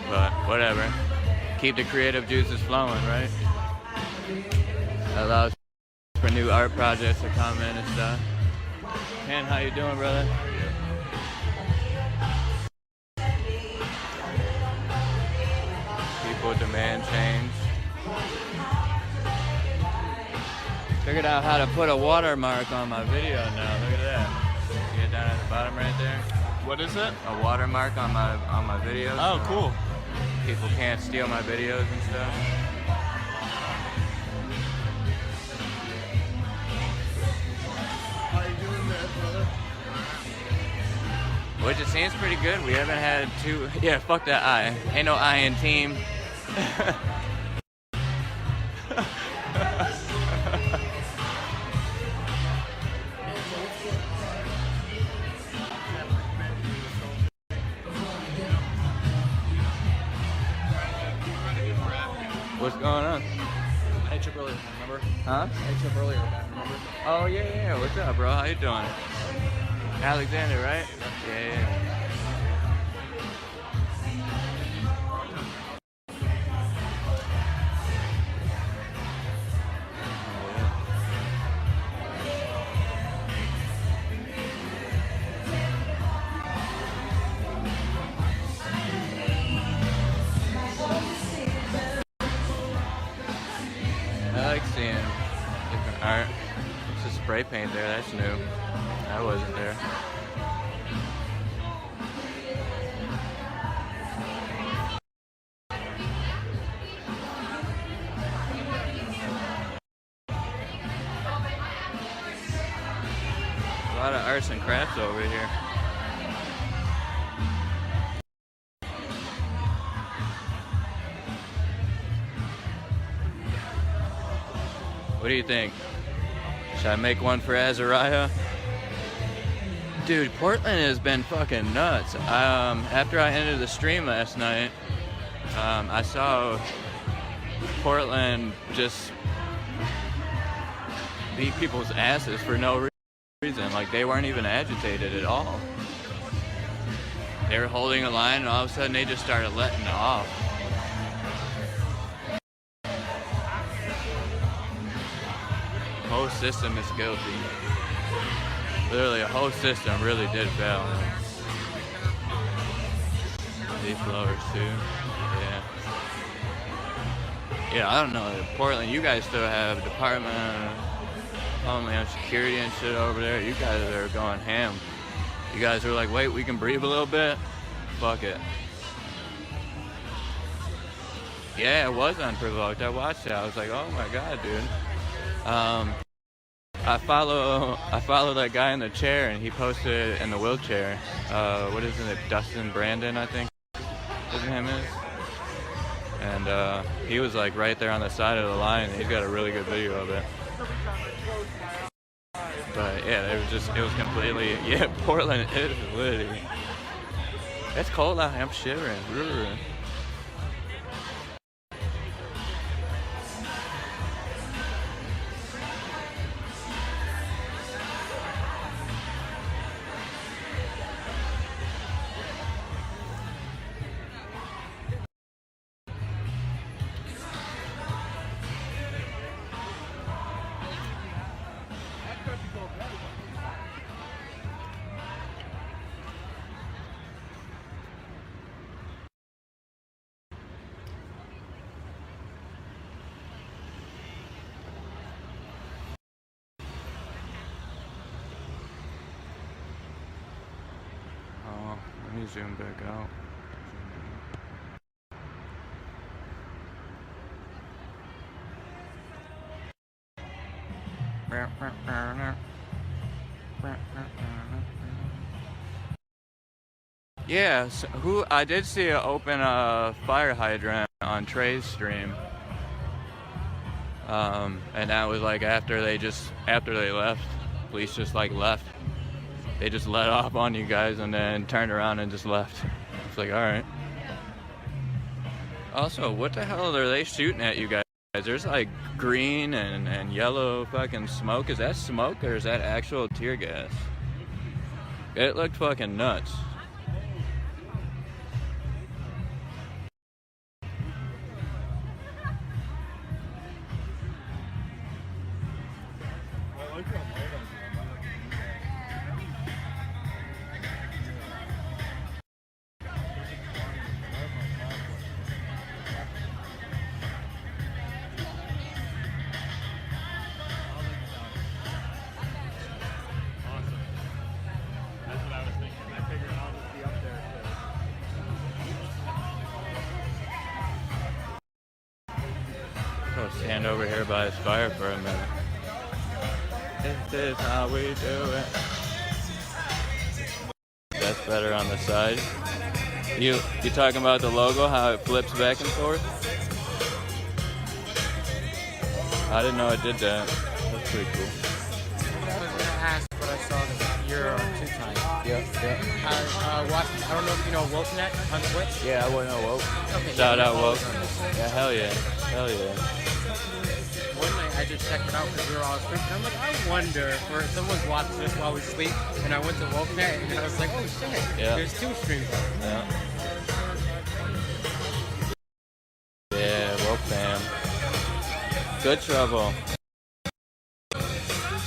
H: but whatever. Keep the creative juices flowing, right? Allows for new art projects to come in and stuff. Ken, how you doing, brother? People demand change. Figured out how to put a watermark on my video now. Look at that. See it down at the bottom right there?
C: What is it?
H: A watermark on my videos.
C: Oh, cool.
H: People can't steal my videos and stuff.
C: How you doing there, brother?
H: Which it seems pretty good. We haven't had two. Yeah, fuck that eye. Ain't no eye in team. What's going on?
P: I ate you earlier, remember?
H: Huh?
P: I ate you earlier, remember?
H: Oh, yeah. What's up, bro? How you doing? Alexander, right? Yeah. I like seeing different art. It's a spray paint there, that's new. That wasn't there. A lot of arts and crafts over here. What do you think? Should I make one for Azariah? Dude, Portland has been fucking nuts. After I ended the stream last night, I saw Portland just beat people's asses for no reason. Like, they weren't even agitated at all. They were holding a line, and all of a sudden they just started letting off. The whole system is guilty. Literally, a whole system really did fail. These blowers too. Yeah. Yeah, I don't know. Portland, you guys still have Department of Homeland Security and shit over there. You guys are going ham. You guys are like, wait, we can breathe a little bit? Fuck it. Yeah, it was unprovoked. I watched it. I was like, oh my god, dude. I follow that guy in the chair, and he posted in the wheelchair. What is it? Dustin Brandon, I think his name is. And he was like right there on the side of the line. He's got a really good video of it. But yeah, it was completely, yeah, Portland is literally. It's cold out here. I'm shivering. me zoom back out. Yeah, so I did see an open fire hydrant on Trey's stream. And that was like after they left. Police just like left. They just let off on you guys and then turned around and just left. It's like, all right. Also, what the hell are they shooting at you guys? There's like green and yellow fucking smoke. Is that smoke or is that actual tear gas? It looked fucking nuts. Stand over here by his fire for a minute. This is how we do it. That's better on the side. You talking about the logo, how it flips back and forth? I didn't know it did that. That's pretty cool.
Q: I was gonna ask, but I saw that you're on 2 times.
H: Yep.
Q: I don't know if you know Wokenet on Twitch.
H: Yeah, I wouldn't know Woke.
Q: Okay.
H: Shout out Woke. Yeah, hell yeah.
Q: One night I just checked it out because we were all asleep. And I'm like, I wonder if someone's watching this while we sleep. And I went to Wokenet and I was like, oh shit.
H: Yeah.
Q: There's 2 streams.
H: Yeah. Yeah, Woke fam. Good trouble.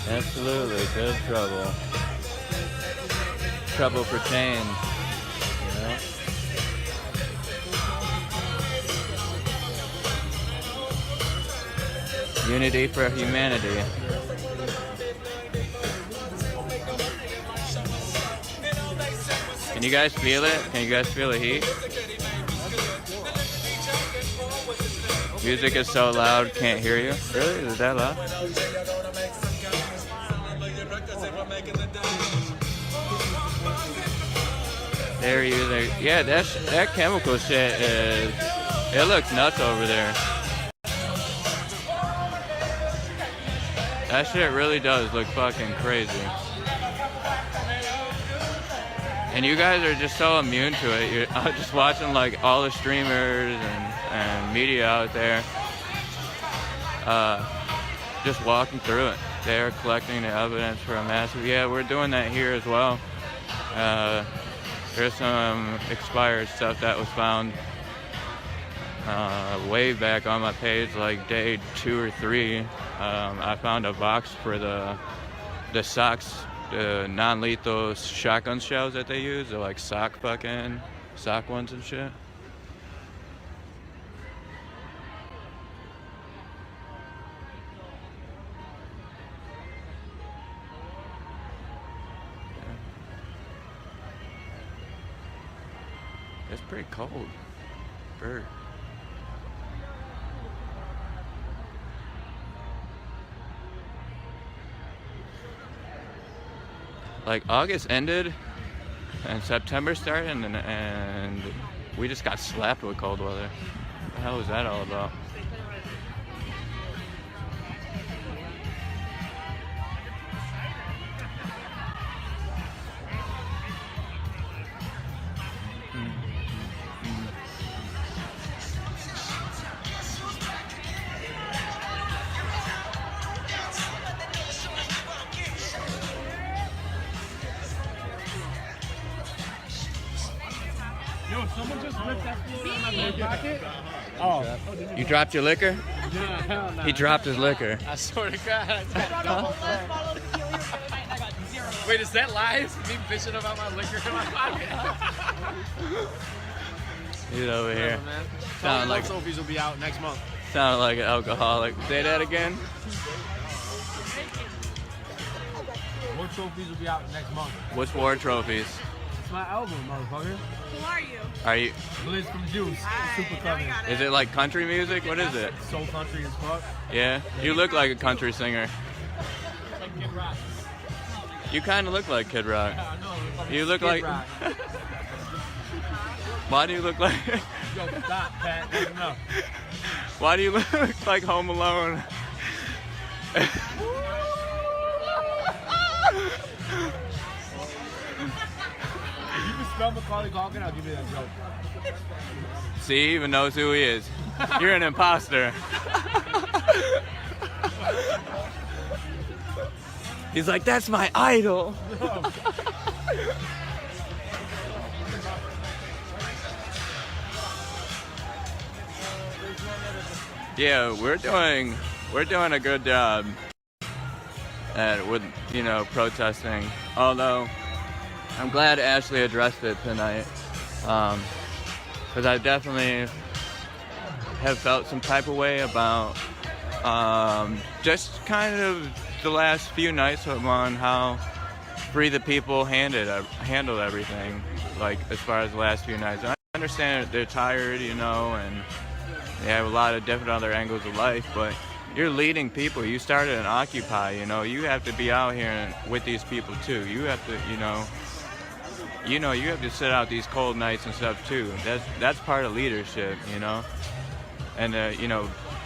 H: Absolutely, good trouble. Trouble for change. You know? Unity for humanity. Can you guys feel it? Can you guys feel the heat? Music is so loud, can't hear you. Really? Is it that loud? There you there. Yeah, that chemical shit is. It looks nuts over there. That shit really does look fucking crazy. And you guys are just so immune to it. You're just watching like all the streamers and media out there, just walking through it. They're collecting the evidence for a massive. Yeah, we're doing that here as well. There's some expired stuff that was found way back on my page, like day 2 or 3. I found a box for the socks, the non-lethal shotgun shells that they use. They're like sock ones and shit. It's pretty cold. Bird. Like August ended and September started and we just got slapped with cold weather. What the hell was that all about?
R: Yo, someone just ripped that floor in my back pocket. Oh.
H: You dropped your liquor?
R: No, hell no.
H: He dropped his liquor.
R: I swear to God. Wait, is that lies? Me bitching about my liquor in my pocket?
H: He's over here.
R: Sound like trophies will be out next month.
H: Sound like an alcoholic. Say that again.
R: War trophies will be out next month.
H: What's war trophies?
Q: my album, motherfucker.
E: Who are you?
H: Are you?
Q: Blizz from Juice. Super clever.
H: Is it like country music? What is it?
Q: Soul country as fuck.
H: Yeah, you look like a country singer.
Q: Like Kid Rock.
H: You kind of look like Kid Rock.
Q: Yeah, I know.
H: You look
Q: Kid
H: like.
Q: Rock.
H: Why do you look like?
Q: Yo, stop, Pat. That's enough.
H: Why do you look like Home Alone?
Q: If you can spell Macaulay Culkin, I'll give you that joke.
H: See, he even knows who he is. You're an imposter. He's like, that's my idol. Yeah, we're doing a good job with protesting. Although I'm glad Ashley addressed it tonight, because I definitely have felt some type of way about just kind of the last few nights on how Free the People handled everything, like as far as the last few nights. And I understand that they're tired, and they have a lot of different other angles of life, but you're leading people. You started an Occupy, you have to be out here with these people too. You have to, you have to sit out these cold nights and stuff too. That's part of leadership, And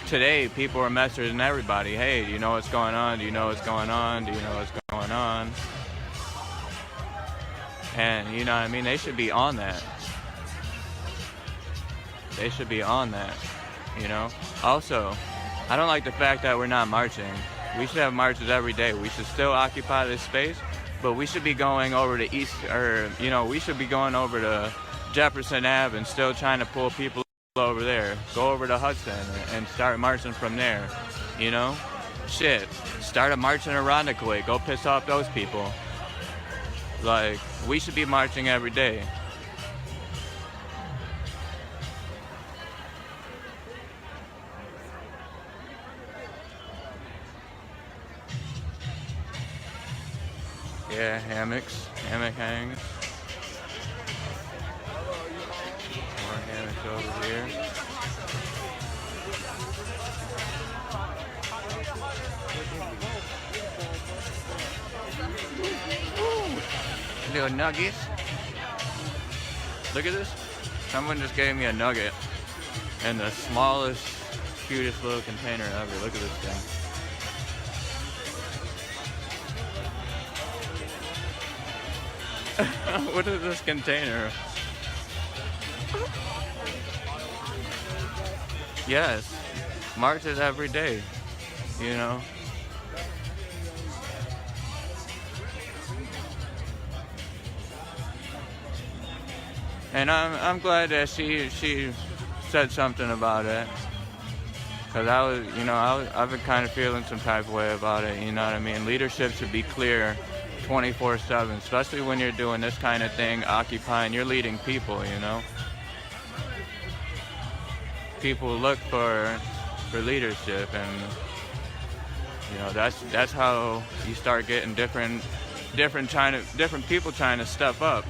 H: today people are messaging everybody, hey, do you know what's going on? Do you know what's going on? Do you know what's going on? And they should be on that. They should be on that, Also, I don't like the fact that we're not marching. We should have marches every day. We should still occupy this space, but we should be going over to we should be going over to Jefferson Ave and still trying to pull people over there. Go over to Hudson and start marching from there, Shit, start a march in Irondequoit. Go piss off those people. Like, we should be marching every day. Yeah, hammock hangs. More hammocks over here. Little nuggets. Look at this. Someone just gave me a nugget in the smallest, cutest little container ever. Look at this thing. What is this container? Yes, marches every day, And I'm glad that she said something about it, because I've been kind of feeling some type of way about it. You know what I mean? Leadership should be clear 24/7, especially when you're doing this kind of thing, occupying. You're leading people, People look for leadership, and that's how you start getting different people trying to step up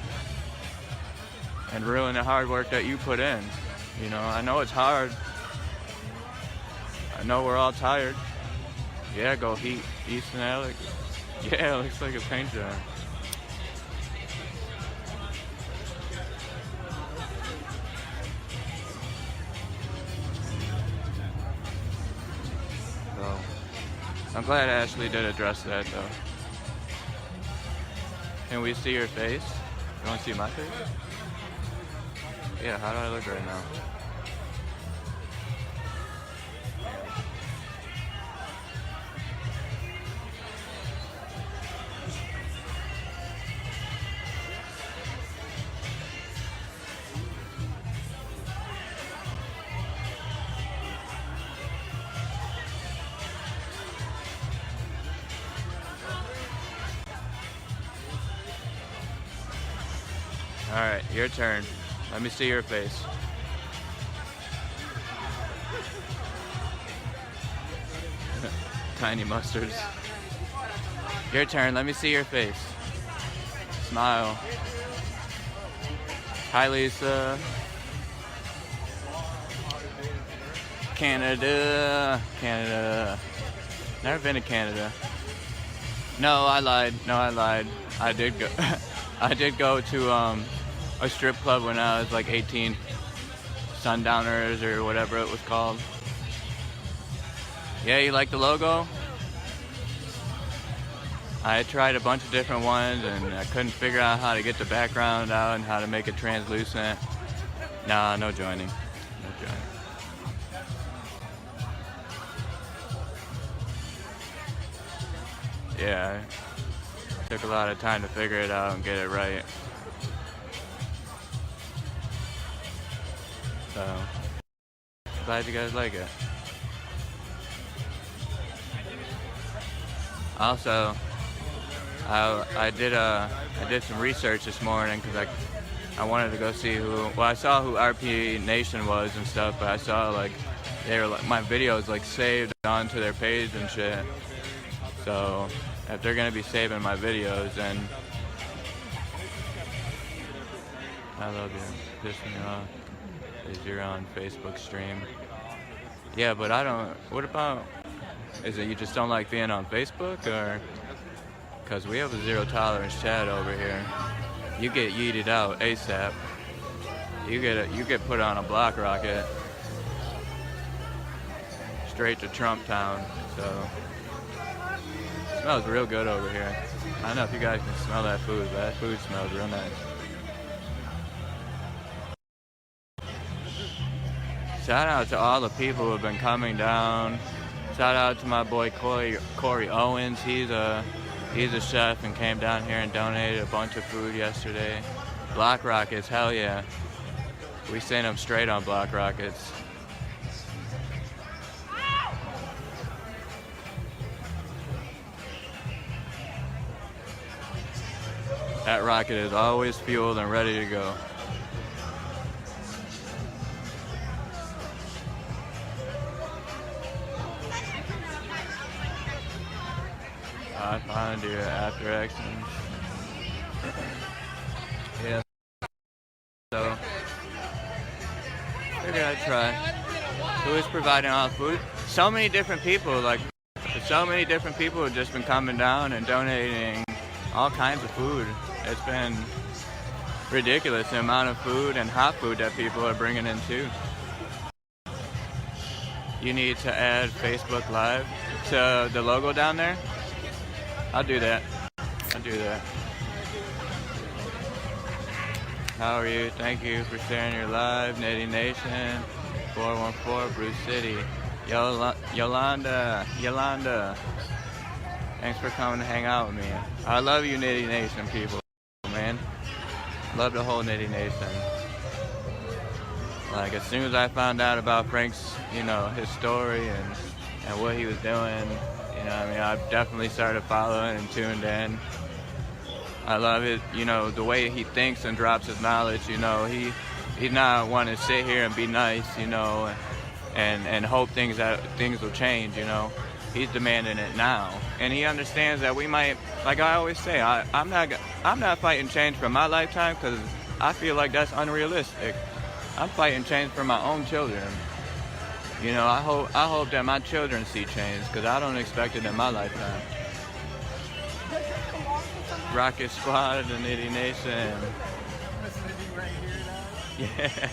H: and ruin the hard work that you put in. I know it's hard. I know we're all tired. Yeah, go Heat, Easton Alec. Yeah, it looks like a paint job. So, I'm glad Ashley did address that, though. Can we see your face? You want to see my face? Yeah, how do I look right now? All right, your turn. Let me see your face. Tiny mustards. Your turn. Let me see your face. Smile. Hi, Lisa. Canada. Never been to Canada. No, I lied. I did go. I did go to a strip club when I was like 18. Sundowners or whatever it was called. Yeah, you like the logo? I tried a bunch of different ones and I couldn't figure out how to get the background out and how to make it translucent. Nah, no joining. Yeah, it took a lot of time to figure it out and get it right. So, glad you guys like it. Also, I did some research this morning because I wanted to go see I saw who RP Nation was and stuff, but I saw like my videos like saved onto their page and shit. So if they're gonna be saving my videos, then I love you. Piss me off. Is you're on Facebook stream. Yeah, but I don't. What about? Is it you just don't like being on Facebook, or? Because we have a zero tolerance chat over here. You get yeeted out ASAP. You get put on a block rocket. Straight to Trump Town. So it smells real good over here. I don't know if you guys can smell that food, but that food smells real nice. Shout out to all the people who have been coming down. Shout out to my boy Corey Owens. He's a chef and came down here and donated a bunch of food yesterday. Block rockets, hell yeah. We sent them straight on block rockets. That rocket is always fueled and ready to go. I found you after actions. Yeah. So, figured I'd try. Who is providing all the food? So many different people, have just been coming down and donating all kinds of food. It's been ridiculous the amount of food and hot food that people are bringing in too. You need to add Facebook Live to the logo down there. I'll do that. How are you? Thank you for sharing your live. Nitty Nation, 414 Bruce City. Yolanda. Thanks for coming to hang out with me. I love you Nitty Nation people, man. Love the whole Nitty Nation. Like as soon as I found out about Frank's, his story and what he was doing, I definitely started following and tuned in. I love it, the way he thinks and drops his knowledge, he's not wanting to sit here and be nice, and hope things will change, He's demanding it now. And he understands that we might, like I always say, I'm not fighting change for my lifetime because I feel like that's unrealistic. I'm fighting change for my own children. I hope that my children see change because I don't expect it in my lifetime. Rocket Squad, the Nitty Nation. Yeah.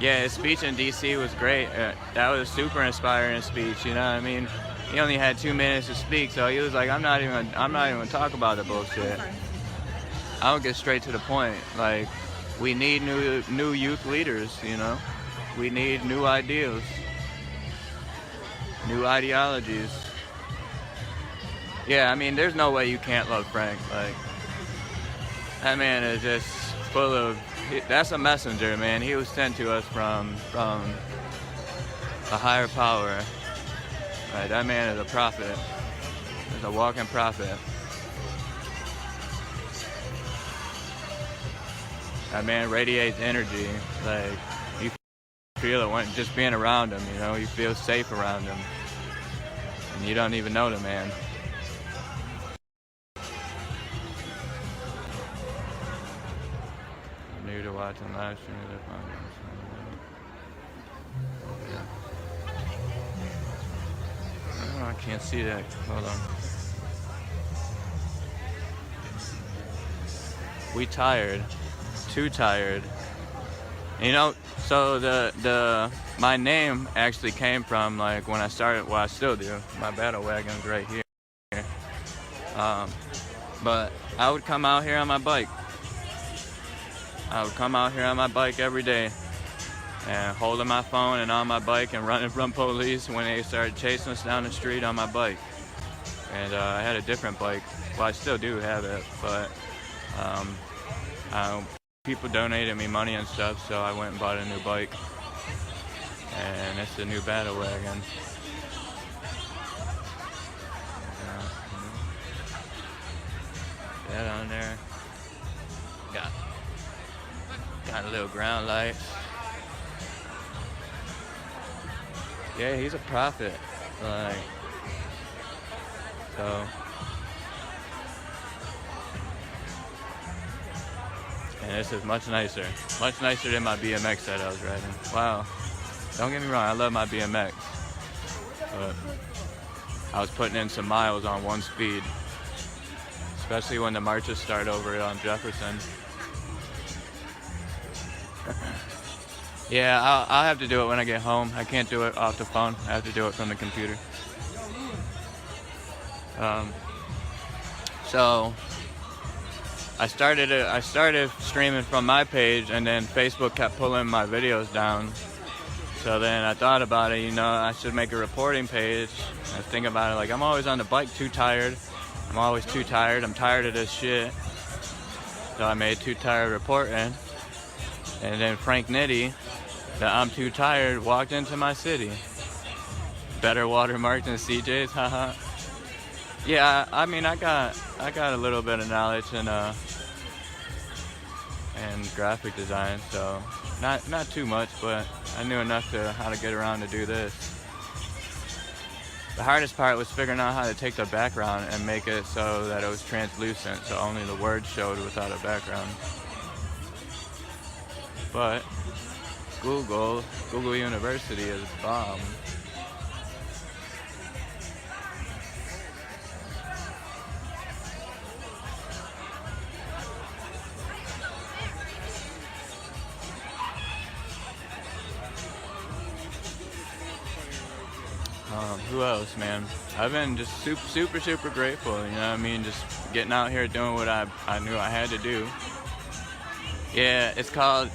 H: Yeah, his speech in D.C. was great. That was a super inspiring speech. You know what I mean? He only had 2 minutes to speak, so he was like, "I'm not even gonna talk about the bullshit. I'll get straight to the point. Like, we need new youth leaders. We need new ideals, new ideologies." Yeah, I mean, there's no way you can't love Frank. Like, that man is just full of. That's a messenger, man. He was sent to us from a higher power. Right, that man is a prophet. He's a walking prophet. That man radiates energy. Like, you feel it when just being around him. You feel safe around him, and you don't even know the man. here to watch and live stream their podcasts. Oh, I can't see that. Hold on. We tired. Too tired. You know, so my name actually came from like when I started, well, I still do. My battle wagon's right here. But I would come out here on my bike. I would come out here on my bike every day and holding my phone and on my bike and running from police when they started chasing us down the street on my bike. And I had a different bike. Well, I still do have it, but people donated me money and stuff, so I went and bought a new bike. And it's a new battle wagon. That on there. Got a little ground light. Yeah, he's a prophet. Like, so. And this is much nicer than my BMX that I was riding. Wow. Don't get me wrong, I love my BMX. But I was putting in some miles on one speed. Especially when the marches start over on Jefferson. Yeah, I'll have to do it when I get home. I can't do it off the phone. I have to do it from the computer. So I started streaming from my page, and then Facebook kept pulling my videos down. So then I thought about it, you know, I should make a reporting page. I was thinking about it, like, I'm always on the bike too tired. I'm always too tired. I'm tired of this shit. So I made Too Tired Reporting. And then Frank Nitti, the I'm Too Tired, walked into my city. Better watermark than CJ's, haha. Yeah, I mean, I got a little bit of knowledge and graphic design, so not too much, but I knew enough to how to get around to do this. The hardest part was figuring out how to take the background and make it so that it was translucent, so only the words showed without a background. But Google University is bomb. Who else, man? I've been just super grateful, you know what I mean? Just getting out here doing what I knew I had to do. Yeah, it's called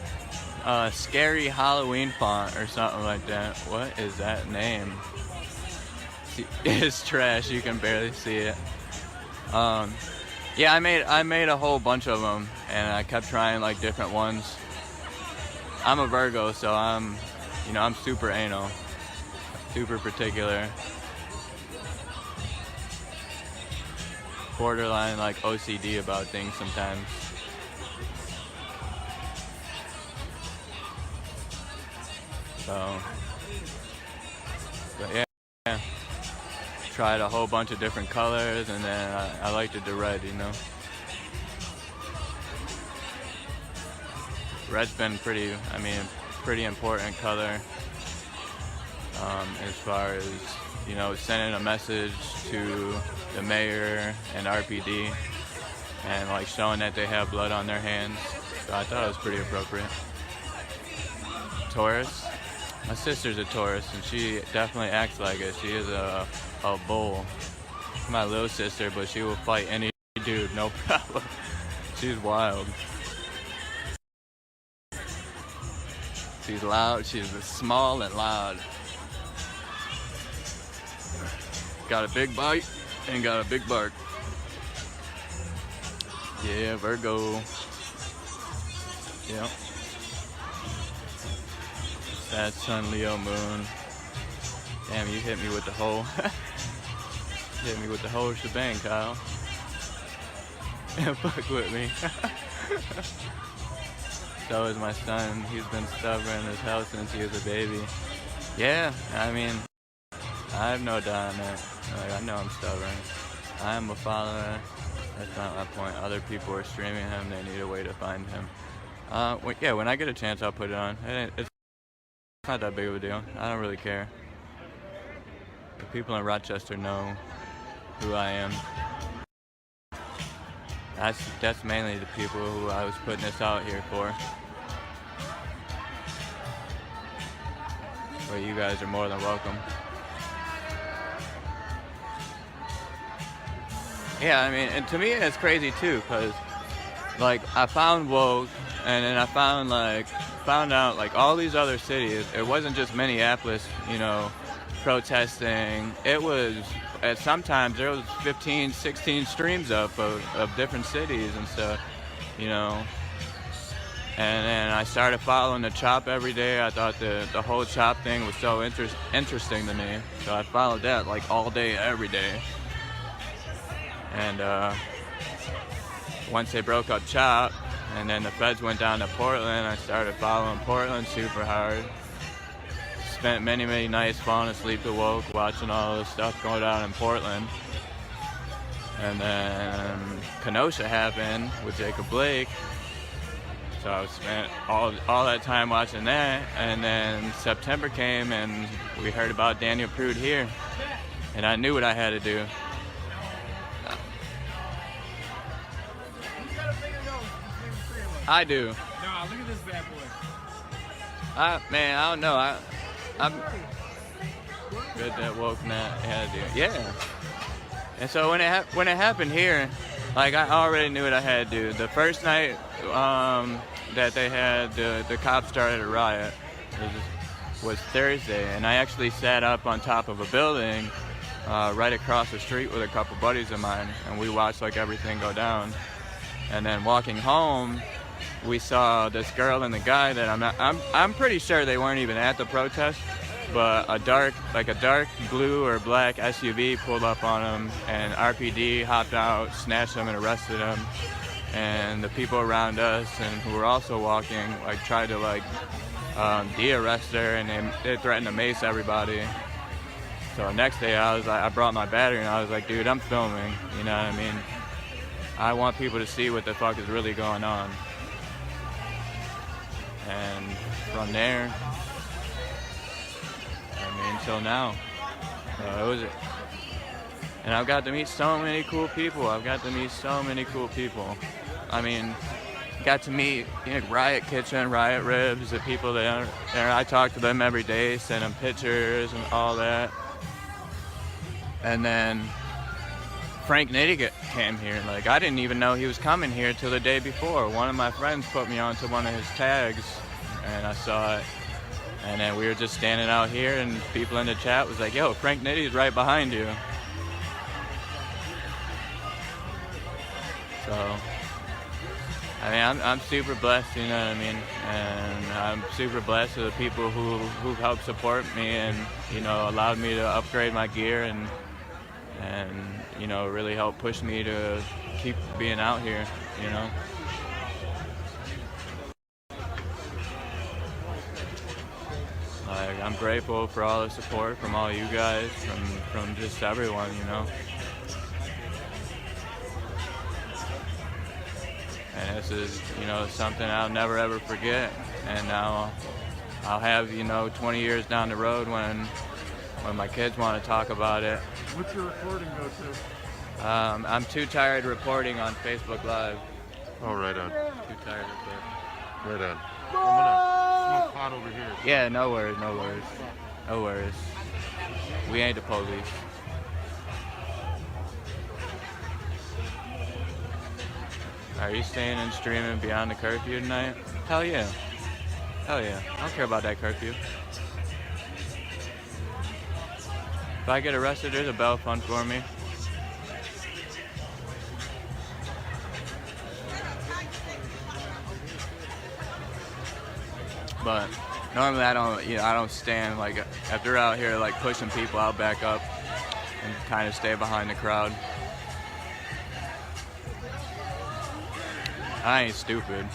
H: Scary Halloween Font or something like that. What is that name? It's trash, you can barely see it. Yeah, I made a whole bunch of them, and I kept trying like different ones. I'm a Virgo, so I'm super anal. Super particular. Borderline like OCD about things sometimes. So, but yeah. Tried a whole bunch of different colors, and then I liked the red, you know. Red's been pretty important color. As far as, you know, sending a message to the mayor and RPD and like showing that they have blood on their hands. So I thought it was pretty appropriate. Taurus. My sister's a Taurus, and she definitely acts like it. She is a bull. My little sister, but she will fight any dude, no problem. She's wild. She's loud. She's small and loud. Got a big bite and got a big bark. Yeah, Virgo. Yep. Sad Sun, Leo, Moon. Damn, you hit me with the whole hit me with the whole shebang, Kyle. Fuck with me. So is my son. He's been stubborn as hell since he was a baby. Yeah, I mean, I have no doubt on it. Like, I know I'm stubborn. I am a follower. That's not my point. Other people are streaming him. They need a way to find him. Yeah, when I get a chance, I'll put it on. It's not that big of a deal. I don't really care. The people in Rochester know who I am. That's mainly the people who I was putting this out here for. But you guys are more than welcome. Yeah, I mean, and to me it's crazy too, because like I found woke, and then I found out like all these other cities. It wasn't just Minneapolis, you know, protesting. It was sometimes there was 15, 16 streams up of different cities and stuff, you know. And then I started following the CHOP every day. I thought the whole CHOP thing was so interesting to me, so I followed that like all day, every day. And once they broke up CHOP, and then the feds went down to Portland, I started following Portland super hard. Spent many, many nights falling asleep at woke, watching all this stuff going down in Portland. And then Kenosha happened with Jacob Blake. So I spent all that time watching that. And then September came and we heard about Daniel Prude here. And I knew what I had to do. I do.
R: Nah, look at this bad boy.
H: Man, I don't know. I'm good that woke that had to do. Yeah. And so when it happened here, like I already knew what I had to do. The first night that they had the cops started a riot was Thursday, and I actually sat up on top of a building right across the street with a couple buddies of mine, and we watched like everything go down. And then walking home, we saw this girl and the guy that I'm pretty sure they weren't even at the protest, but a dark blue or black SUV pulled up on them, and RPD hopped out, snatched them, and arrested them. And the people around us and who were also walking like tried to like de-arrest her, and they threatened to mace everybody. So next day I brought my battery and I was like, dude, I'm filming, you know what I mean? I want people to see what the fuck is really going on. And from there, I mean, until now, and I've got to meet so many cool people. I mean, got to meet Riot Kitchen, Riot Ribs, the people that I talk to them every day, send them pictures and all that. And then Frank Nitty came here. Like, I didn't even know he was coming here till the day before. One of my friends put me onto one of his tags, and I saw it. And then we were just standing out here, and people in the chat was like, yo, Frank Nitty's right behind you. So, I mean, I'm super blessed, you know what I mean? And I'm super blessed with the people who helped support me and, you know, allowed me to upgrade my gear and you know, really helped push me to keep being out here, you know? Like, I'm grateful for all the support from all you guys, from just everyone, you know? And this is, you know, something I'll never ever forget. And now I'll have, you know, 20 years down the road when my kids want to talk about it.
B: What's your reporting go to?
H: I'm too tired reporting on Facebook Live.
B: Oh, right on.
H: Too tired reporting.
B: Right on. I'm gonna pot over here.
H: Yeah, no worries. We ain't the police. Are you staying and streaming beyond the curfew tonight? Hell yeah. I don't care about that curfew. If I get arrested, there's a bail fund for me. But normally I don't stand, like, if they're out here like pushing people, I'll back up and kind of stay behind the crowd. I ain't stupid.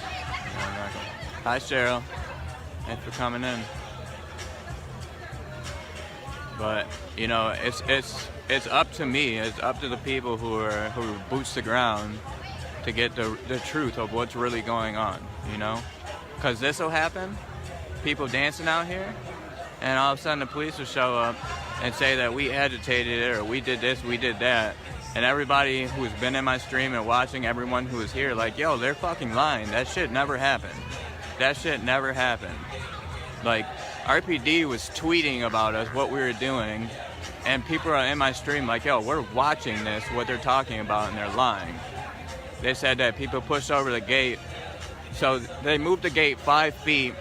H: Hi Cheryl, thanks for coming in. But you know, it's up to me. It's up to the people who boots the ground to get the truth of what's really going on. You know. because this will happen, people dancing out here, and all of a sudden the police will show up and say that we agitated it, or we did this, we did that. And everybody who's been in my stream and watching, everyone who is here, like, yo, they're fucking lying. That shit never happened. That shit never happened. Like, RPD was tweeting about us, what we were doing, and people are in my stream like, yo, we're watching this, what they're talking about, and they're lying. They said that people pushed over the gate. So they moved the gate 5 feet,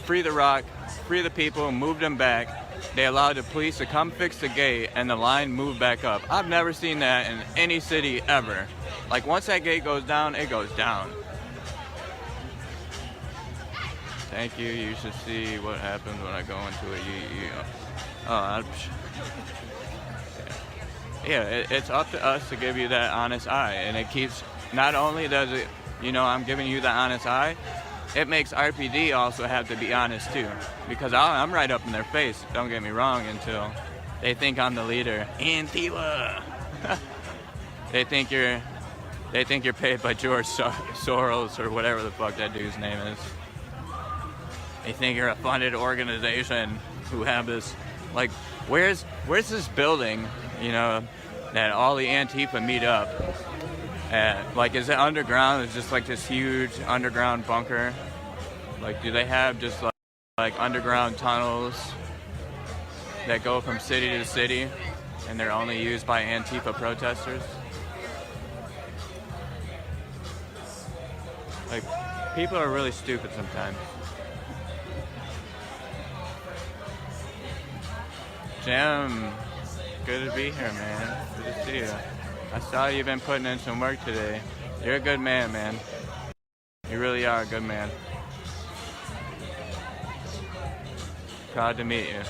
H: free the rock, free the people, moved them back. They allowed the police to come fix the gate, and the line moved back up. I've never seen that in any city ever. Like, once that gate goes down, it goes down. Thank you. You should see what happens when I go into a it's up to us to give you that honest eye, and it keeps, not only does it, you know, I'm giving you the honest eye, it makes RPD also have to be honest too, because I'm right up in their face, don't get me wrong, until they think I'm the leader. Antifa. They think you're paid by George Soros or whatever the fuck that dude's name is. They think you're a funded organization who have this, like, where's this building, you know, that all the Antifa meet up at? Like, is it underground? It's just like this huge underground bunker? Like, do they have just like underground tunnels that go from city to city, and they're only used by Antifa protesters? Like, people are really stupid sometimes. Jim, good to be here, man. Good to see you. I saw you've been putting in some work today. You're a good man, man. You really are a good man. Proud to meet you.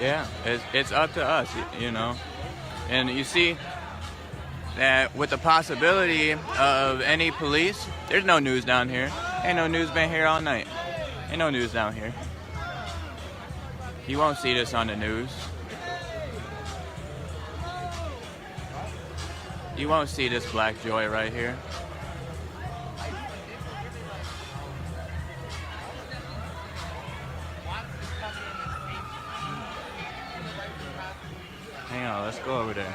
H: Yeah, it's up to us, you know. And you see that with the possibility of any police, there's no news down here. Ain't no news been here all night. Ain't no news down here. You won't see this on the news. You won't see this black joy right here. Hang on, let's go over there.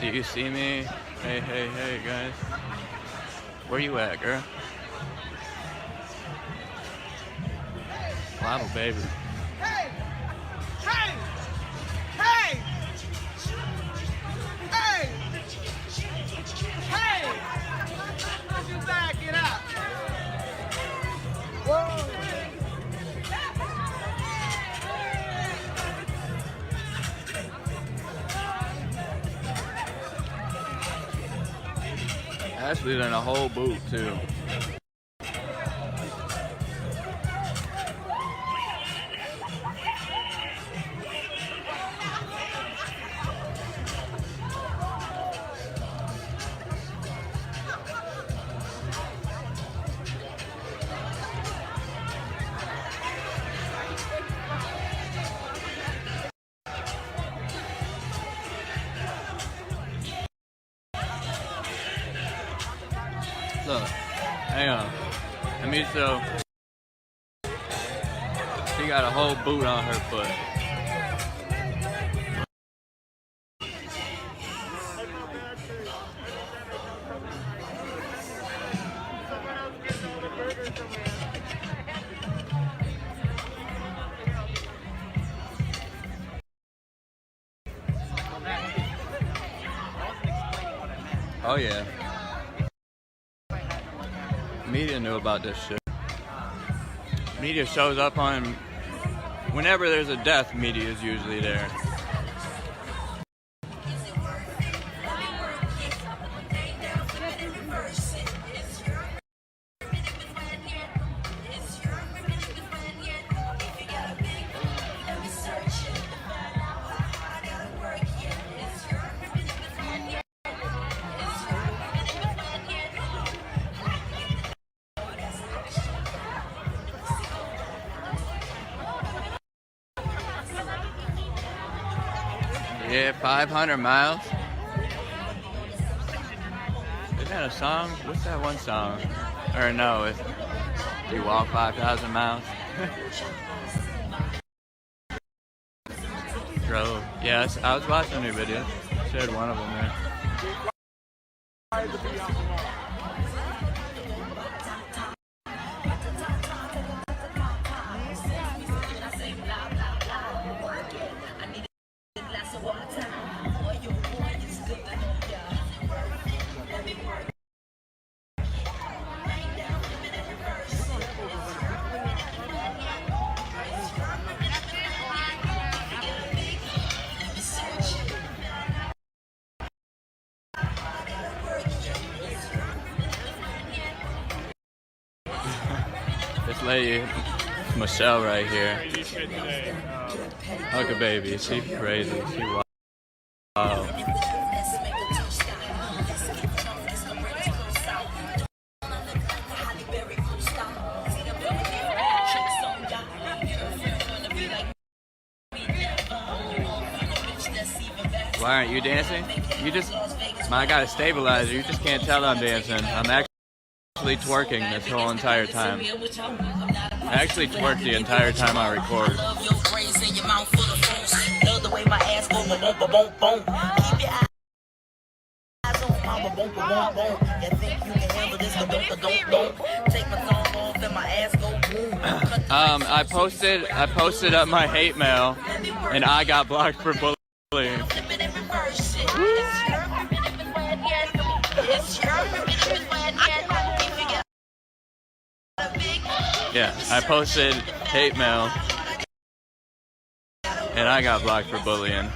H: Do you see me? Hey, hey, hey, guys. Where you at, girl? Wow, baby.
D: Hey! Hey! Hey! Hey! Hey! You back it up. Whoa!
H: Actually, in a whole boot too. Look, hang on. I mean, so she got a whole boot on her foot. Oh yeah. Media knew about this shit. Media shows up on, whenever there's a death, media is usually there. Yeah, 500 miles. Isn't that a song? What's that one song? Or no, it's You Walk 5,000 Miles. Drove. Yes, I was watching your video. Shared one of them there. This lady, Michelle right here. Look at baby, she crazy, she wild. Why aren't you dancing? You just, I got a stabilizer, you just can't tell I'm dancing. I'm actually twerking this whole entire time. I actually twerk the entire time I record. I posted up my hate mail, and I got blocked for bullying. Yeah, I posted hate mail, and I got blocked for bullying.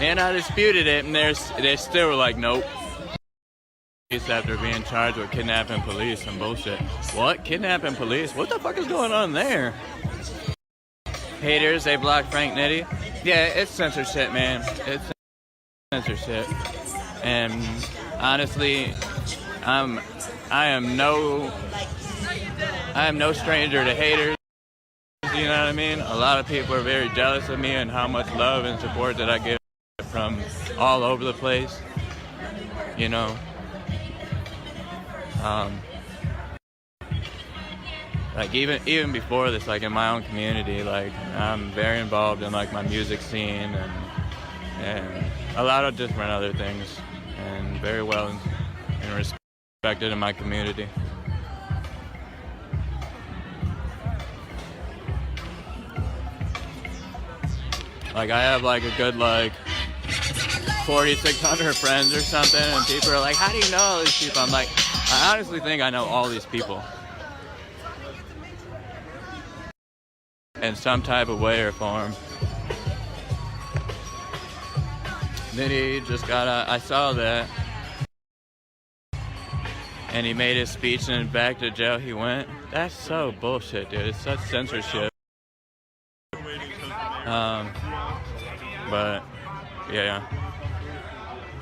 H: And I disputed it, and they still were like, nope. After being charged with kidnapping police and bullshit. What? Kidnapping police? What the fuck is going on there? Haters, they blocked Frank Nitty. Yeah, it's censorship, man. It's censorship. And honestly, I am no stranger to haters. You know what I mean? A lot of people are very jealous of me and how much love and support that I get from all over the place. You know. Like even before this, like in my own community, like I'm very involved in like my music scene and a lot of different other things, and very well and respected in my community. Like I have like a good like 4,600 friends or something, and people are like, how do you know all these people? I'm like, I honestly think I know all these people. In some type of way or form. Then he just got I saw that. And he made his speech and back to jail he went. That's so bullshit, dude. It's such censorship. But, yeah.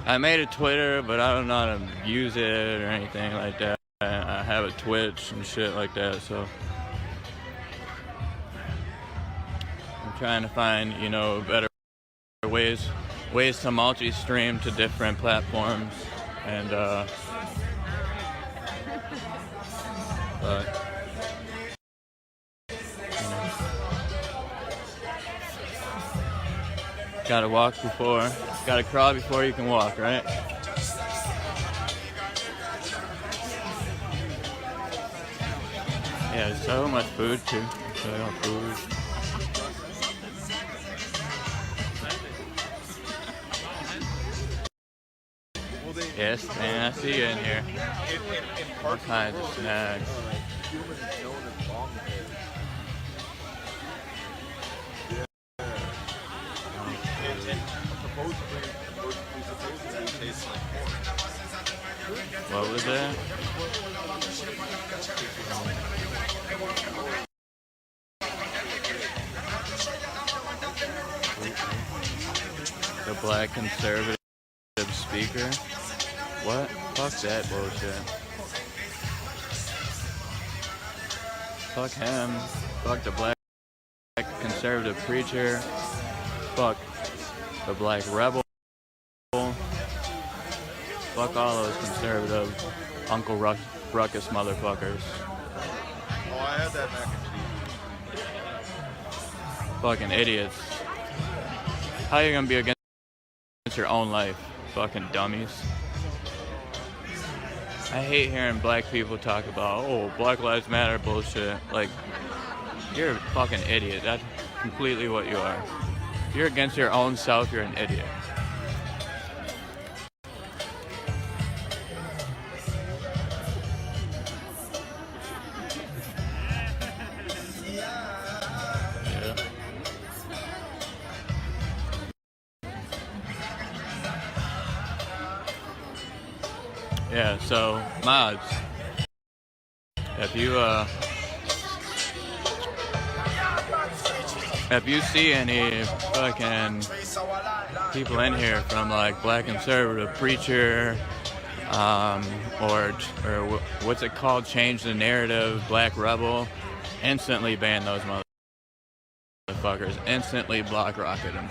H: I made a Twitter, but I don't know how to use it or anything like that. I have a Twitch and shit like that, so I'm trying to find, you know, better ways to multi-stream to different platforms, and but you know, gotta crawl before you can walk, right? Yeah, there's so much food too. So much food. Yes, man, I see you in here. All kinds of snacks. What was that? The black conservative speaker? What? Fuck that bullshit. Fuck him. Fuck the black conservative preacher. Fuck the black rebel. Fuck all those conservative Uncle Ruckus motherfuckers.
K: Oh, I had that mac and cheese.
H: Fucking idiots. How are you gonna be against your own life? Fucking dummies. I hate hearing black people talk about, oh, Black Lives Matter bullshit. Like, you're a fucking idiot. That's completely what you are. If you're against your own self, you're an idiot. Yeah, so mods, if you see any fucking people in here from like black conservative preacher, or what's it called, change the narrative, black rebel, instantly ban those motherfuckers, instantly block rocket them.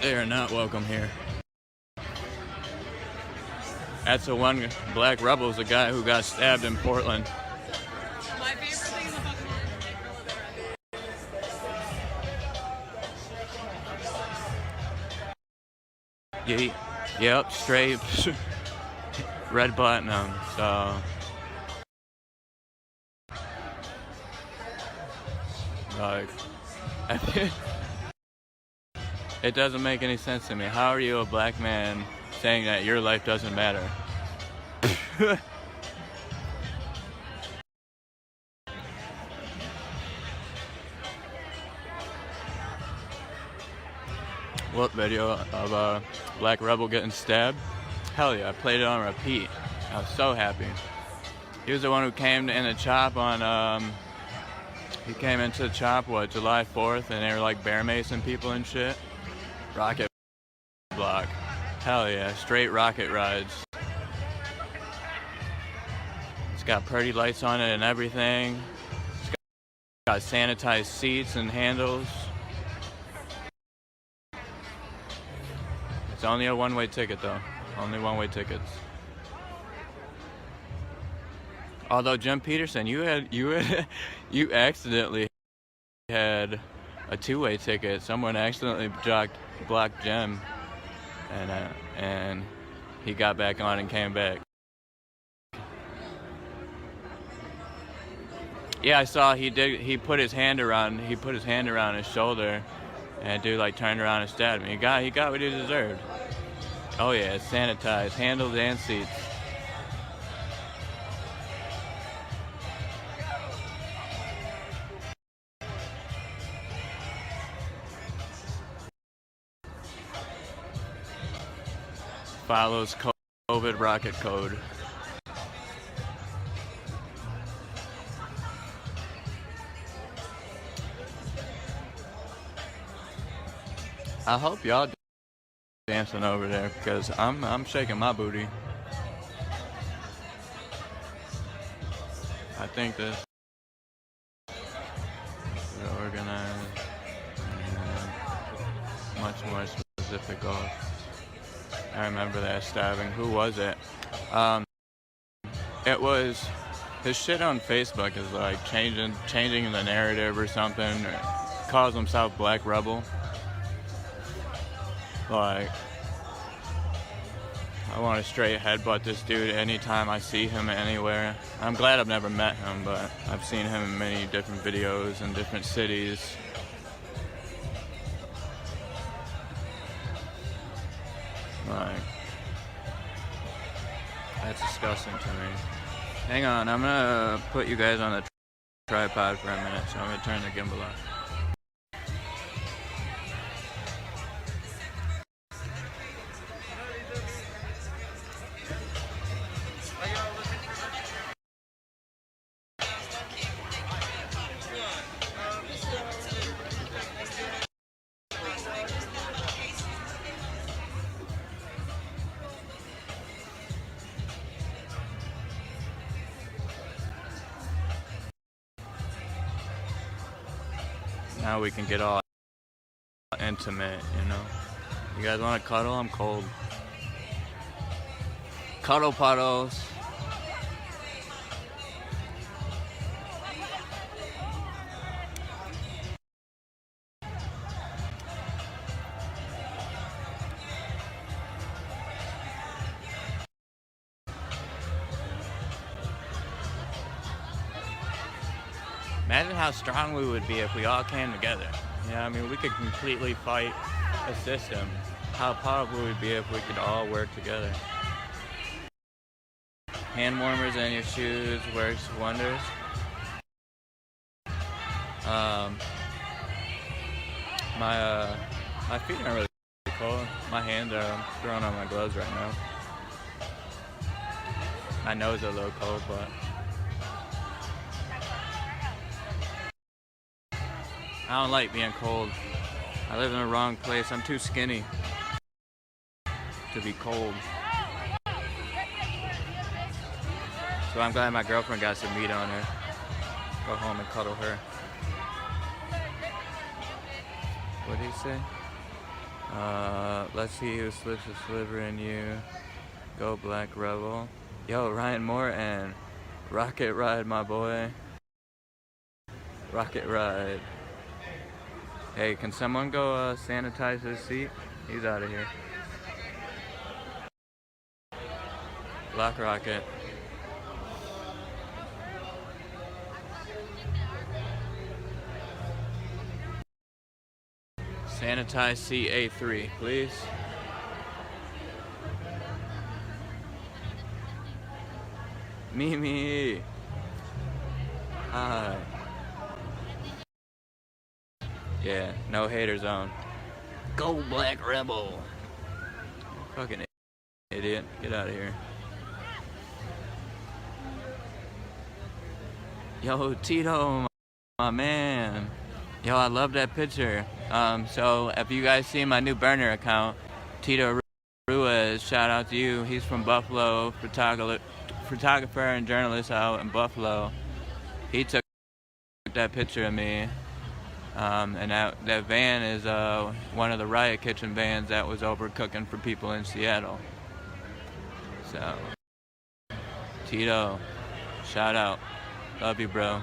H: They are not welcome here. That's the one black rebel's the guy who got stabbed in Portland.
I: My favorite thing is the fucking
H: Yeet. Yep, straight red platinum. So like, it doesn't make any sense to me. How are you a black man saying that your life doesn't matter? What video of a black rebel getting stabbed? Hell yeah, I played it on repeat. I was so happy. He was the one who came in the chop on, he came into the chop, what, July 4th, and they were like bear macing people and shit. Rocket block. Hell yeah, straight rocket rides. It's got pretty lights on it and everything. It's got sanitized seats and handles. It's only a one-way ticket though. Only one-way tickets. Although Jim Peterson, you accidentally had a two-way ticket. Someone accidentally blocked Jim, and he got back on and came back. Yeah, I saw he put his hand around his shoulder, and dude like turned around and stabbed him. He got what he deserved. Oh yeah, it's sanitized, handles and seats. Follows COVID rocket code. I hope y'all dancing over there, because I'm shaking my booty. I think this is organized and much more specific of. I remember that stabbing. Who was it? It was his shit on Facebook is like changing the narrative or something. Or calls himself Black Rebel. Like, I want to straight headbutt this dude anytime I see him anywhere. I'm glad I've never met him, but I've seen him in many different videos in different cities. Like, that's disgusting to me. Hang on, I'm gonna put you guys on the tripod for a minute, so I'm gonna turn the gimbal off. now we can get all intimate, you know. You guys want to cuddle? I'm cold. Cuddle puddles. Imagine how strong we would be if we all came together. You know, I mean, we could completely fight a system. How powerful we'd be if we could all work together. Hand warmers in your shoes works wonders. My feet aren't really cold. My hands are. I'm throwing on my gloves right now. My nose is a little cold, but I don't like being cold. I live in the wrong place. I'm too skinny to be cold. So I'm glad my girlfriend got some meat on her. Go home and cuddle her. What did he say? Let's see who slips a sliver in you. Go Black Rebel. Yo, Ryan Moore and Rocket Ride, my boy. Rocket Ride. Hey, can someone go sanitize his seat? He's out of here. Black Rocket. Sanitize seat A3, please. Mimi. Hi. Yeah, no hater zone. Go Black Rebel. Fucking idiot. Get out of here. Yo, Tito, my man. Yo, I love that picture. So if you guys see my new burner account, Tito Ruiz, shout out to you. He's from Buffalo, photographer and journalist out in Buffalo. He took that picture of me. And that van is one of the Riot Kitchen vans that was over cooking for people in Seattle. So, Tito, shout out. Love you, bro.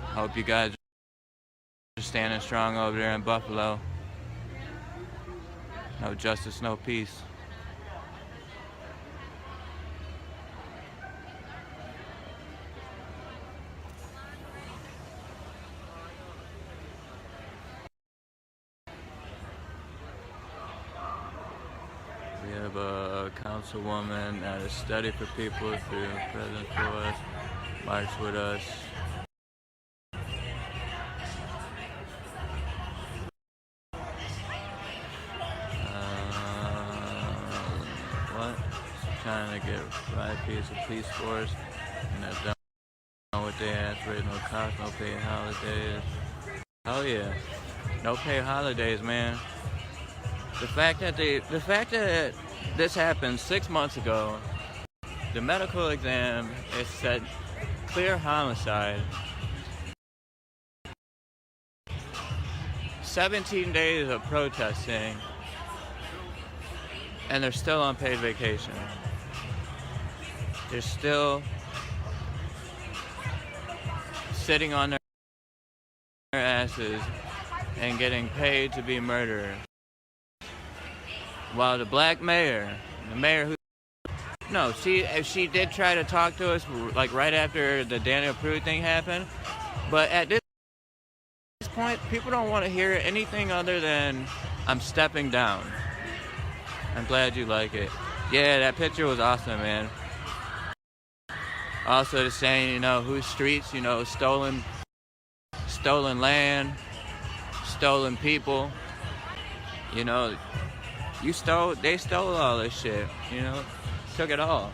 H: Hope you guys are standing strong over there in Buffalo. No justice, no peace. We have a councilwoman that is study for people through President Floyd, march with us. What? Trying to get right piece of police force, and that's done what they asked for. No cops, no paid holidays. Oh yeah, no paid holidays, man. The fact that this happened 6 months ago, the medical exam is said clear homicide. 17 days of protesting, and they're still on paid vacation. They're still sitting on their asses and getting paid to be murderers. While the black mayor, the mayor who, no, she did try to talk to us like right after the Daniel Pruitt thing happened, but at this point, people don't want to hear anything other than I'm stepping down. I'm glad you like it. Yeah, that picture was awesome, man. Also, the saying, you know, whose streets, you know, stolen land, stolen people, you know. They stole all this shit, you know, took it all.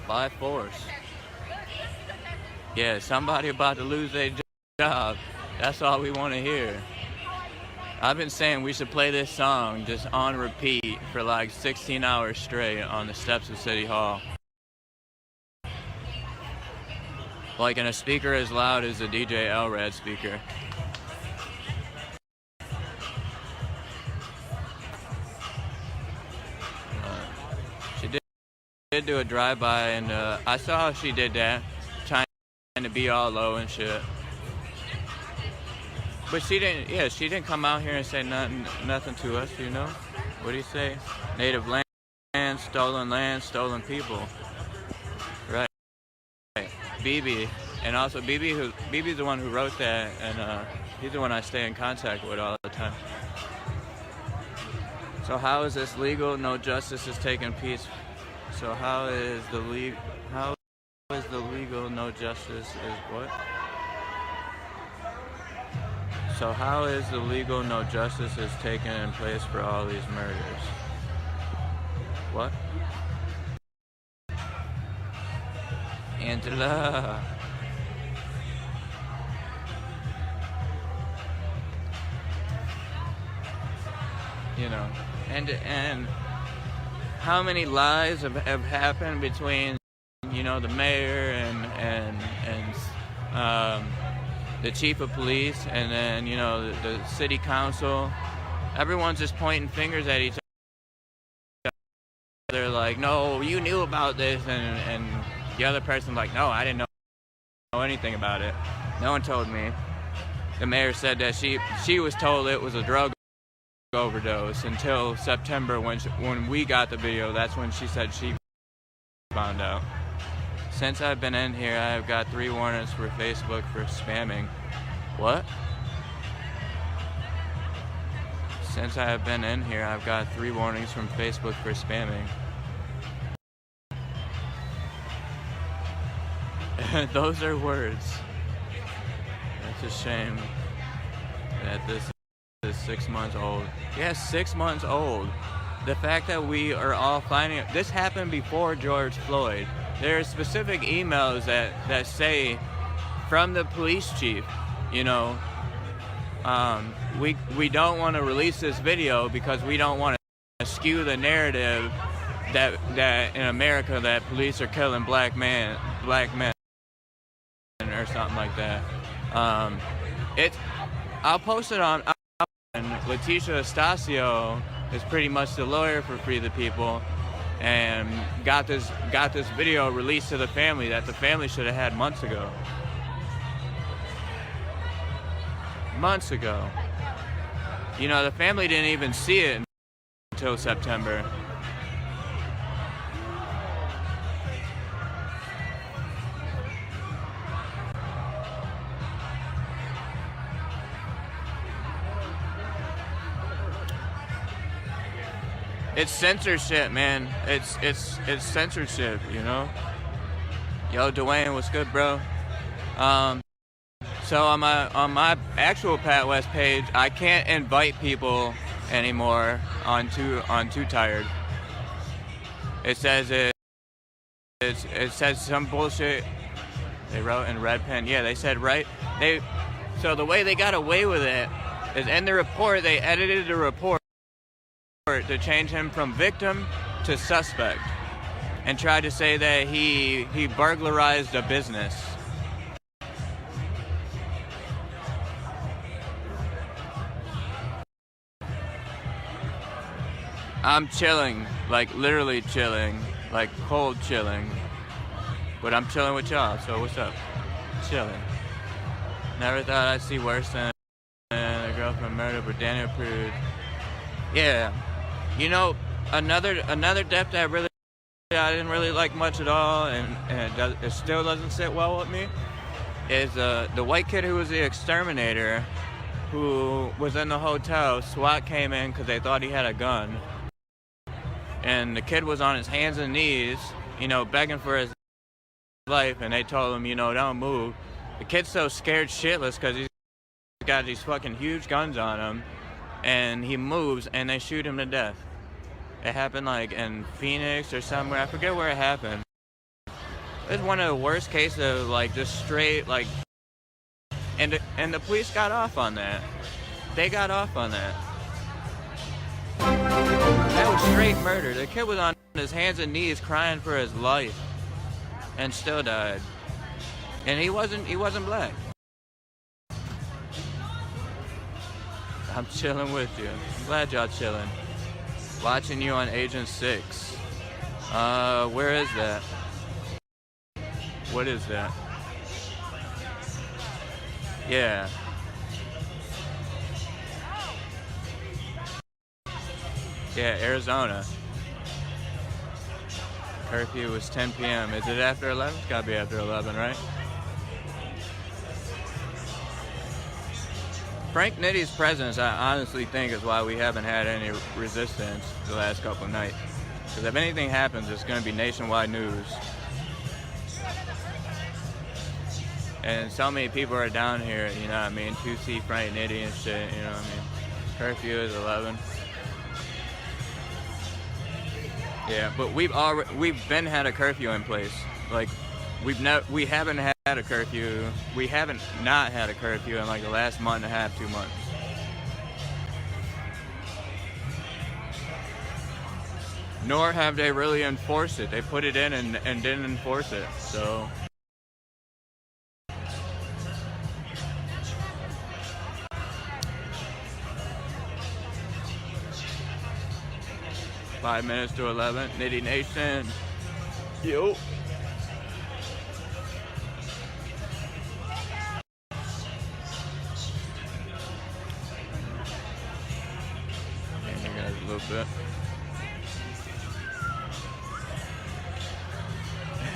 H: By force. Yeah, somebody about to lose their job. That's all we want to hear. I've been saying we should play this song just on repeat for like 16 hours straight on the steps of City Hall. Like, and a speaker as loud as a DJ LRAD speaker. She did do a drive-by, and I saw how she did that, trying to be all low and shit. But she didn't come out here and say nothing to us, you know? What do you say? Native land, stolen people. Right. BB, and also BB's the one who wrote that, and he's the one I stay in contact with all the time. So how is this legal? No justice is taking peace. So how is the legal no justice is what? So how is the legal no justice is taking in place for all these murders? What? Angela. You know, and how many lies have happened between, you know, the mayor and the chief of police, and then, you know, the city council. Everyone's just pointing fingers at each other. They're like, no, you knew about this, and the other person's like, no, I didn't know anything about it. No one told me. The mayor said that she was told it was a drug overdose until September when we got the video. That's when she said she found out. Since I've been in here, I've got 3 warnings for Facebook for spamming. What? Since I have been in here, I've got 3 warnings from Facebook for spamming. Those are words. That's a shame that this is 6 months old. Yeah, 6 months old. The fact that we are all finding this happened before George Floyd. There are specific emails that say from the police chief, you know, we don't want to release this video because we don't want to skew the narrative that in America that police are killing black men or something like that. I'll post it on. And Leticia Estacio is pretty much the lawyer for Free the People, and got this video released to the family that the family should have had months ago. Months ago. You know, the family didn't even see it until September. It's censorship, man. It's censorship, you know. Yo, Dwayne, what's good, bro? So on my actual Pat West page, I can't invite people anymore on Too Tired. It says it says some bullshit. They wrote in red pen. Yeah, they said right. So the way they got away with it is in the report they edited the report to change him from victim to suspect, and tried to say that he burglarized a business. I'm chilling, like literally chilling, like cold chilling, but I'm chilling with y'all, so what's up? Chilling. Never thought I'd see worse than a girlfriend murdered, but Daniel proved. Yeah. You know, another death that I didn't really like much at all, and it still doesn't sit well with me, is the white kid who was the exterminator, who was in the hotel. SWAT came in because they thought he had a gun, and the kid was on his hands and knees, you know, begging for his life, and they told him, you know, don't move. The kid's so scared shitless because he's got these fucking huge guns on him, and he moves, and they shoot him to death. It happened like in Phoenix or somewhere. I forget where it happened. It's one of the worst cases of like just straight like, and the police got off on that. They got off on that. That was straight murder. The kid was on his hands and knees crying for his life, and still died. And he wasn't black. I'm chilling with you. I'm glad y'all chilling. Watching you on Agent 6. Where is that? What is that? Yeah. Yeah, Arizona. Curfew was 10 p.m. Is it after 11? It's gotta be after 11, right? Frank Nitty's presence, I honestly think, is why we haven't had any resistance the last couple of nights. Because if anything happens, it's going to be nationwide news. And so many people are down here, you know what I mean, to see Frank Nitty and shit, you know what I mean. Curfew is 11. Yeah, but we've been had a curfew in place. Like, we haven't had a curfew. We haven't not had a curfew in like the last month and a half, 2 months. Nor have they really enforced it. They put it in and didn't enforce it. So. Five minutes to 11. Nitty Nation. Yo. A little bit.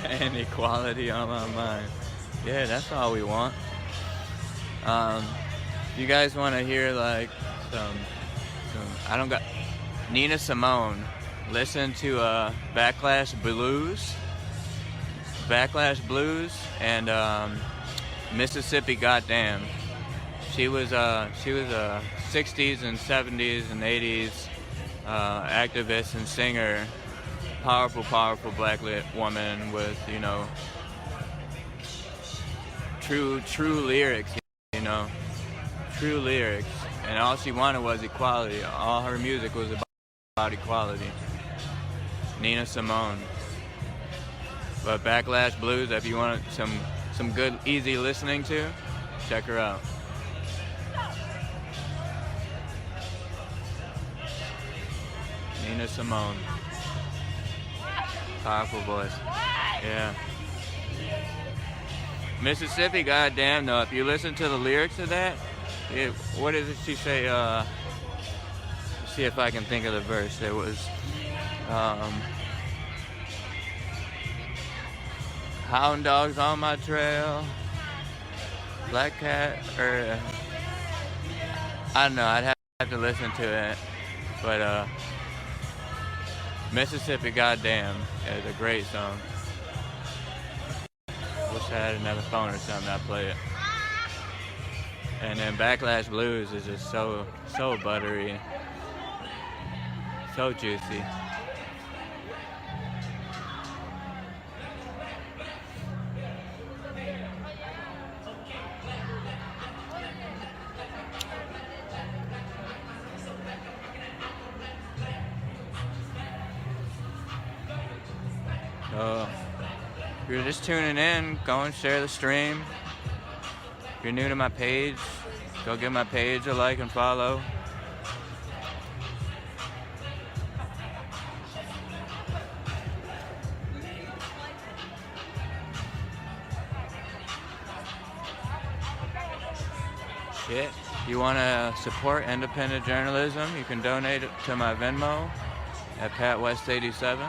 H: And equality on my mind. Yeah, that's all we want. You guys want to hear like some I don't got Nina Simone. Listen to Backlash Blues and Mississippi Goddamn. She was a 60s and 70s and 80s activist and singer, powerful black woman with, you know, true lyrics, you know, true lyrics, and all she wanted was equality. All her music was about equality. Nina Simone. But Backlash Blues, if you want some good, easy listening to, check her out. Nina Simone. Powerful voice. Yeah. Mississippi Goddamn, though, if you listen to the lyrics of that, what did she say? Let's see if I can think of the verse. It was, hound dogs on my trail, black cat, or I don't know, I'd have to listen to it, but Mississippi Goddamn is a great song. Wish I had another phone or something, I'd play it. And then Backlash Blues is just so buttery, so juicy. So, if you're just tuning in, go and share the stream. If you're new to my page, go give my page a like and follow. Shit. If you want to support independent journalism, you can donate it to my Venmo at PatWest87.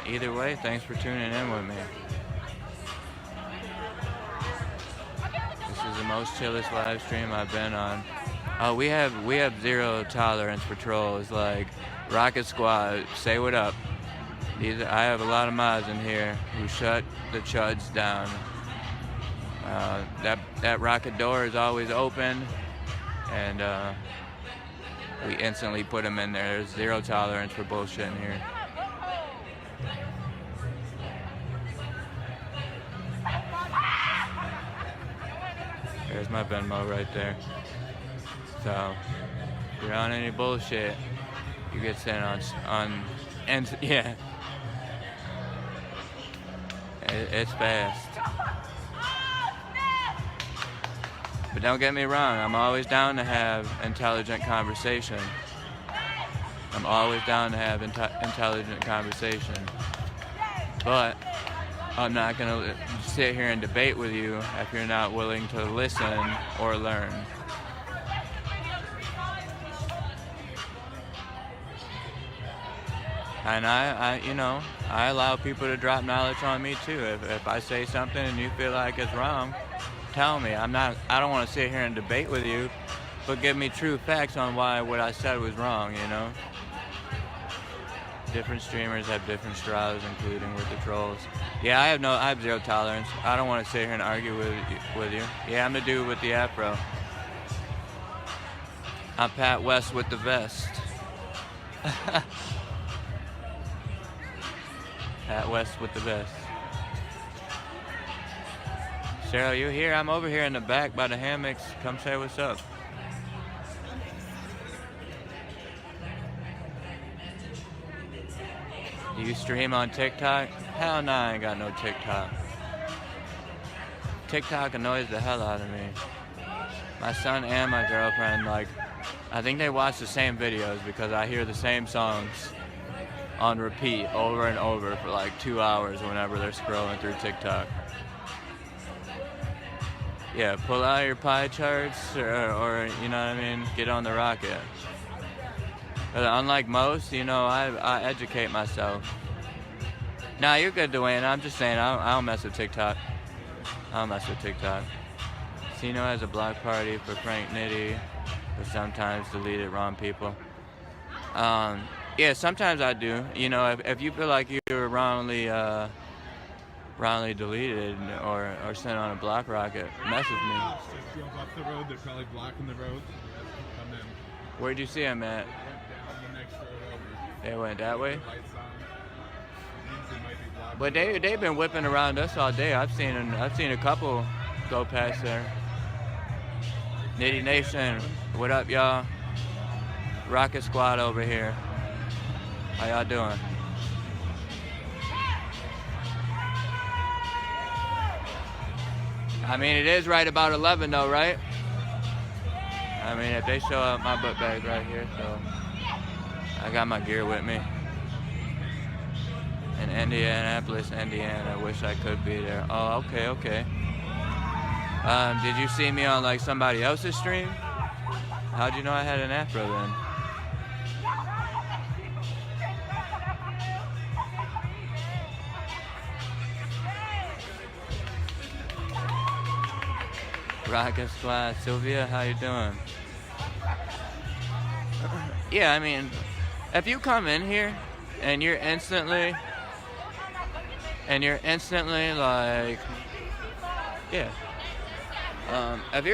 H: Either way, thanks for tuning in with me. This is the most chillest live stream I've been on. Oh, we have zero tolerance for trolls. Like Rocket Squad, say what up. I have a lot of mods in here who shut the chuds down. That rocket door is always open, and we instantly put them in there. There's zero tolerance for bullshit in here. There's my Venmo right there. So, if you're on any bullshit, you get sent on and yeah. It's fast. But don't get me wrong, I'm always down to have intelligent conversation. I'm always down to have intelligent conversation. But I'm not going to sit here and debate with you if you're not willing to listen or learn. And I allow people to drop knowledge on me too. If I say something and you feel like it's wrong, tell me. I don't want to sit here and debate with you, but give me true facts on why what I said was wrong, you know? Different streamers have different styles, including with the trolls. Yeah, I have zero tolerance. I don't want to sit here and argue with you. Yeah, I'm the dude with the afro. I'm Pat West with the vest. Pat West with the vest. Cheryl, you here? I'm over here in the back by the hammocks. Come say what's up. Do you stream on TikTok? Hell no, I ain't got no TikTok. TikTok annoys the hell out of me. My son and my girlfriend, I think they watch the same videos because I hear the same songs on repeat over and over for 2 hours whenever they're scrolling through TikTok. Yeah, pull out your pie charts or you know what I mean, get on the rocket. But unlike most, I educate myself. Nah, you're good, Dwayne. I'm just saying, I don't mess with TikTok. I don't mess with TikTok. Sino has a block party for Frank Nitty, but sometimes deleted wrong people. Yeah, sometimes I do. If you feel like you were wrongly deleted or sent on a block rocket, message me.
T: Just drove up the road. They're probably blocking the road. Come in.
H: Where'd you see them at?
T: Down the next road over.
H: They went that way?
T: Lights on.
H: But they've been whipping around us all day. I've seen a couple go past there. Nitty Nation, what up, y'all? Rocket Squad over here. How y'all doing? I mean, it is right about 11 though, right? I mean, if they show up, my book bag right here, so I got my gear with me. In Indianapolis, Indiana. I wish I could be there. Oh, okay. Did you see me on somebody else's stream? How'd you know I had an afro then? Rocket Squad, Sylvia, how you doing? Yeah, I mean, if you come in here and you're instantly if you're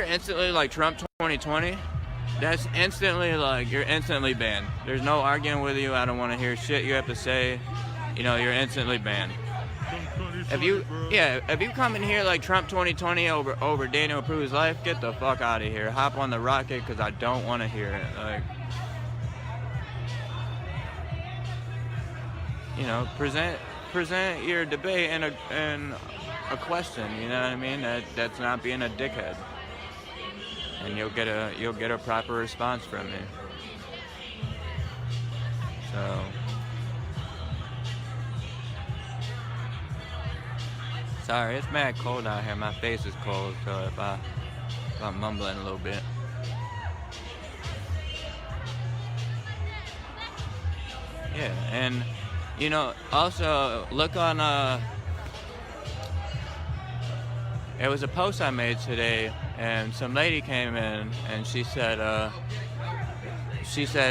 H: instantly like Trump 2020, that's instantly you're instantly banned. There's no arguing with you. I don't want to hear shit you have to say. You're instantly banned. If you come in here like Trump 2020 over Daniel Prue's life, get the fuck out of here. Hop on the rocket because I don't want to hear it. Present your debate and a question. You know what I mean? That's not being a dickhead, and you'll get a proper response from me. So. Sorry, it's mad cold out here. My face is cold, so if I'm mumbling a little bit. Yeah, and also look on it was a post I made today, and some lady came in and she said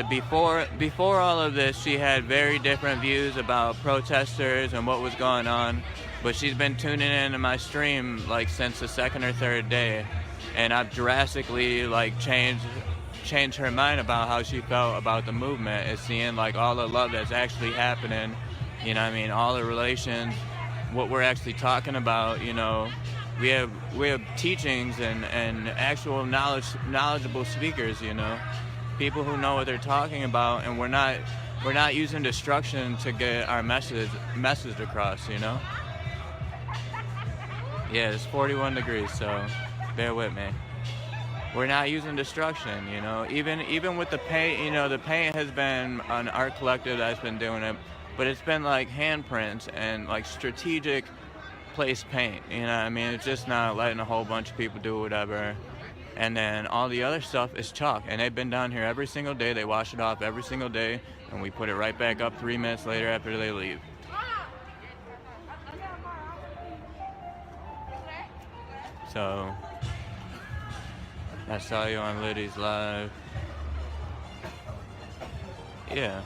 H: before all of this she had very different views about protesters and what was going on. But she's been tuning in to my stream since the second or third day, and I've drastically changed her mind about how she felt about the movement. Is seeing all the love that's actually happening, all the relations, what we're actually talking about, we have teachings and actual knowledgeable speakers, you know, people who know what they're talking about, and we're not using destruction to get our message across, you know. Yeah, it's 41 degrees, so bear with me. We're not using destruction, you know. Even with the paint, you know, the paint has been an art collective that's been doing it, but it's been like handprints and like strategic place paint, you know what I mean? It's just not letting a whole bunch of people do whatever. And then all the other stuff is chalk, and they've been down here every single day. They wash it off every single day, and we put it right back up 3 minutes later after they leave. So I saw you on Liddy's live. Yeah.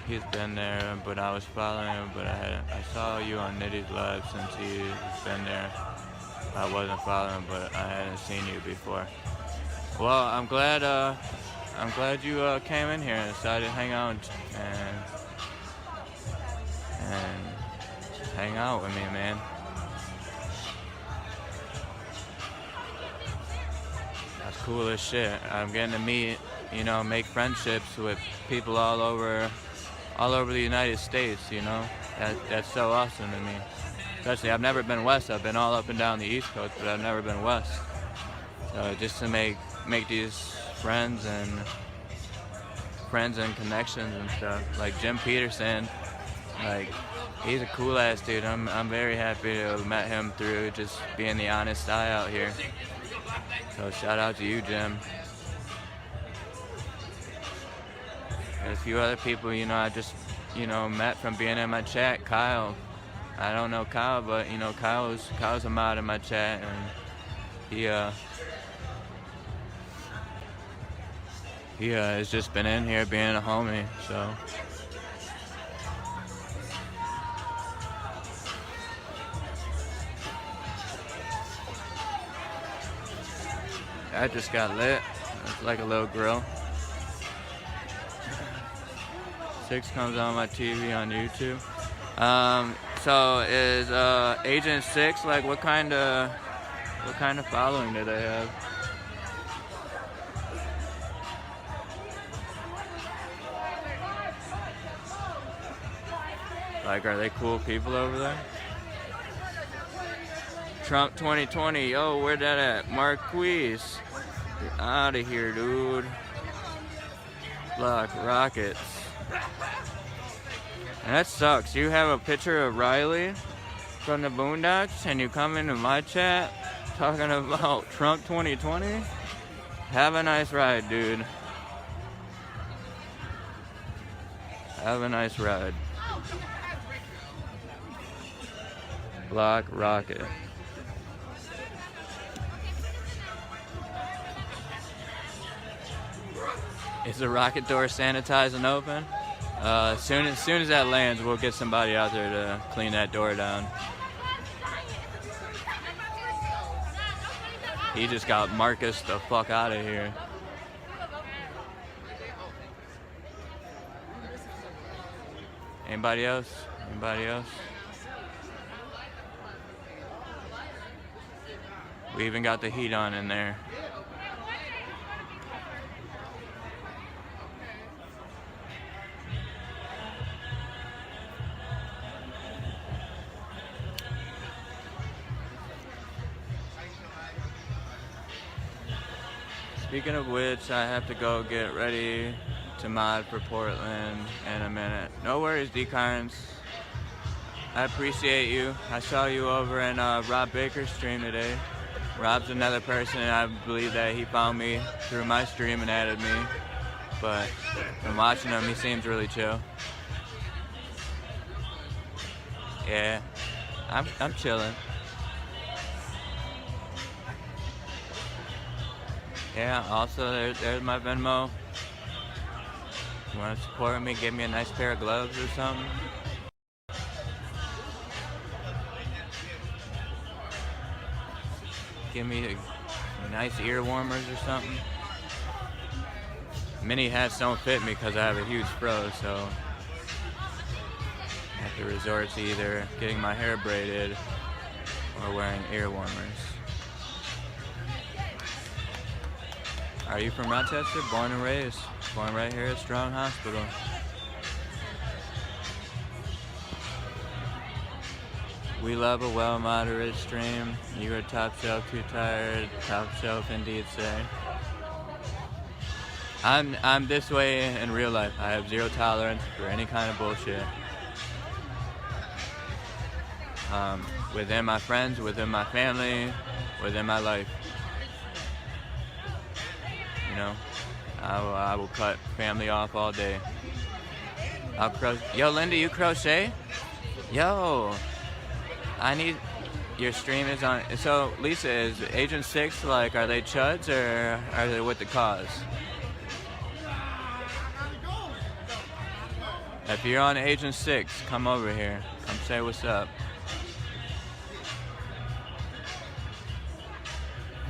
H: He's been there, but I was following him, but I saw you on Nitty's live since he's been there. I wasn't following him, but I hadn't seen you before. Well, I'm glad you came in here and decided to hang out and hang out with me, man. That's cool as shit. I'm getting to meet, you know, make friendships with people all over the United States, you know. That's so awesome to me. Especially, I've never been west. I've been all up and down the East Coast, but I've never been west. So just to make these friends and connections and stuff. Like Jim Peterson, like, he's a cool ass dude. I'm very happy to have met him through just being the honest guy out here. So shout out to you, Jim. There's a few other people, you know, I just, you know, met from being in my chat. Kyle. I don't know Kyle, but, you know, Kyle's a mod in my chat, and he has just been in here being a homie, so. I just got lit. It's like a little grill. 6 comes on my TV on YouTube. So is Agent 6, like, what kind of following do they have? Like, are they cool people over there? Trump 2020, yo, where that at? Marquise, get out of here, dude. Bloc rockets. And that sucks. You have a picture of Riley from the Boondocks, and you come into my chat talking about Trump 2020? Have a nice ride, dude. Have a nice ride. Bloc rocket. Is the rocket door sanitized and open? As soon as that lands, we'll get somebody out there to clean that door down. He just got Marcus the fuck out of here. Anybody else? Anybody else? We even got the heat on in there. Speaking of which, I have to go get ready to mod for Portland in a minute. No worries, D-Carns. I appreciate you. I saw you over in Rob Baker's stream today. Rob's another person, and I believe that he found me through my stream and added me. But from watching him, he seems really chill. Yeah, I'm chilling. Yeah, also there's my Venmo. You want to support me, give me a nice pair of gloves or something? Give me a nice ear warmers or something. Mini hats don't fit me because I have a huge fro, so I have to resort to either getting my hair braided are wearing ear warmers. Are you from Rochester? Born and raised. Born right here at Strong Hospital. We love a well-moderated stream. You are top shelf, too tired. Top shelf indeed say. I'm this way in real life. I have zero tolerance for any kind of bullshit. Within my friends, within my family, within my life. You know, I will cut family off all day. I'll crochet. Yo, Linda, you crochet? Yo, I need. Your stream is on. So, Lisa, is Agent 6 like? Are they chuds or are they with the cause? If you're on Agent 6, come over here. Come say what's up.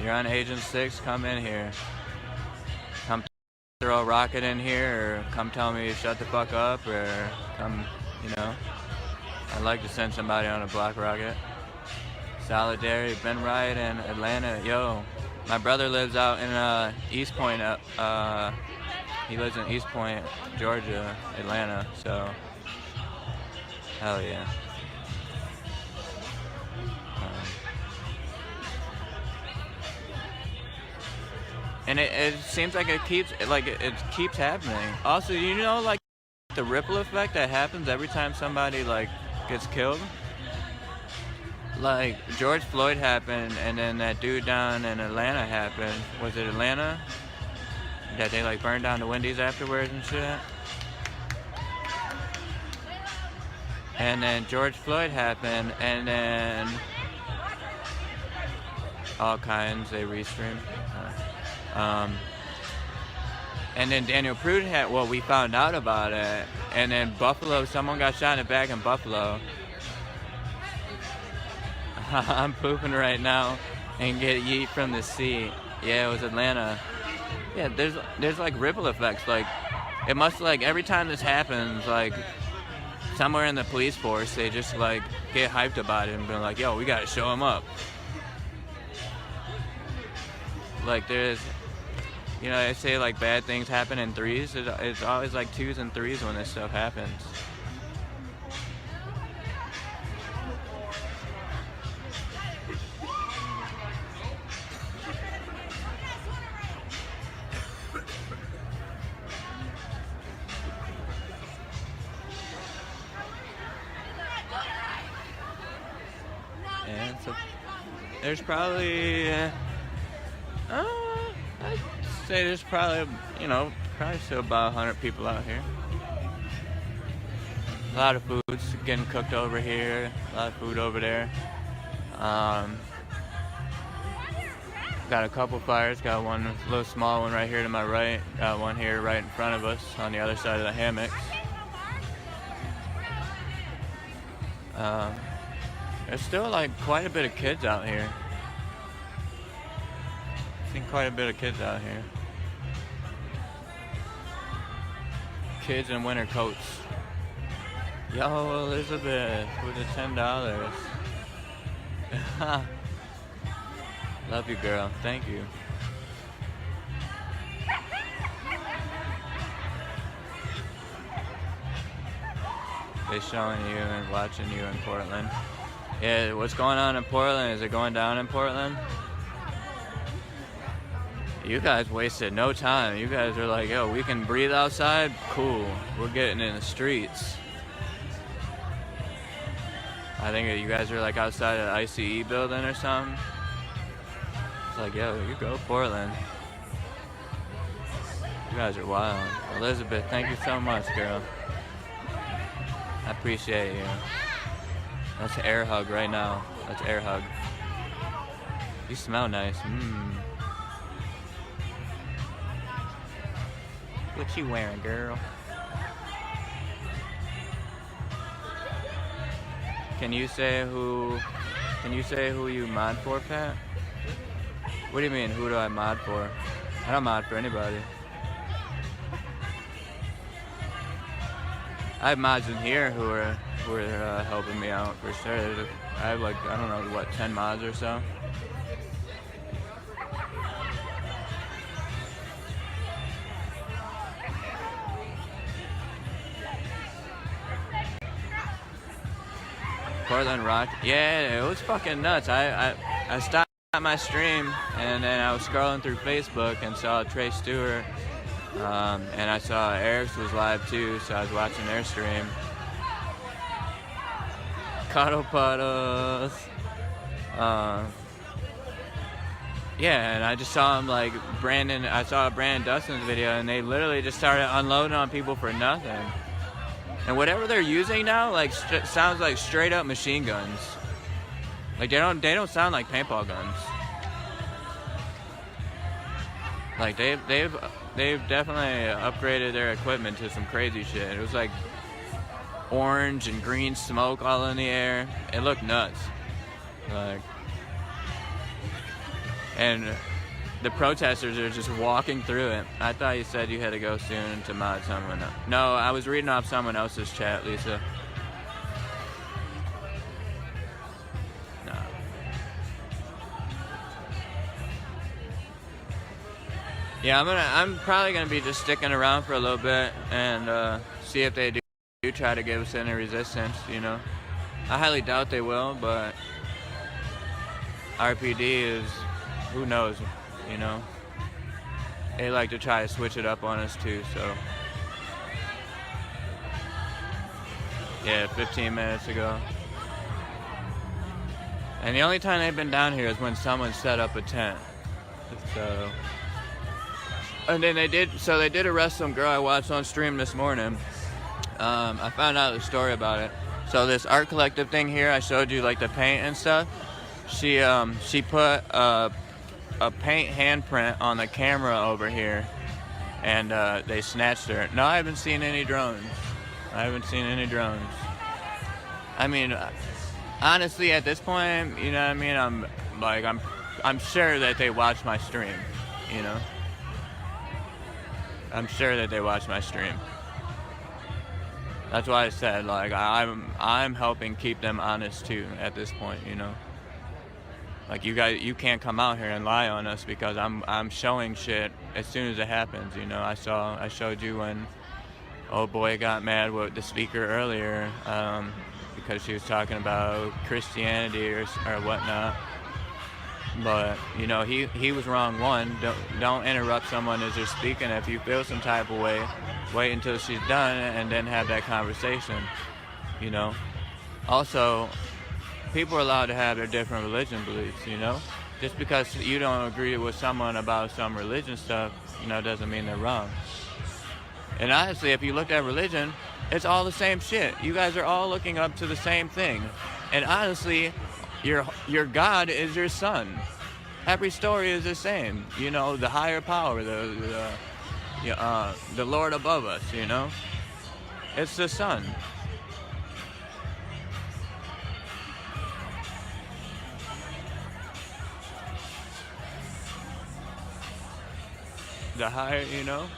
H: You're on Agent 6, come in here. Come throw a rocket in here, or come tell me to shut the fuck up, or come, you know. I'd like to send somebody on a block rocket. Solidarity, been right in Atlanta. Yo, my brother lives out in East Point. He lives in East Point, Georgia, Atlanta, so hell yeah. And it seems like it keeps happening. Also, you know, like the ripple effect that happens every time somebody like gets killed. Like George Floyd happened, and then that dude down in Atlanta happened. Was it Atlanta? That they like burned down the Wendy's afterwards and shit. And then George Floyd happened, and then all kinds they restreamed. And then Daniel Prude had, well, we found out about it, and then Buffalo, someone got shot in the back in Buffalo. I'm pooping right now and get yeet from the seat. Yeah, it was Atlanta. Yeah, there's like ripple effects. Like, it must, like, every time this happens, like, somewhere in the police force, they just like get hyped about it and be like, yo, we gotta show them up. Like, there's, you know, they say like bad things happen in threes. It's always like twos and threes when this stuff happens. And so there's probably I'd say there's probably, you know, probably still about 100 people out here. A lot of food's getting cooked over here, a lot of food over there. Got a couple fires, got one little small one right here to my right, got one here right in front of us on the other side of the hammocks. There's still like quite a bit of kids out here. I've seen quite a bit of kids out here. Kids in winter coats. Yo, Elizabeth with the $10. Love you, girl. Thank you. They're showing you and watching you in Portland. Yeah, what's going on in Portland? Is it going down in Portland? You guys wasted no time. You guys are like, yo, we can breathe outside? Cool. We're getting in the streets. I think you guys are like outside of the ICE building or something. It's like, yo, you go Portland. You guys are wild. Elizabeth, thank you so much, girl. I appreciate you. That's an air hug right now. That's air hug. You smell nice. What you wearing, girl? Can you say who you mod for, Pat? What do you mean, who do I mod for? I don't mod for anybody. I have mods in here who are were helping me out for sure. I have like, I don't know, what, 10 mods or so. Portland Rock, yeah, it was fucking nuts. I stopped my stream and then I was scrolling through Facebook and saw Trey Stewart, and I saw Eric's was live too, so I was watching their stream. Cuddle puddles. Yeah, and I just saw him like I saw Brandon Dustin's video, and they literally just started unloading on people for nothing. And whatever they're using now, like sounds like straight up machine guns. Like they don't sound like paintball guns. Like they've definitely upgraded their equipment to some crazy shit. It was like orange and green smoke all in the air. It looked nuts. Like, and the protesters are just walking through it. I thought you said you had to go soon to mod someone else. No, I was reading off someone else's chat, Lisa. No. Yeah, I'm probably gonna be just sticking around for a little bit and see if they do try to give us any resistance, you know. I highly doubt they will, but RPD is, who knows, you know. They like to try to switch it up on us too, so. Yeah, 15 minutes ago. And the only time they've been down here is when someone set up a tent. So. And then they did arrest some girl I watched on stream this morning. I found out the story about it. So this art collective thing here, I showed you like the paint and stuff. She put a paint handprint on the camera over here, and they snatched her. No, I haven't seen any drones. I mean, honestly, at this point, you know what I mean? I'm sure that they watch my stream, you know? I'm sure that they watch my stream. That's why I said, like, I'm helping keep them honest too at this point, you know. Like, you guys, you can't come out here and lie on us because I'm showing shit as soon as it happens, you know. I showed you when old boy got mad with the speaker earlier because she was talking about Christianity or whatnot. But, you know, he was wrong. One, don't interrupt someone as they're speaking. If you feel some type of way, wait until she's done and then have that conversation, you know. Also, people are allowed to have their different religion beliefs, you know. Just because you don't agree with someone about some religion stuff, you know, doesn't mean they're wrong. And honestly, if you look at religion, it's all the same shit. You guys are all looking up to the same thing. And honestly, your God is your son. Every story is the same. You know, the higher power, the Lord above us, you know. It's the sun. The higher, you know.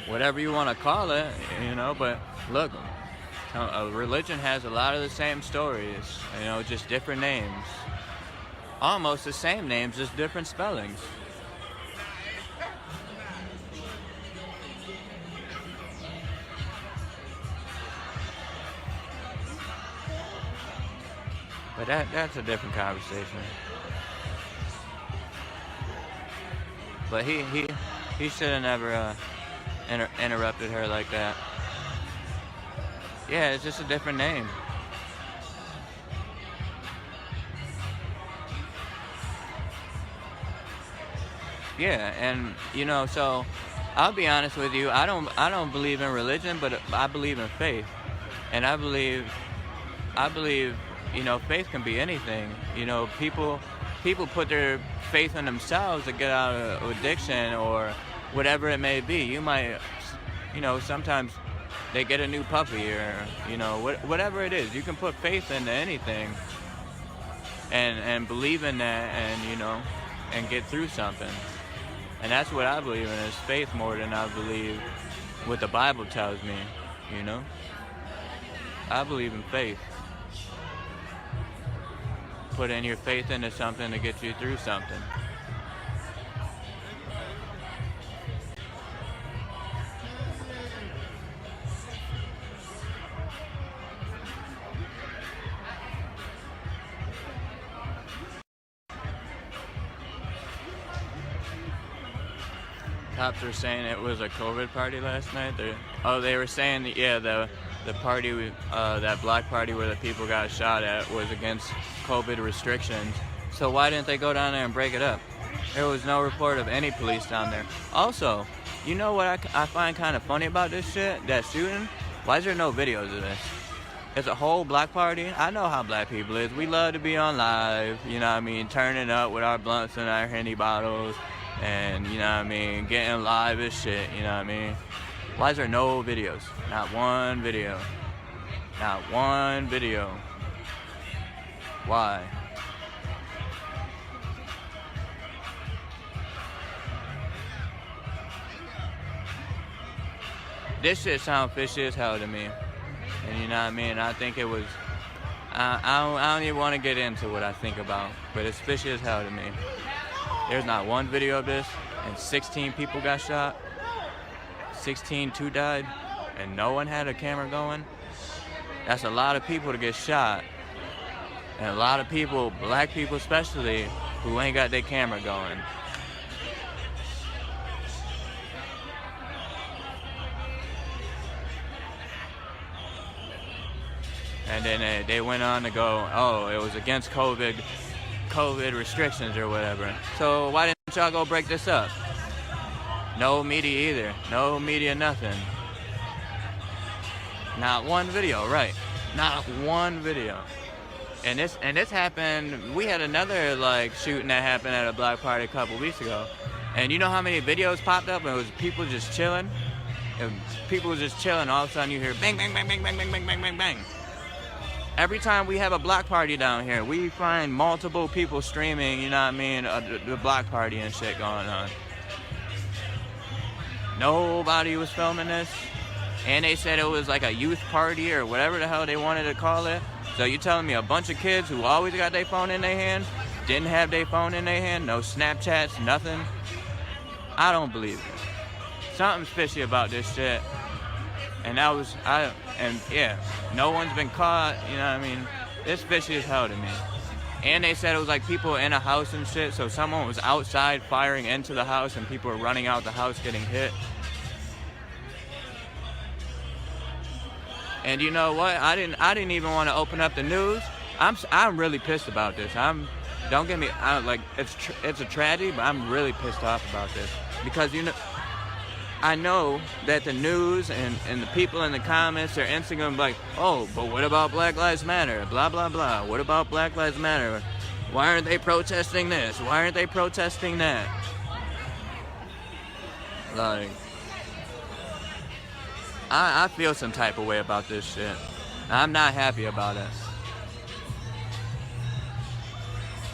H: Whatever you want to call it, you know, but look, a religion has a lot of the same stories, you know, just different names. Almost the same names, just different spellings. But that's a different conversation. But he should have never interrupted her like that. Yeah, it's just a different name. Yeah, and you know, so I'll be honest with you. I don't believe in religion, but I believe in faith, and I believe, you know, faith can be anything. You know, people put their faith in themselves to get out of addiction or whatever it may be. You might, you know, sometimes they get a new puppy or, you know, whatever it is. You can put faith into anything and believe in that and, you know, and get through something. And that's what I believe in, is faith more than I believe what the Bible tells me, you know? I believe in faith. Putting your faith into something to get you through something. Cops were saying it was a COVID party last night. They were saying that, yeah, the party, that block party where the people got shot at was against COVID restrictions. So why didn't they go down there and break it up? There was no report of any police down there. Also, you know what I find kind of funny about this shit, that shooting? Why is there no videos of this? It's a whole block party. I know how black people is. We love to be on live, you know what I mean, turning up with our blunts and our Henny bottles. And, you know what I mean, getting live as shit, you know what I mean? Why is there no videos? Not one video. Not one video. Why? This shit sounds fishy as hell to me. And you know what I mean? I think it was... I don't even want to get into what I think about, but it's fishy as hell to me. There's not one video of this, and 16 people got shot. 2 died, and no one had a camera going. That's a lot of people to get shot. And a lot of people, black people especially, who ain't got their camera going. And then they went on to go, oh, it was against COVID restrictions or whatever. So why didn't y'all go break this up? No media either. No media, nothing. Not one video, right? Not one video. And this happened, we had another like shooting that happened at a block party a couple weeks ago. And you know how many videos popped up and it was people just chilling? And people just chilling, all of a sudden you hear bang, bang, bang, bang, bang, bang, bang, bang, bang, bang. Every time we have a block party down here, we find multiple people streaming, you know what I mean, the block party and shit going on. Nobody was filming this. And they said it was like a youth party or whatever the hell they wanted to call it. So you telling me a bunch of kids who always got their phone in their hand, didn't have their phone in their hand, no Snapchats, nothing? I don't believe it. Something's fishy about this shit. And yeah, no one's been caught, you know what I mean? It's fishy as hell to me. And they said it was like people in a house and shit, so someone was outside firing into the house and people were running out the house getting hit. And you know what? I didn't even want to open up the news. I'm really pissed about this. Don't get me, it's a tragedy, but I'm really pissed off about this. Because you know, I know that the news and the people in the comments are instantly going to be like, oh, but what about Black Lives Matter? Blah, blah, blah. What about Black Lives Matter? Why aren't they protesting this? Why aren't they protesting that? Like, I feel some type of way about this shit. I'm not happy about it.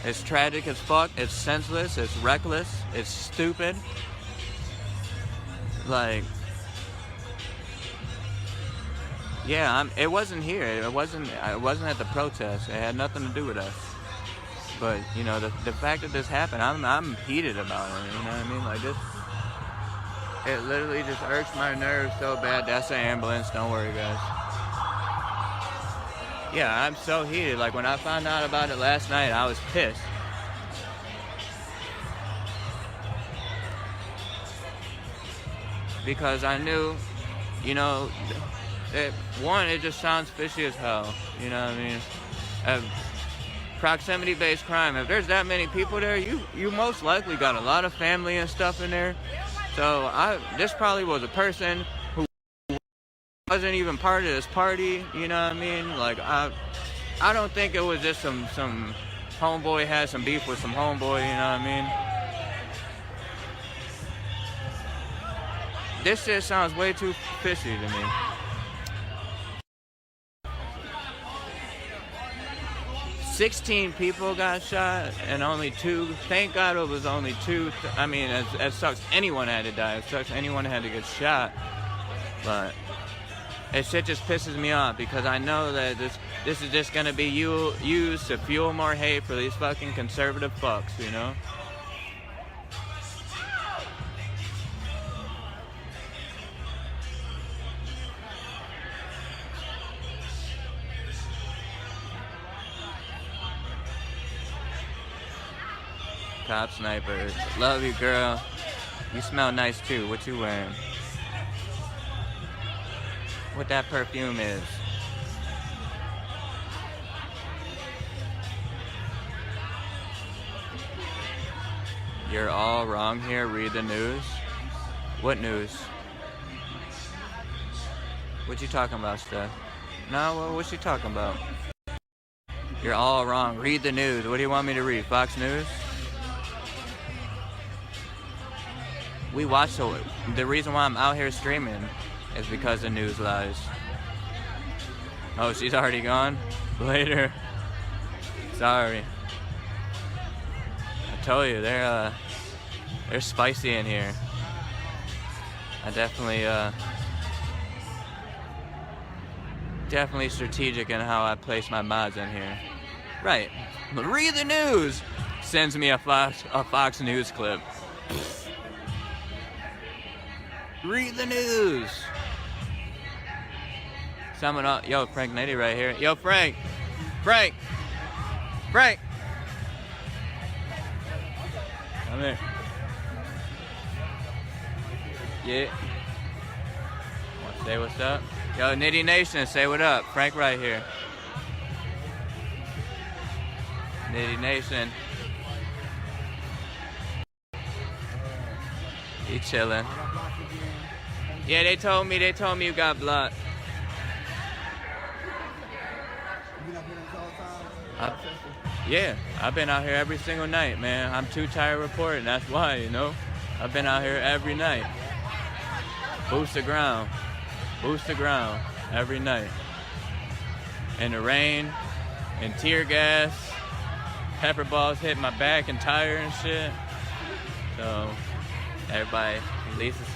H: It's tragic as fuck. It's senseless. It's reckless. It's stupid. Like, yeah, it wasn't here. It wasn't at the protest. It had nothing to do with us. But you know, the fact that this happened, I'm heated about it. You know what I mean? Like this, it literally just irks my nerves so bad. That's an ambulance. Don't worry, guys. Yeah, I'm so heated. Like when I found out about it last night, I was pissed. Because I knew, you know, it just sounds fishy as hell, you know what I mean? Proximity-based crime, if there's that many people there, you most likely got a lot of family and stuff in there. So this probably was a person who wasn't even part of this party, you know what I mean? Like, I don't think it was just some homeboy had some beef with some homeboy, you know what I mean? This shit sounds way too fishy to me. 16 people got shot and only 2. Thank God it was only 2. I mean, it sucks anyone had to die. It sucks anyone had to get shot. But it shit just pisses me off because I know that this is just gonna be used to fuel more hate for these fucking conservative fucks, you know? Top snipers. Love you, girl. You smell nice too. What you wearing? What that perfume is? You're all wrong here. Read the news. What news? What you talking about, Steph? No, what's she talking about? You're all wrong. Read the news. What do you want me to read? Fox News? We watch the reason why I'm out here streaming is because the news lies. Oh, she's already gone? Later. Sorry. I told you, they're spicy in here. I definitely strategic in how I place my mods in here. Right. Read the news! Sends me a Fox News clip. Read the news. Someone else. Yo, Frank Nitty right here. Yo, Frank. Frank. Frank. Come here. Yeah. Want to say what's up? Yo, Nitty Nation, say what up. Frank right here. Nitty Nation. He chilling. Yeah, they told me you got blocked. Yeah, I've been out here every single night, man. I'm too tired reporting, that's why, you know. I've been out here every night. Boost the ground, every night. In the rain, in tear gas, pepper balls hit my back and tire and shit. So, everybody, at least it's...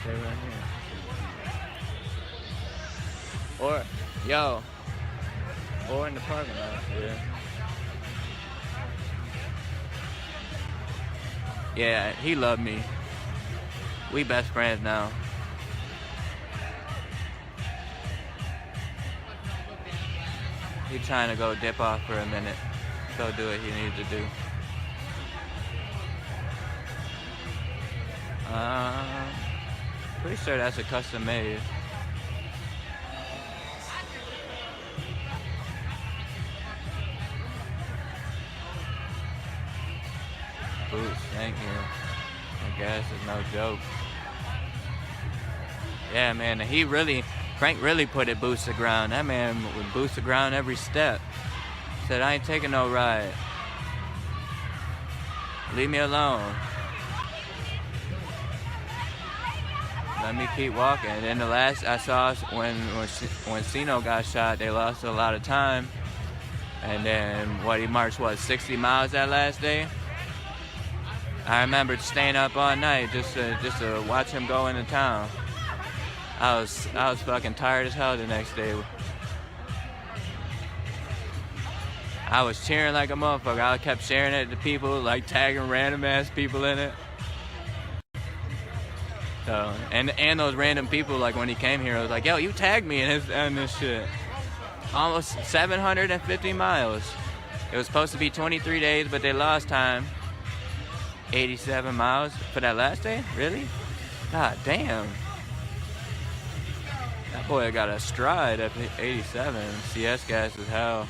H: Stay right here. Or, yo, or in the parking lot, yeah. Yeah, he loved me. We best friends now. He trying to go dip off for a minute. Go do what he needs to do. Pretty sure that's a custom made. Boots, thank you. I guess it's no joke. Yeah, man, Frank really put it boots the ground. That man would boost the ground every step. Said, I ain't taking no ride. Leave me alone. Let me keep walking. And then the last I saw when Sino got shot, they lost a lot of time. And then he marched 60 miles that last day. I remember staying up all night just to watch him go into town. I was fucking tired as hell the next day. I was cheering like a motherfucker. I kept sharing it to people, like tagging random ass people in it. So and those random people, like when he came here, I was like, yo, you tagged me in this shit. Almost 750 miles. It was supposed to be 23 days, but they lost time. 87 miles for that last day? Really? God damn. That boy got a stride up 87. CS gas is hell.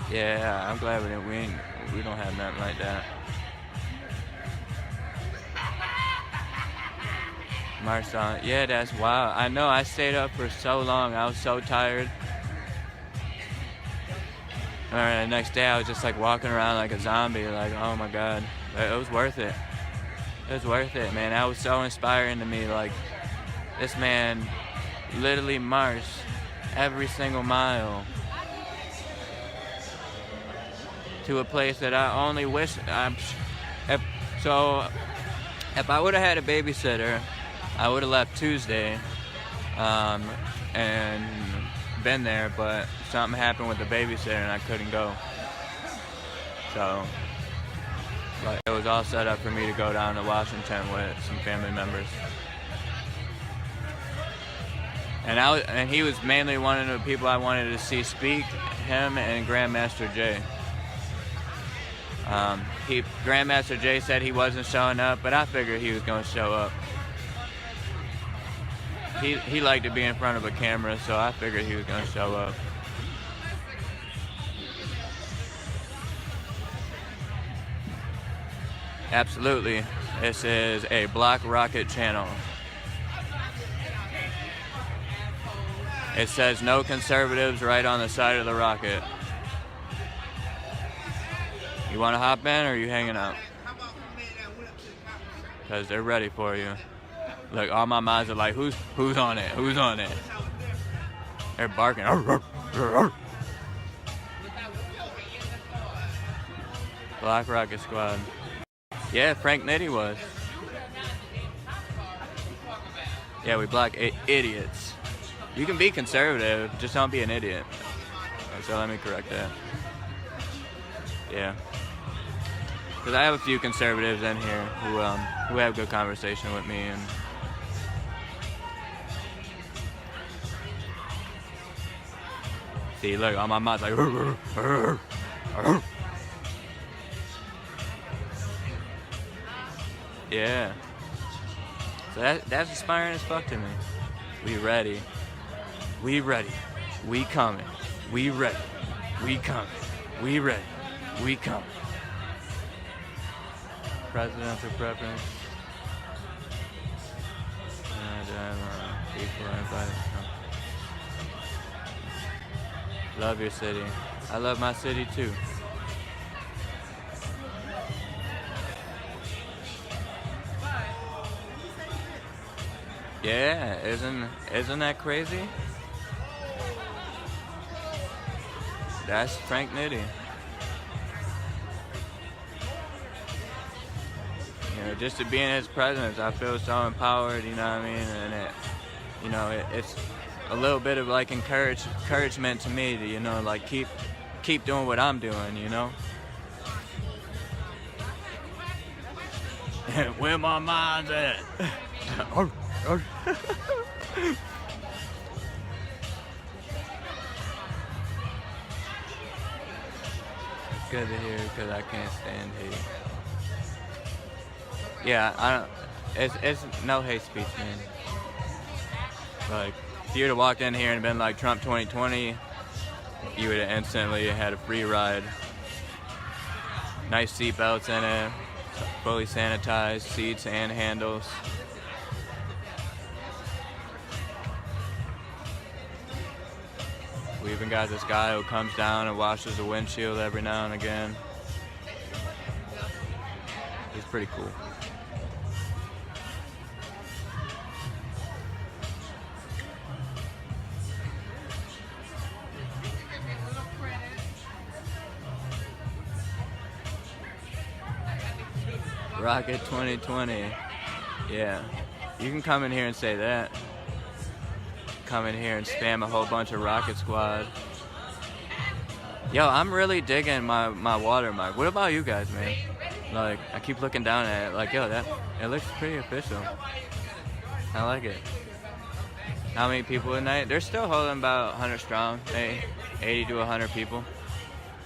H: Yeah, I'm glad we don't have nothing like that. Marched on. Yeah, that's wild. I know, I stayed up for so long. I was so tired. And the next day I was just like walking around like a zombie, like, oh my God. It was worth it. It was worth it, man. That was so inspiring to me. Like, this man literally marched every single mile to a place that I only wish if I would have had a babysitter, I would have left Tuesday and been there, but something happened with the babysitter and I couldn't go. So, but it was all set up for me to go down to Washington with some family members. And he was mainly one of the people I wanted to see speak, him and Grandmaster Jay. Grandmaster Jay said he wasn't showing up, but I figured he was going to show up. He liked to be in front of a camera, so I figured he was going to show up. Absolutely. This is a Bloc rocket channel. It says no conservatives right on the side of the rocket. You want to hop in or are you hanging out? Because they're ready for you. Look, all my mods are like, who's on it? Who's on it? They're barking. Bloc Rocket Squad. Yeah, Frank Nitty was. Yeah, we block idiots. You can be conservative, just don't be an idiot. So let me correct that. Yeah. Because I have a few conservatives in here who have good conversation with me. And see, look, all my mods like. Yeah. So that's inspiring as fuck to me. We ready. We ready. We coming. We ready. We coming. We ready. We coming. Presidential preference. Love your city. I love my city too. Yeah, isn't that crazy? That's Frank Nitty. You know, just to be in his presence, I feel so empowered. You know what I mean? And it's a little bit of like encouragement to me to like keep doing what I'm doing. You know. Where my mind's at. It's good to hear because I can't stand hate. Yeah, I don't. It's no hate speech, man. Like, if you would have walked in here and been like Trump 2020, you would have instantly had a free ride. Nice seatbelts in it, fully sanitized seats and handles. We even got this guy who comes down and washes the windshield every now and again. He's pretty cool. Rocket 2020. Yeah. You can come in here and say that. Come in here and spam a whole bunch of Rocket Squad. Yo, I'm really digging my watermark. What about you guys, man? Like, I keep looking down at it, like, yo, it looks pretty official. I like it. How many people a night? They're still holding about 100 strong, maybe 80 to 100 people.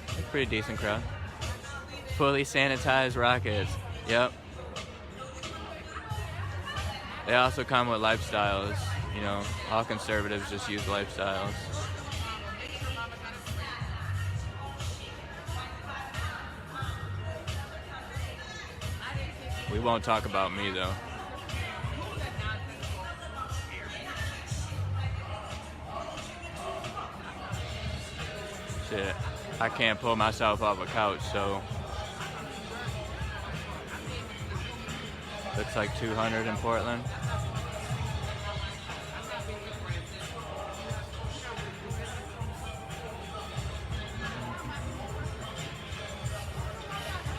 H: It's a pretty decent crowd. Fully sanitized rockets. Yep. They also come with lifestyles. You know, all conservatives just use lifestyles. We won't talk about me, though. Shit, I can't pull myself off a couch, so... Looks like 200 in Portland.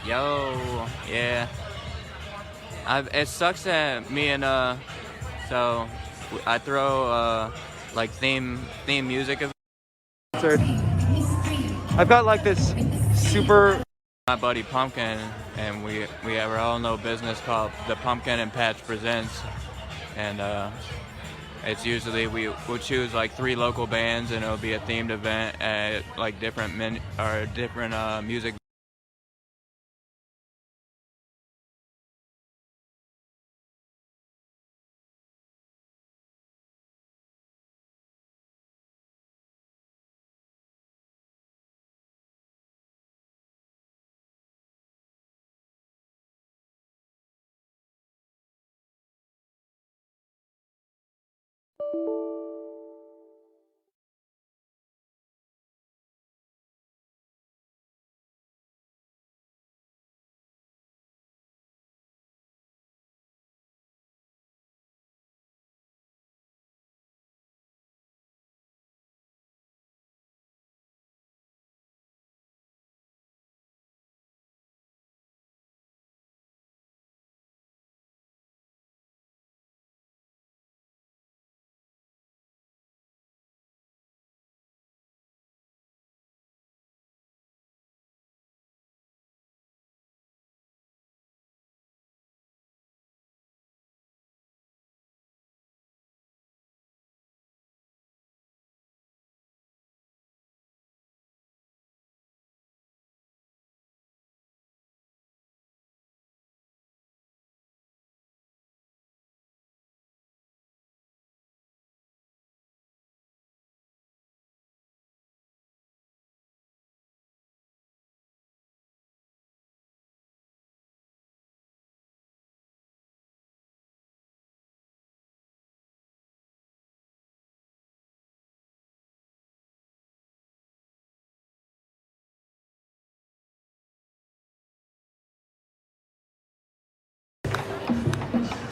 H: Yo, yeah. It sucks that me and so I throw like theme music events.
G: I've got like this super.
H: My buddy Pumpkin, and we have our own little business called the Pumpkin and Patch Presents, and it's usually we'll choose like 3 local bands, and it'll be a themed event at like different music.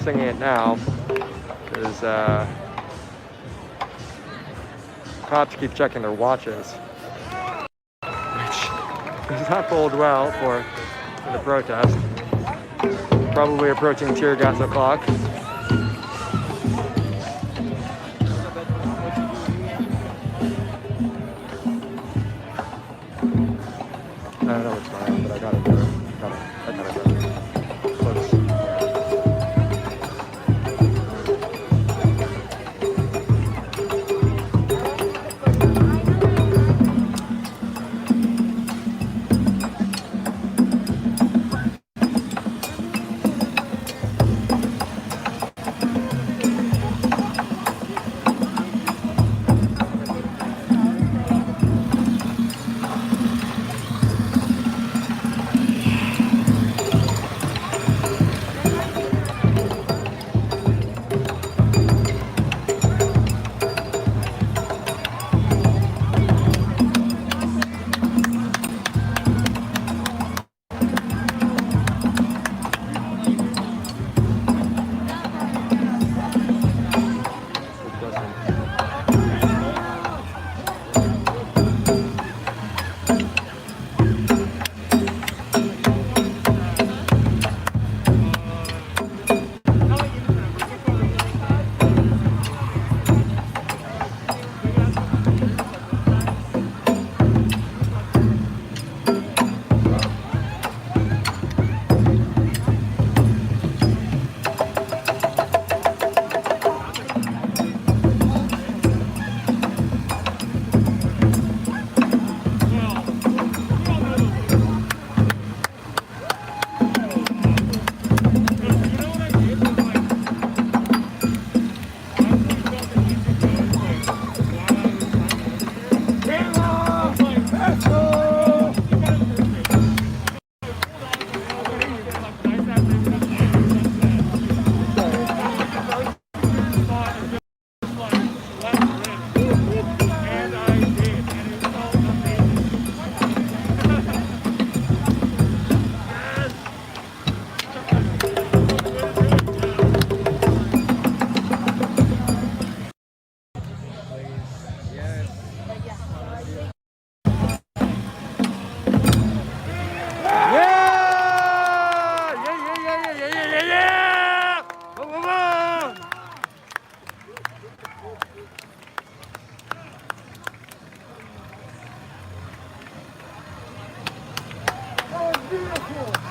G: Singing it now because cops keep checking their watches, which does not bode well for the protest. Probably approaching tear gas o'clock. I don't know what's going on, but I gotta do it. I gotta go. Close.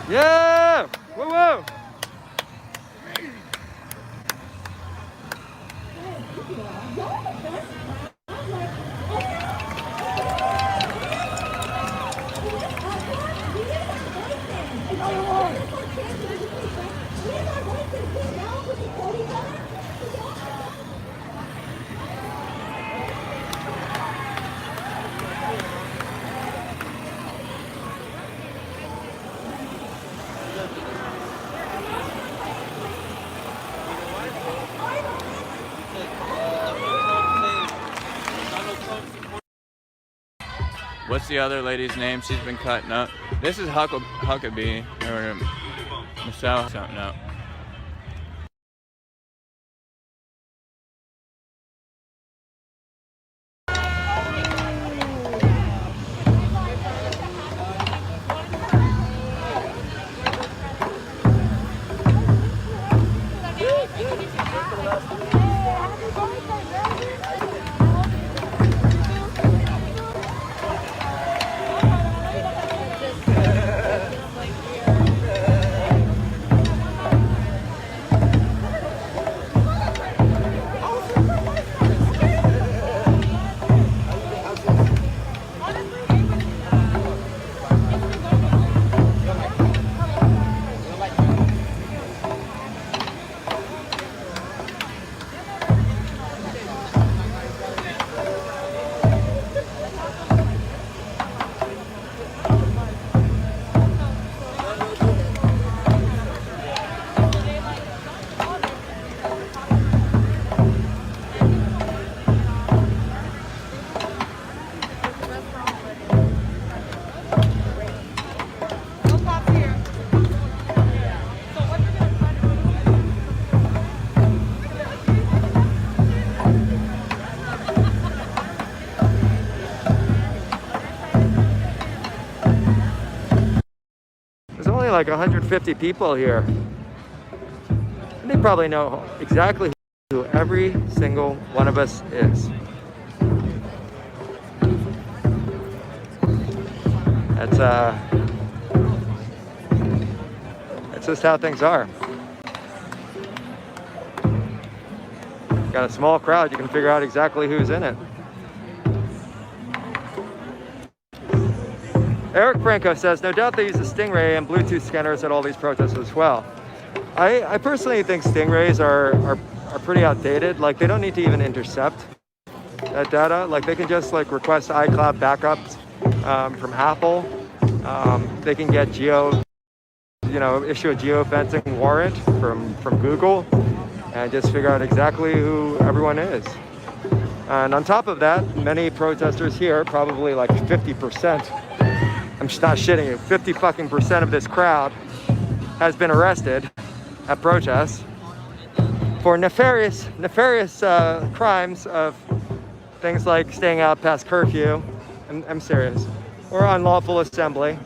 G: Yeah! Woo woo!
H: What's the other lady's name? She's been cutting up. This is Huckabee, or Michelle something up.
G: Like 150 people here. And they probably know exactly who every single one of us is. That's just how things are. Got a small crowd, you can figure out exactly who's in it. Eric Franco says, no doubt they use the Stingray and Bluetooth scanners at all these protests as well. I personally think Stingrays are pretty outdated. Like, they don't need to even intercept that data. Like, they can just like request iCloud backups from Apple. They can get issue a geofencing warrant from Google and just figure out exactly who everyone is. And on top of that, many protesters here, probably like 50%, I'm just not shitting you, 50% of this crowd has been arrested at protests for nefarious crimes of things like staying out past curfew, I'm serious, or unlawful assembly.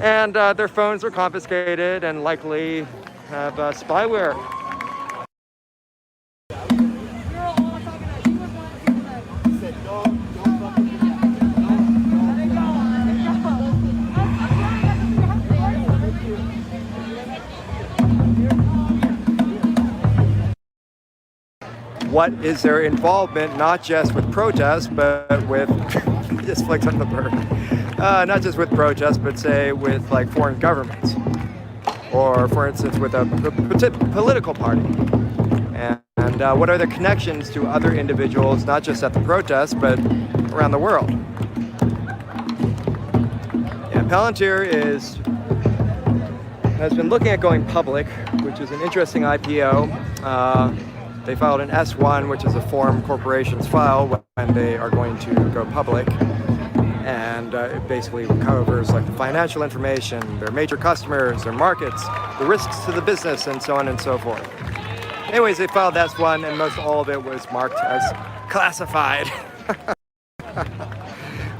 G: And their phones are confiscated and likely have spyware. What is their involvement, not just with protests, but with, just flicked on the bird, not just with protests, but say with like foreign governments, or for instance with a political party, and what are their connections to other individuals, not just at the protests, but around the world. Yeah, Palantir has been looking at going public, which is an interesting IPO. They filed an S1, which is a form corporations file when they are going to go public. And it basically covers like the financial information, their major customers, their markets, the risks to the business, and so on and so forth. Anyways, they filed S1, and most all of it was marked as classified.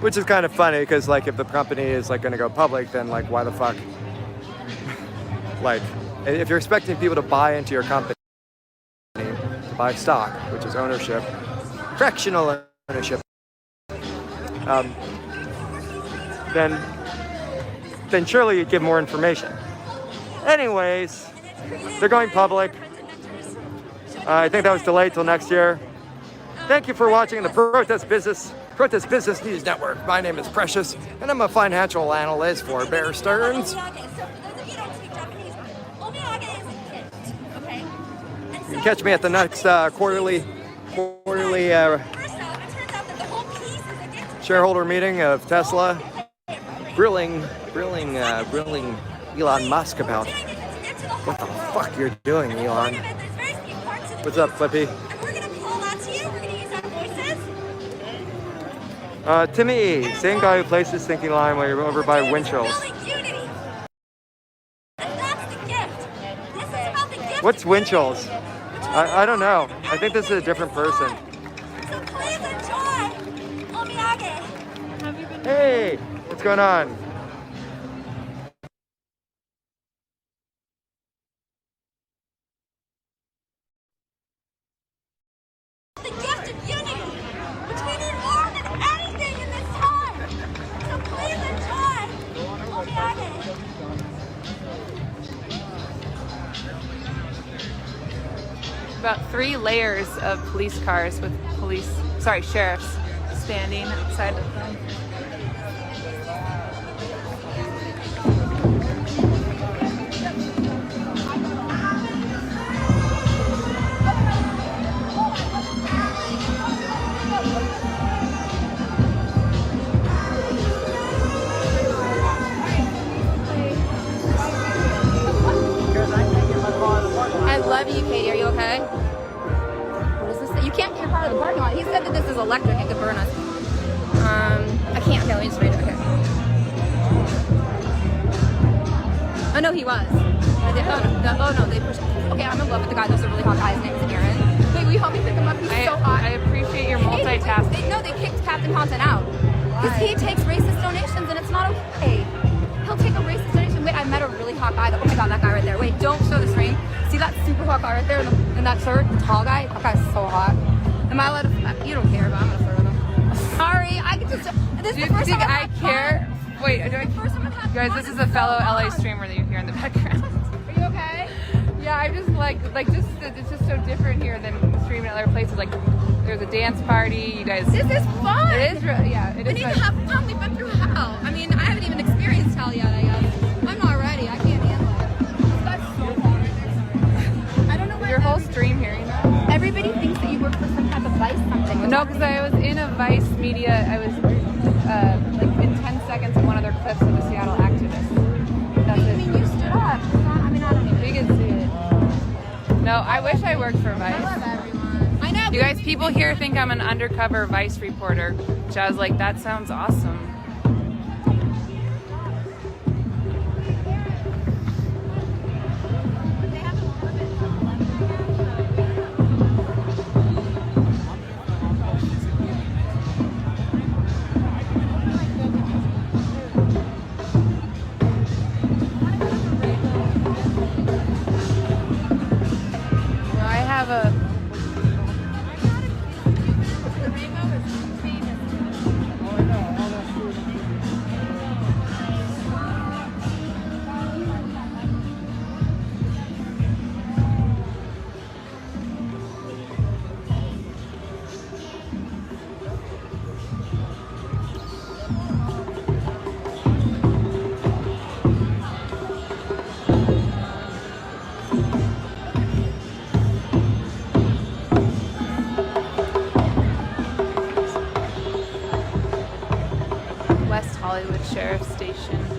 G: Which is kind of funny, because like if the company is like going to go public, then like why the fuck? Like, if you're expecting people to buy into your company, buy stock, which is ownership, fractional ownership, then then surely you'd give more information. Anyways, they're going public. I think that was delayed till next year. Thank you for watching the Protest Business News Network. My name is Precious, and I'm a financial analyst for Bear Stearns. You can catch me at the next quarterly shareholder meeting of Tesla, grilling Elon Musk about what the fuck you're doing, Elon. What's up, Flippy? Timmy, same guy who plays this thinking line while you're over by Winchell's. What's Winchell's? I don't know. I think this is a different person. Hey, what's going on?
E: The gift of unity, which we need more than anything in this time. So please enjoy Omiyage.
O: About 3 layers of police cars with sheriffs standing outside of them.
U: I love you, Katie. Are you okay? What is this? You can't be a part of the parking lot. He said that this is electric. It could burn us. I can't. Okay, let me just read it. Okay. Oh, no, he was. They pushed. Okay, I'm in love with the guy. There's a really hot guy. His name is Aaron. Wait, will you help me pick him up? He's so hot.
O: I appreciate your multitasking.
U: They kicked Captain Content out. Because he takes racist donations, and it's not okay. He'll take a racist donation. Wait, I met a really hot guy. Oh my god, that guy right there. Wait, don't show the stream. See that super hot guy right there in that shirt? The tall guy? That guy's so hot. Am I allowed to? You don't care, but I'm gonna flirt with him. Sorry, I can just. This is the first time
O: I care? Wait, guys, this is a fellow LA streamer that you hear in the background.
U: Are you okay?
O: Yeah, I'm just it's just so different here than streaming at other places. Like, there's a dance party. You guys.
U: This is fun.
O: It is really, yeah.
U: We need to have fun. We've been through hell. I mean, I haven't even experienced hell yet. I guess I'm not ready. I can't handle it. That's so hard. I don't know why.
O: Your whole stream here, you know.
U: Everybody thinks that you work for some type of Vice something.
O: No, because I was in a Vice media. I was like in 10 seconds in one of their clips of a Seattle activist. That's it.
U: I mean, you stood up. I mean, I don't even.
O: You can see it. No, I wish I worked for Vice.
U: I love everyone. I know.
O: You guys, people here think I'm an undercover Vice reporter, which I was like, that sounds awesome. West Hollywood Sheriff's Station.